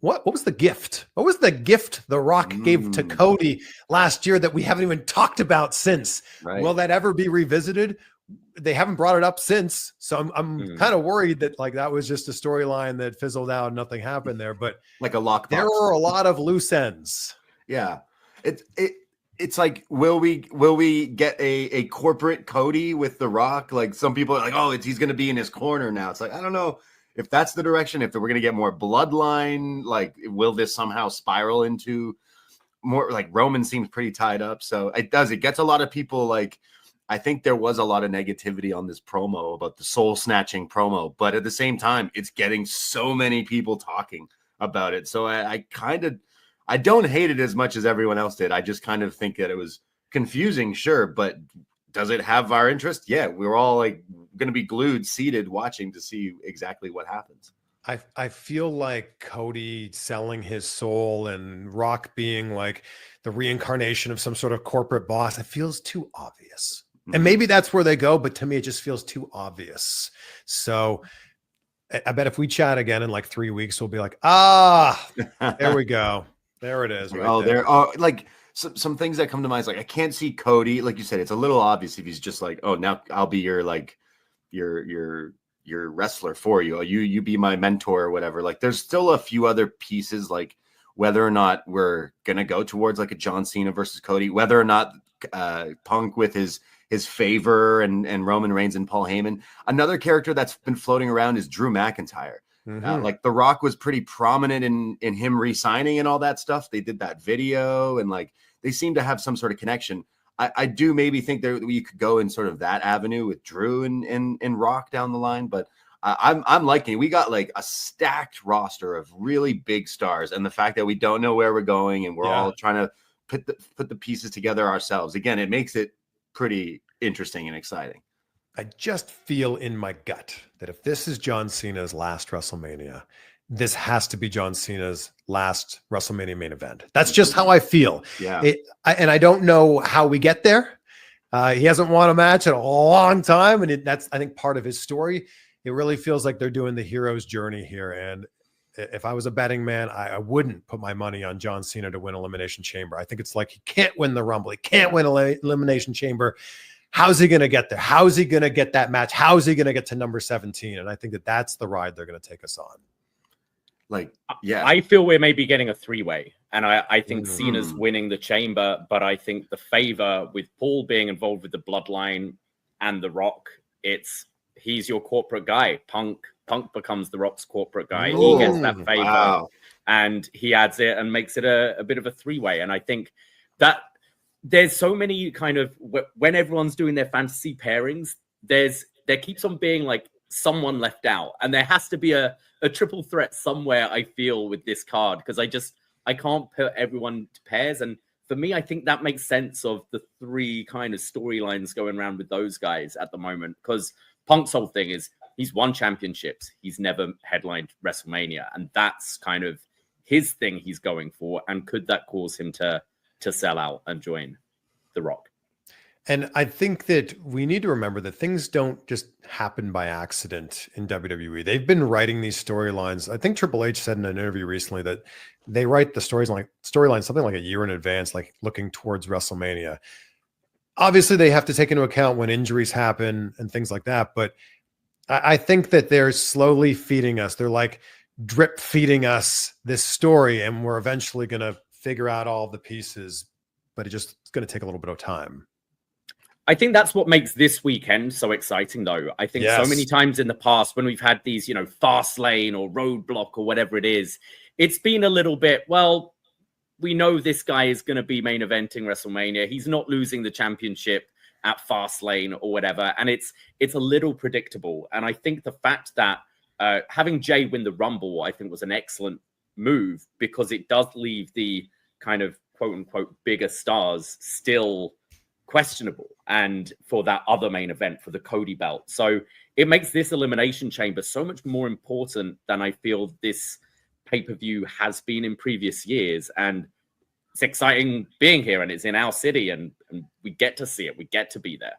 what was the gift? What was the gift The Rock gave to Cody last year that we haven't even talked about since? Right. Will that ever be revisited? They haven't brought it up since. So I'm kind of worried that like that was just a storyline that fizzled out and nothing happened there. But like a lockbox. There are a lot of loose ends. Yeah. it's like, will we get a corporate Cody with The Rock? Like, some people are like, oh, he's going to be in his corner now. It's like, I don't know if that's the direction, if we're going to get more bloodline, like, will this somehow spiral into more, like, Roman seems pretty tied up. So it gets a lot of people, like, I think there was a lot of negativity on this promo about the soul snatching promo, but at the same time, it's getting so many people talking about it. So I don't hate it as much as everyone else did. I just kind of think that it was confusing, sure, but does it have our interest? Yeah, we're all like going to be glued, seated, watching to see exactly what happens. I feel like Cody selling his soul and Rock being like the reincarnation of some sort of corporate boss, it feels too obvious. And maybe that's where they go, but to me, it just feels too obvious. So I bet if we chat again in like 3 weeks, we'll be like, there we go. There it is. Right there are like some things that come to mind is like, I can't see Cody. Like you said, it's a little obvious if he's just like, oh, now I'll be your wrestler for you. You be my mentor or whatever. Like, there's still a few other pieces, like whether or not we're going to go towards like a John Cena versus Cody, whether or not Punk with his favor and Roman Reigns and Paul Heyman. Another character that's been floating around is Drew McIntyre. Like, The Rock was pretty prominent in him re-signing and all that stuff. They did that video and like they seem to have some sort of connection. I do maybe think that we could go in sort of that avenue with Drew and Rock down the line, but I'm liking it. We got like a stacked roster of really big stars, and the fact that we don't know where we're going and we're all trying to put the pieces together ourselves. Again, it makes it pretty interesting and exciting. I just feel in my gut that if this is John Cena's last WrestleMania, this has to be John Cena's last WrestleMania main event. That's just how I feel. Yeah. And I don't know how we get there. He hasn't won a match in a long time. And that's, I think, part of his story. It really feels like they're doing the hero's journey here. And if I was a betting man, I wouldn't put my money on John Cena to win Elimination Chamber. I think it's like he can't win the Rumble. He can't win Elimination Chamber. How's he going to get there? How's he going to get that match? How's he going to get to number 17? And I think that's the ride they're going to take us on. Like, yeah. I feel we're maybe getting a three-way. And I think Cena's winning the Chamber, but I think the favor with Paul being involved with the Bloodline and The Rock, he's your corporate guy. Punk becomes The Rock's corporate guy. He gets that favor and he adds it and makes it a bit of a three-way. And I think that there's so many kind of, when everyone's doing their fantasy pairings, there keeps on being like someone left out. And there has to be a triple threat somewhere, I feel, with this card, because I can't put everyone to pairs. And for me, I think that makes sense of the three kind of storylines going around with those guys at the moment, because Punk's whole thing is he's won championships. He's never headlined WrestleMania. And that's kind of his thing he's going for. And could that cause him to sell out and join The Rock? And I think that we need to remember that things don't just happen by accident in WWE. They've been writing these storylines. I think Triple H said in an interview recently that they write the storyline something like a year in advance, like looking towards WrestleMania. Obviously, they have to take into account when injuries happen and things like that. But I think that they're slowly feeding us. They're like drip feeding us this story, and we're eventually going to figure out all the pieces, but it's going to take a little bit of time. I think that's what makes this weekend so exciting, though. I think so many times in the past when we've had these, fast lane or roadblock or whatever it is, it's been a little bit, well, we know this guy is going to be main eventing WrestleMania. He's not losing the championship at fast lane or whatever. And it's a little predictable. And I think the fact that having Jay win the Rumble, I think was an excellent move, because it does leave the kind of quote unquote bigger stars still questionable, and for that other main event for the Cody belt. So it makes this Elimination Chamber so much more important than I feel this pay-per-view has been in previous years. And it's exciting being here, and it's in our city, and we get to see it. We get to be there.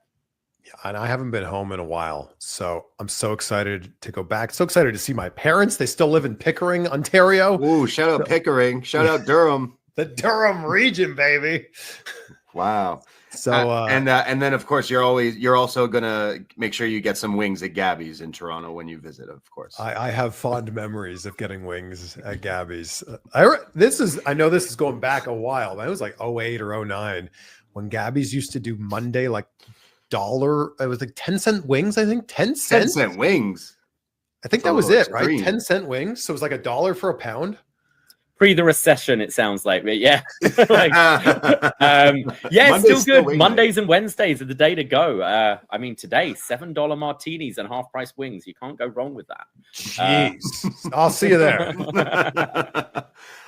Yeah, and I haven't been home in a while, so I'm so excited to go back. So excited to see my parents. They still live in Pickering, Ontario. Ooh, shout out Pickering. Shout out Durham. The Durham region, baby. Wow. So and then of course you're also gonna make sure you get some wings at Gabby's in Toronto when you visit, of course. I have fond memories of getting wings at Gabby's. I know this is going back a while, but it was like 08 or 09 when Gabby's used to do Monday like $1. It was like 10-cent wings, I think. 10 cents. 10-cent wings. I think that was it, right? 10-cent wings. So it was like $1 for a pound. Pre the recession, it sounds like, but yeah, like, it's still good. Mondays and Wednesdays are the day to go. I mean, today $7 martinis and half price wings. You can't go wrong with that. Jeez, I'll see you there.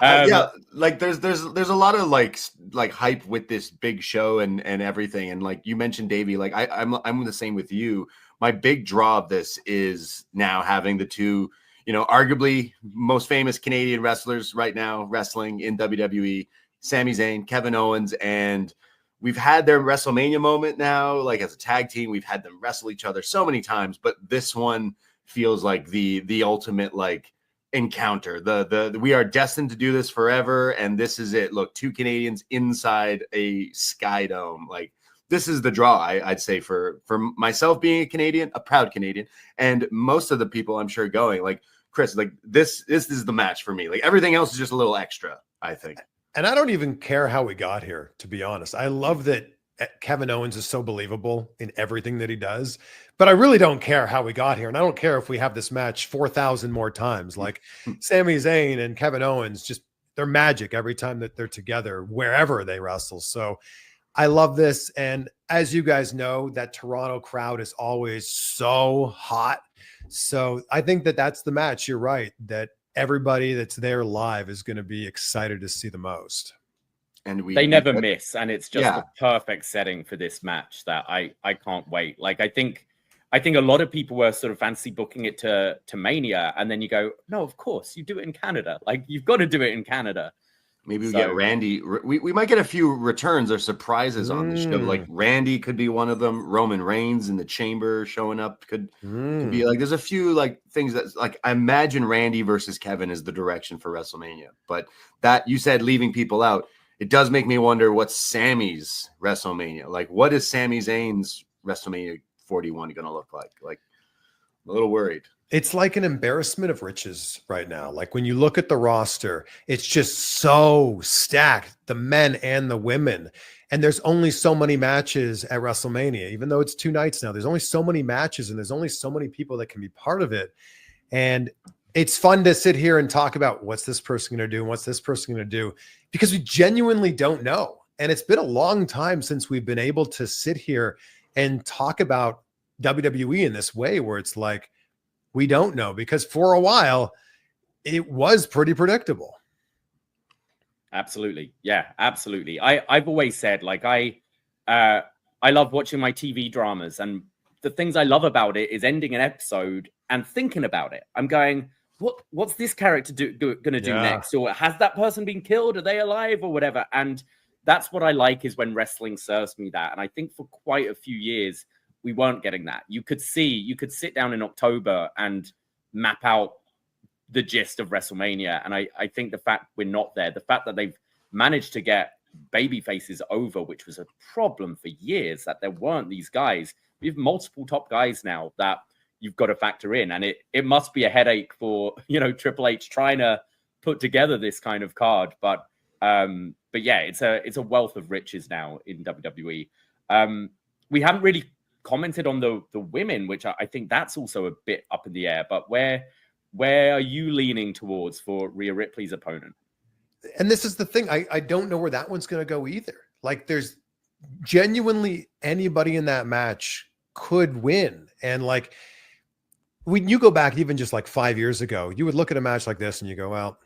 Yeah, like there's a lot of like hype with this big show and everything, and like you mentioned, Davie, like I'm the same with you. My big draw of this is now having the two, arguably most famous Canadian wrestlers right now wrestling in WWE, Sami Zayn, Kevin Owens, and we've had their WrestleMania moment now, like as a tag team, we've had them wrestle each other so many times, but this one feels like the ultimate like encounter. The we are destined to do this forever, and this is it. Look, two Canadians inside a Sky Dome, like this is the draw, I'd say, for myself being a Canadian, a proud Canadian, and most of the people I'm sure going, like Chris, like this is the match for me. Like everything else is just a little extra, I think. And I don't even care how we got here, to be honest. I love that Kevin Owens is so believable in everything that he does, but I really don't care how we got here. And I don't care if we have this match 4,000 more times. Like Sami Zayn and Kevin Owens, just they're magic every time that they're together, wherever they wrestle. So I love this. And as you guys know, that Toronto crowd is always so hot. So I think that that's the match. You're right, that everybody that's there live is going to be excited to see the most. And they never miss. And it's just the perfect setting for this match that I can't wait. Like, I think a lot of people were sort of fancy booking it to Mania. And then you go, no, of course you do it in Canada. Like, you've got to do it in Canada. Maybe we get Randy. We might get a few returns or surprises on the show. Like Randy could be one of them. Roman Reigns in the chamber showing up could be like. There's a few like things that like I imagine Randy versus Kevin is the direction for WrestleMania. But that you said leaving people out, it does make me wonder what's Sammy's WrestleMania like. What is Sami Zayn's WrestleMania 41 going to look like? Like I'm a little worried. It's like an embarrassment of riches right now. Like when you look at the roster, it's just so stacked, the men and the women. And there's only so many matches at WrestleMania, even though it's 2 nights now. There's only so many matches and there's only so many people that can be part of it. And it's fun to sit here and talk about what's this person going to do and what's this person going to do, because we genuinely don't know. And it's been a long time since we've been able to sit here and talk about WWE in this way, where it's like, we don't know, because for a while it was pretty predictable. Absolutely. Yeah, absolutely. I've always said, like, I love watching my TV dramas, and the things I love about it is ending an episode and thinking about it. I'm going, what's this character going to do next? Or has that person been killed? Are they alive or whatever? And that's what I like, is when wrestling serves me that. And I think for quite a few years, we weren't getting that. You could sit down in October and map out the gist of WrestleMania. And I think the fact we're not there, the fact that they've managed to get baby faces over, which was a problem for years, that there weren't these guys. We have multiple top guys now that you've got to factor in. And it must be a headache for, Triple H trying to put together this kind of card. But yeah, it's a wealth of riches now in WWE. We haven't really commented on the women, which I think that's also a bit up in the air. But where are you leaning towards for Rhea Ripley's opponent? And this is the thing. I don't know where that one's going to go either. Like, there's genuinely anybody in that match could win. And like, when you go back even just like 5 years ago, you would look at a match like this and you go, well,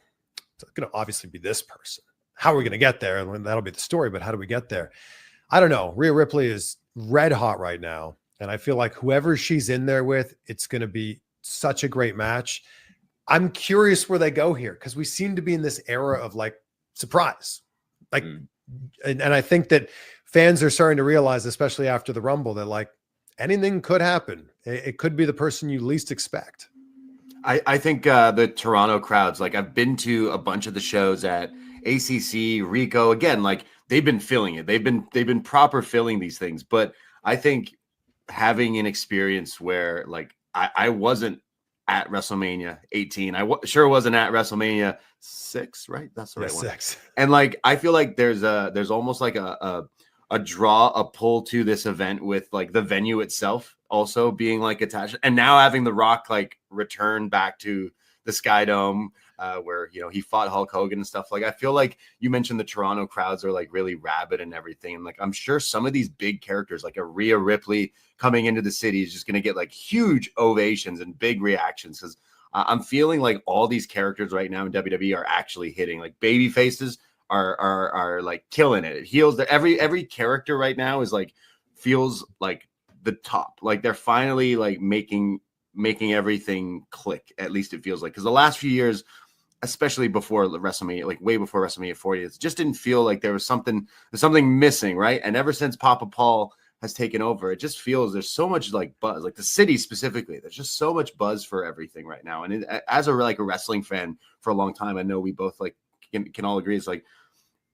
it's going to obviously be this person. How are we going to get there? And that'll be the story, but how do we get there? I don't know. Rhea Ripley is red hot right now. And I feel like whoever she's in there with, it's going to be such a great match. I'm curious where they go here, because we seem to be in this era of like surprise. Like, and I think that fans are starting to realize, especially after the Rumble, that like anything could happen. It could be the person you least expect. I think the Toronto crowds, like I've been to a bunch of the shows at ACC, Rico, again, like they've been filling it. They've been proper filling these things. But I think having an experience where like I wasn't at WrestleMania 18. Sure wasn't at WrestleMania 6, right? That's the right one. 6. And like I feel like there's almost like a pull to this event with like the venue itself also being like attached, and now having The Rock like return back to the Sky Dome where he fought Hulk Hogan and stuff. Like I feel like you mentioned the Toronto crowds are like really rabid and everything, and like I'm sure some of these big characters like a Rhea Ripley coming into the city is just going to get like huge ovations and big reactions, because I'm feeling like all these characters right now in WWE are actually hitting. Like baby faces are like killing it. It heals. Every character right now is like feels like the top. Like they're finally like making everything click. At least it feels like, because the last few years, especially before WrestleMania, like way before WrestleMania 40, it just didn't feel like there's something missing, right? And ever since Papa Paul has taken over, it just feels there's so much like buzz, like the city specifically. There's just so much buzz for everything right now. And as a wrestling fan for a long time, I know we both like can all agree. It's like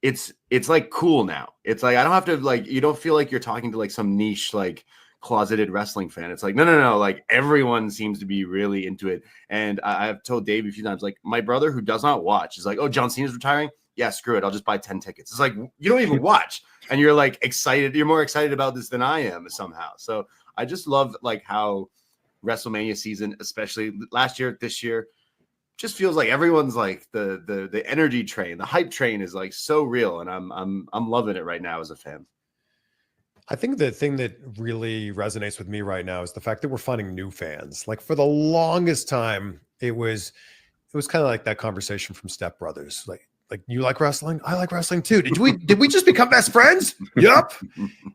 it's like cool now. It's like I don't have to like, you don't feel like you're talking to like some niche like closeted wrestling fan. It's like no, like everyone seems to be really into it. And I've told Davie a few times, like my brother who does not watch is like, oh, John Cena's retiring. Yeah, screw it. I'll just buy 10 tickets. It's like, you don't even watch and you're like excited. You're more excited about this than I am somehow. So I just love like how WrestleMania season, especially last year, this year, just feels like everyone's like the energy train, the hype train is like so real. And I'm loving it right now as a fan. I think the thing that really resonates with me right now is the fact that we're finding new fans. Like for the longest time, it was kind of like that conversation from Step Brothers. Like you like wrestling? I like wrestling too. Did we just become best friends? Yup.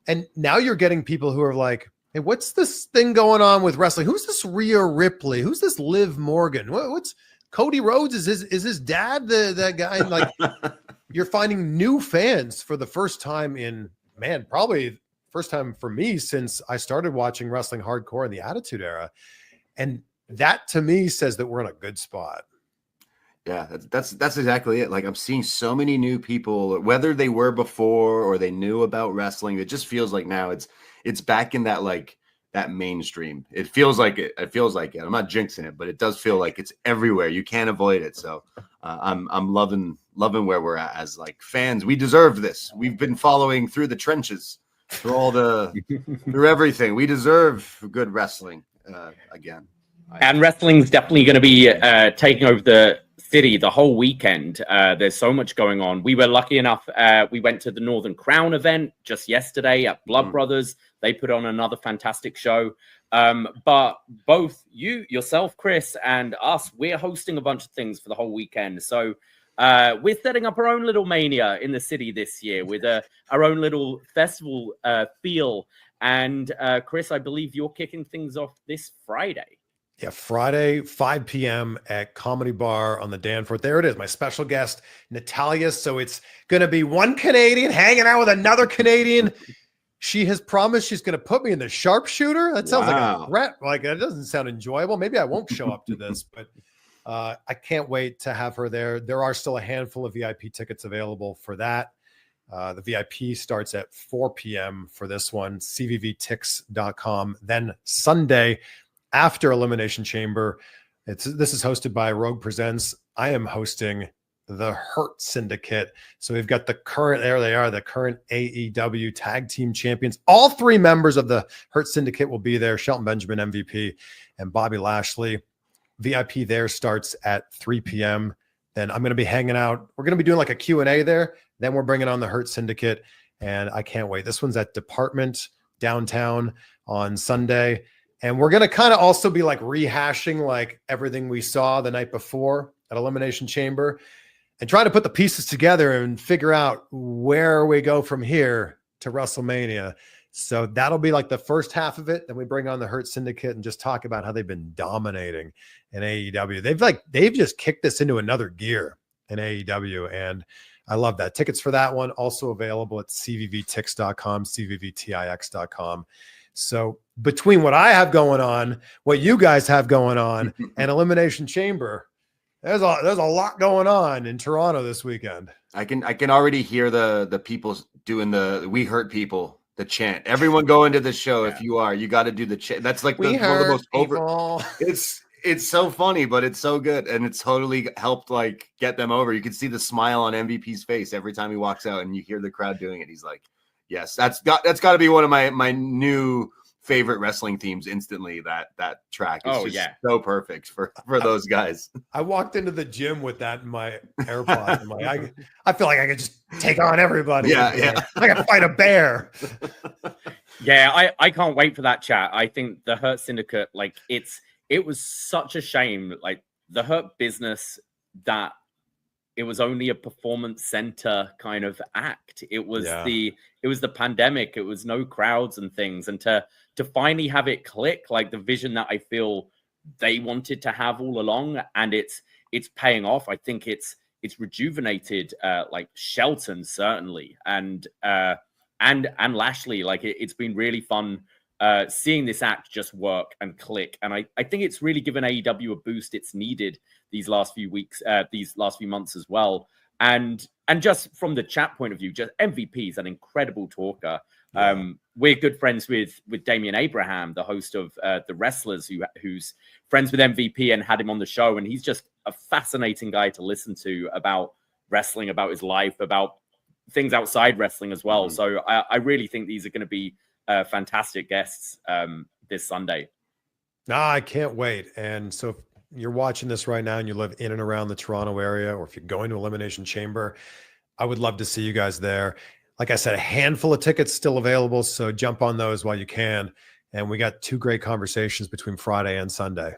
And now you're getting people who are like, hey, what's this thing going on with wrestling? Who's this Rhea Ripley? Who's this Liv Morgan? What's Cody Rhodes? Is his dad that guy? Like you're finding new fans for the first time in, man, probably first time for me since I started watching wrestling hardcore in the Attitude Era. And that to me says that we're in a good spot. Yeah, that's exactly it. Like I'm seeing so many new people, whether they were before or they knew about wrestling. It just feels like now it's back in that like that mainstream. It feels like it. It feels like it. I'm not jinxing it, but it does feel like it's everywhere. You can't avoid it. So I'm loving where we're at as like fans. We deserve this. We've been following through the trenches, through everything. We deserve good wrestling again. And wrestling's definitely going to be taking over the city the whole weekend. There's so much going on. We were lucky enough. We went to the Northern Crown event just yesterday at Blood Brothers. They put on another fantastic show. But both yourself, Chris, and us, we're hosting a bunch of things for the whole weekend. So we're setting up our own little mania in the city this year with our own little festival feel. And Chris, I believe you're kicking things off this Friday. Yeah, Friday, 5 p.m. at Comedy Bar on the Danforth. There it is, my special guest, Natalya. So it's going to be one Canadian hanging out with another Canadian. She has promised she's going to put me in the sharpshooter. That sounds like a threat. Like, that doesn't sound enjoyable. Maybe I won't show up to this, but I can't wait to have her there. There are still a handful of VIP tickets available for that. The VIP starts at 4 p.m. for this one, cvvtix.com. Then Sunday, after Elimination Chamber, this is hosted by Rogue Presents. I am hosting the Hurt Syndicate. So we've got the current AEW Tag Team Champions. All three members of the Hurt Syndicate will be there. Shelton Benjamin, MVP, and Bobby Lashley. VIP there starts at 3 p.m. Then I'm going to be hanging out. We're going to be doing like a Q&A there. Then we're bringing on the Hurt Syndicate, and I can't wait. This one's at Department downtown on Sunday. And we're going to kind of also be like rehashing like everything we saw the night before at Elimination Chamber and trying to put the pieces together and figure out where we go from here to WrestleMania. So that'll be like the first half of it. Then we bring on the Hurt Syndicate and just talk about how they've been dominating in AEW. They've just kicked this into another gear in AEW. And I love that. Tickets for that one also available at cvvtix.com, cvvtix.com. So between what I have going on, what you guys have going on, and Elimination Chamber, there's a lot going on in Toronto this weekend. I can already hear the people doing the "We Hurt People," the chant. Everyone go into the show. If you got to do the chant. That's like one of the most over. It's so funny, but it's so good, and it's totally helped like get them over. You can see the smile on MVP's face every time he walks out, and you hear the crowd doing it. He's like, "Yes, that's got to be one of my new favorite wrestling themes." Instantly, that track is so perfect for those guys. I walked into the gym with that in my AirPods. I'm like, I feel like I could just take on everybody. Yeah. I got to fight a bear. Yeah, I can't wait for that chat. I think the Hurt Syndicate, like it was such a shame, like the Hurt Business, that it was only a performance center kind of act. It was the pandemic. It was no crowds and things, and to finally have it click, like the vision that I feel they wanted to have all along, and it's paying off. I think it's rejuvenated like Shelton certainly, and Lashley. Like it's been really fun seeing this act just work and click, and I think it's really given AEW a boost it's needed these last few weeks, these last few months as well. And just from the chat point of view, just MVP is an incredible talker. We're good friends with Damian Abraham, the host of The Wrestlers, who's friends with MVP and had him on the show. And he's just a fascinating guy to listen to about wrestling, about his life, about things outside wrestling as well. So I really think these are going to be fantastic guests this Sunday. I can't wait. And so if you're watching this right now and you live in and around the Toronto area, or if you're going to Elimination Chamber, I would love to see you guys there. Like I said, a handful of tickets still available, so jump on those while you can. And we got 2 great conversations between Friday and Sunday.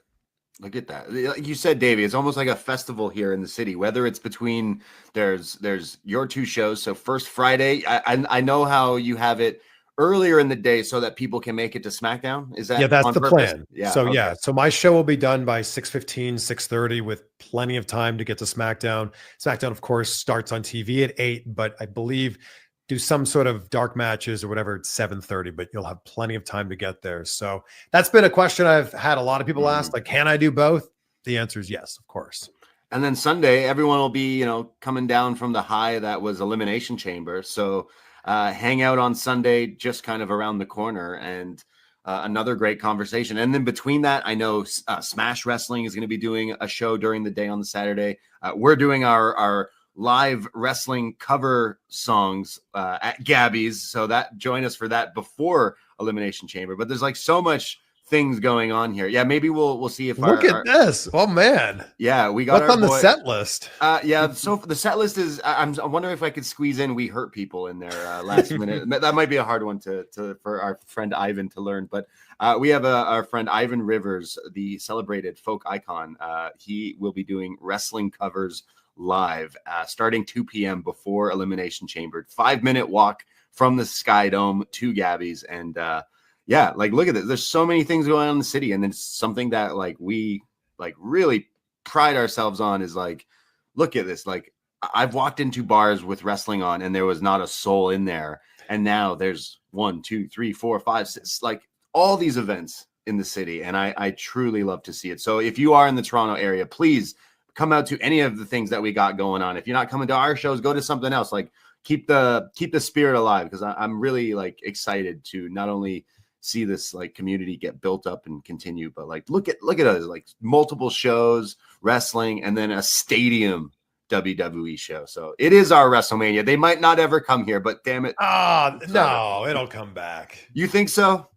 Look at that. Like you said, Davie, it's almost like a festival here in the city, whether it's between there's your 2 shows. So first Friday, I know how you have it earlier in the day so that people can make it to SmackDown. Is that that's the purpose? plan. Yeah. So so my show will be done by 6:15, 6:30 with plenty of time to get to SmackDown. SmackDown, of course, starts on TV at 8, but I believe do some sort of dark matches or whatever at 7:30, but you'll have plenty of time to get there. So that's been a question I've had a lot of people ask, like, can I do both? The answer is yes, of course. And then Sunday, everyone will be, coming down from the high that was Elimination Chamber. So hang out on Sunday, just kind of around the corner, and another great conversation. And then between that, I know Smash Wrestling is going to be doing a show during the day on the Saturday. We're doing our live wrestling cover songs at Gabby's. So join us for that before Elimination Chamber. But there's like so much things going on here. Yeah, maybe we'll see if look at this. Oh man. Yeah, we got what's on the set list. So the set list is I'm wondering if I could squeeze in We Hurt People in there last minute. That might be a hard one to for our friend Ivan to learn, but we have our friend Ivan Rivers, the celebrated folk icon. He will be doing wrestling covers live starting 2 p.m. before Elimination Chamber. 5-minute walk from the Sky Dome to Gabby's, and like look at this. There's so many things going on in the city, and then something that like we like really pride ourselves on is like, look at this. Like I've walked into bars with wrestling on, and there was not a soul in there, and now there's 1, 2, 3, 4, 5, 6, like all these events in the city, and I truly love to see it. So if you are in the Toronto area, please come out to any of the things that we got going on. If you're not coming to our shows, go to something else. Like keep the spirit alive, because I'm really like excited to not only see this like community get built up and continue, but like look at us, like multiple shows, wrestling, and then a stadium WWE show. So it is our WrestleMania. They might not ever come here, but damn it. No, it'll come back. You think so?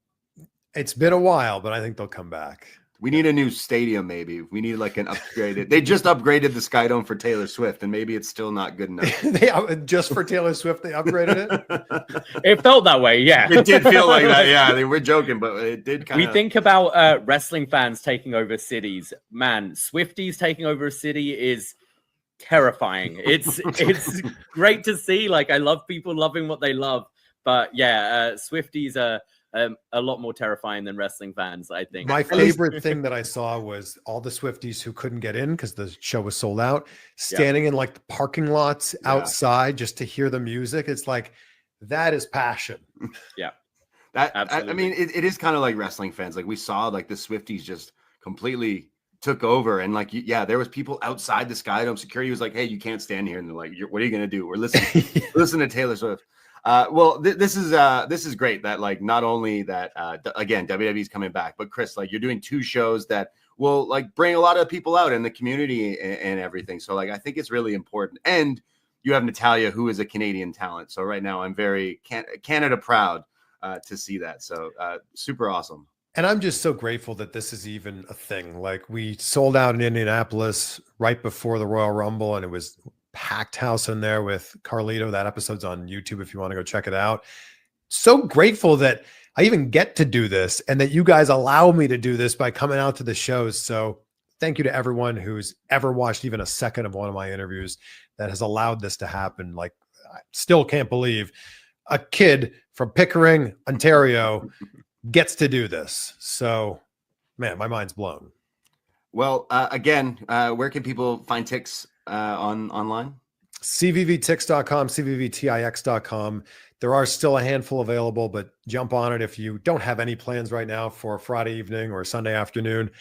It's been a while, but I think they'll come back. We need a new stadium, maybe. We need like an upgraded. They just upgraded the Sky Dome for Taylor Swift, and maybe it's still not good enough. Just for Taylor Swift, they upgraded it? It felt that way, yeah. It did feel like that, yeah. They were joking, but it did kind of... We think about wrestling fans taking over cities. Man, Swifties taking over a city is terrifying. It's great to see. Like, I love people loving what they love. But yeah, Swifties are... a lot more terrifying than wrestling fans, I think. My favorite thing that I saw was all the Swifties who couldn't get in because the show was sold out, standing in like the parking lots outside just to hear the music. It's like, that is passion. Yeah. I mean, it is kind of like wrestling fans. Like we saw like the Swifties just completely took over, and like, yeah, there was people outside the Skydome. Security was like, "Hey, you can't stand here," and they're like, "What are you gonna do? We're listening, listen to Taylor Swift." Well, this is great that like not only that again WWE's coming back, but Chris, like you're doing 2 shows that will like bring a lot of people out in the community and everything. So like I think it's really important, and you have Natalya, who is a Canadian talent. So right now I'm very Canada proud to see that. So super awesome. And I'm just so grateful that this is even a thing. Like we sold out in Indianapolis right before the Royal Rumble, and it was packed house in there with Carlito. That episode's on YouTube if you want to go check it out. So grateful that I even get to do this and that you guys allow me to do this by coming out to the shows. So thank you to everyone who's ever watched even a second of one of my interviews that has allowed this to happen. Like I still can't believe a kid from Pickering, Ontario gets to do this. So man, my mind's blown. Well, again, where can people find Tix online? cvvtix.com, cvvtix.com. There are still a handful available, but jump on it if you don't have any plans right now for Friday evening or Sunday afternoon.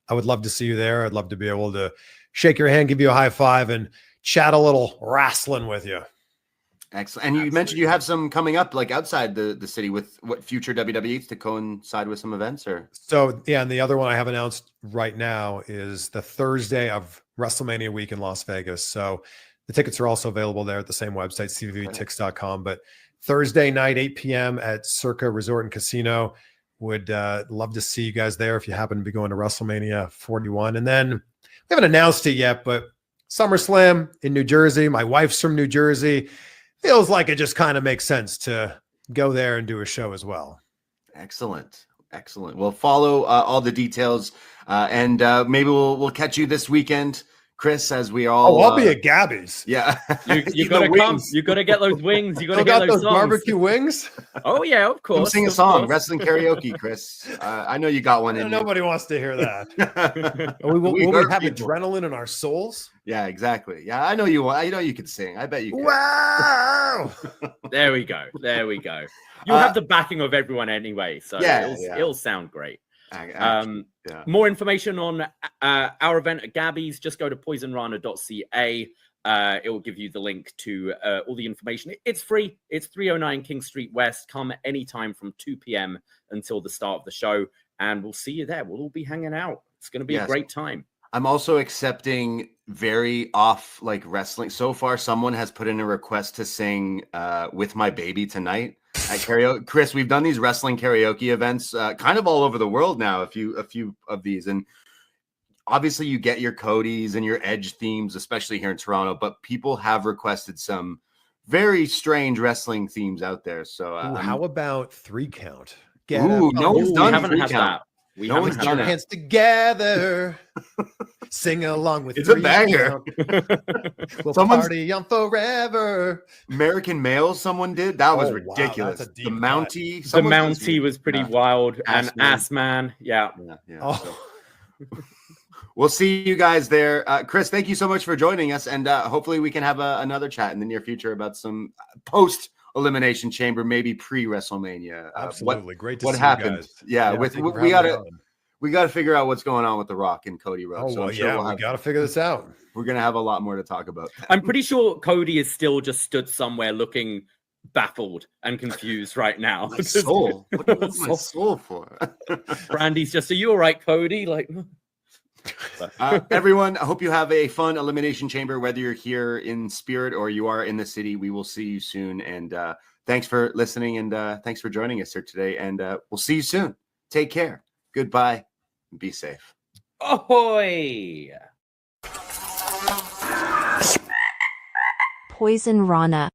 I would love to see you there. I'd love to be able to shake your hand, give you a high five, and chat a little wrestling with you. Excellent. And you mentioned you have some coming up like outside the city with what future WWEs to coincide with some events, or? So yeah, and the other one I have announced right now is the Thursday of WrestleMania week in Las Vegas. So the tickets are also available there at the same website, cvvtix.com. But Thursday night, 8 p.m. at Circa Resort and Casino. Would love to see you guys there if you happen to be going to WrestleMania 41. And then we haven't announced it yet, but SummerSlam in New Jersey. My wife's from New Jersey. Feels like it just kind of makes sense to go there and do a show as well. Excellent. Well, follow all the details, and maybe we'll catch you this weekend, Chris, as we all. Oh, I'll be at Gabby's. Yeah, you gotta come. You gotta get those wings. You gotta get those barbecue wings. Oh yeah, of course. Come sing a song, wrestling karaoke, Chris. I know you got one in. Nobody wants to hear that. Will we have adrenaline in our souls? Yeah, exactly. Yeah, I know you want. I know you can sing. I bet you can. Wow. There we go. You'll have the backing of everyone anyway, so it'll sound great. More information on our event at Gabby's, just go to Poisonrana.ca. It will give you the link to all the information. It's free. It's 309 King Street West. Come anytime from 2 p.m. until the start of the show, and we'll see you there. We'll all be hanging out. It's going to be a great time. I'm also accepting very off like wrestling. So far, someone has put in a request to sing With My Baby Tonight at karaoke. Chris, we've done these wrestling karaoke events kind of all over the world now, a few of these. And obviously you get your Cody's and your Edge themes, especially here in Toronto, but people have requested some very strange wrestling themes out there. So how about 3 count? No one's done 3 count. That. We no one's done hands together. Sing along with it's a banger. We'll party on forever. American Male, someone did that was ridiculous. Wow, the Mountie, the Mountie was pretty wild, and Ass Man, yeah. So, we'll see you guys there. Chris, thank you so much for joining us, and hopefully we can have another chat in the near future about some post Elimination Chamber, maybe pre-WrestleMania. Absolutely, great to see happened. You guys. Yeah, we got to figure out what's going on with The Rock and Cody Rhodes. We got to figure this out. We're gonna have a lot more to talk about. I'm pretty sure Cody is still just stood somewhere looking baffled and confused right now. My soul. What do you want my soul for? Brandy's just, are you all right, Cody? Like. Everyone, I hope you have a fun Elimination Chamber, whether you're here in spirit or you are in the city. We will see you soon, and thanks for listening, and thanks for joining us here today, and we'll see you soon. Take care. Goodbye. Be safe. Ahoy! Poisonrana.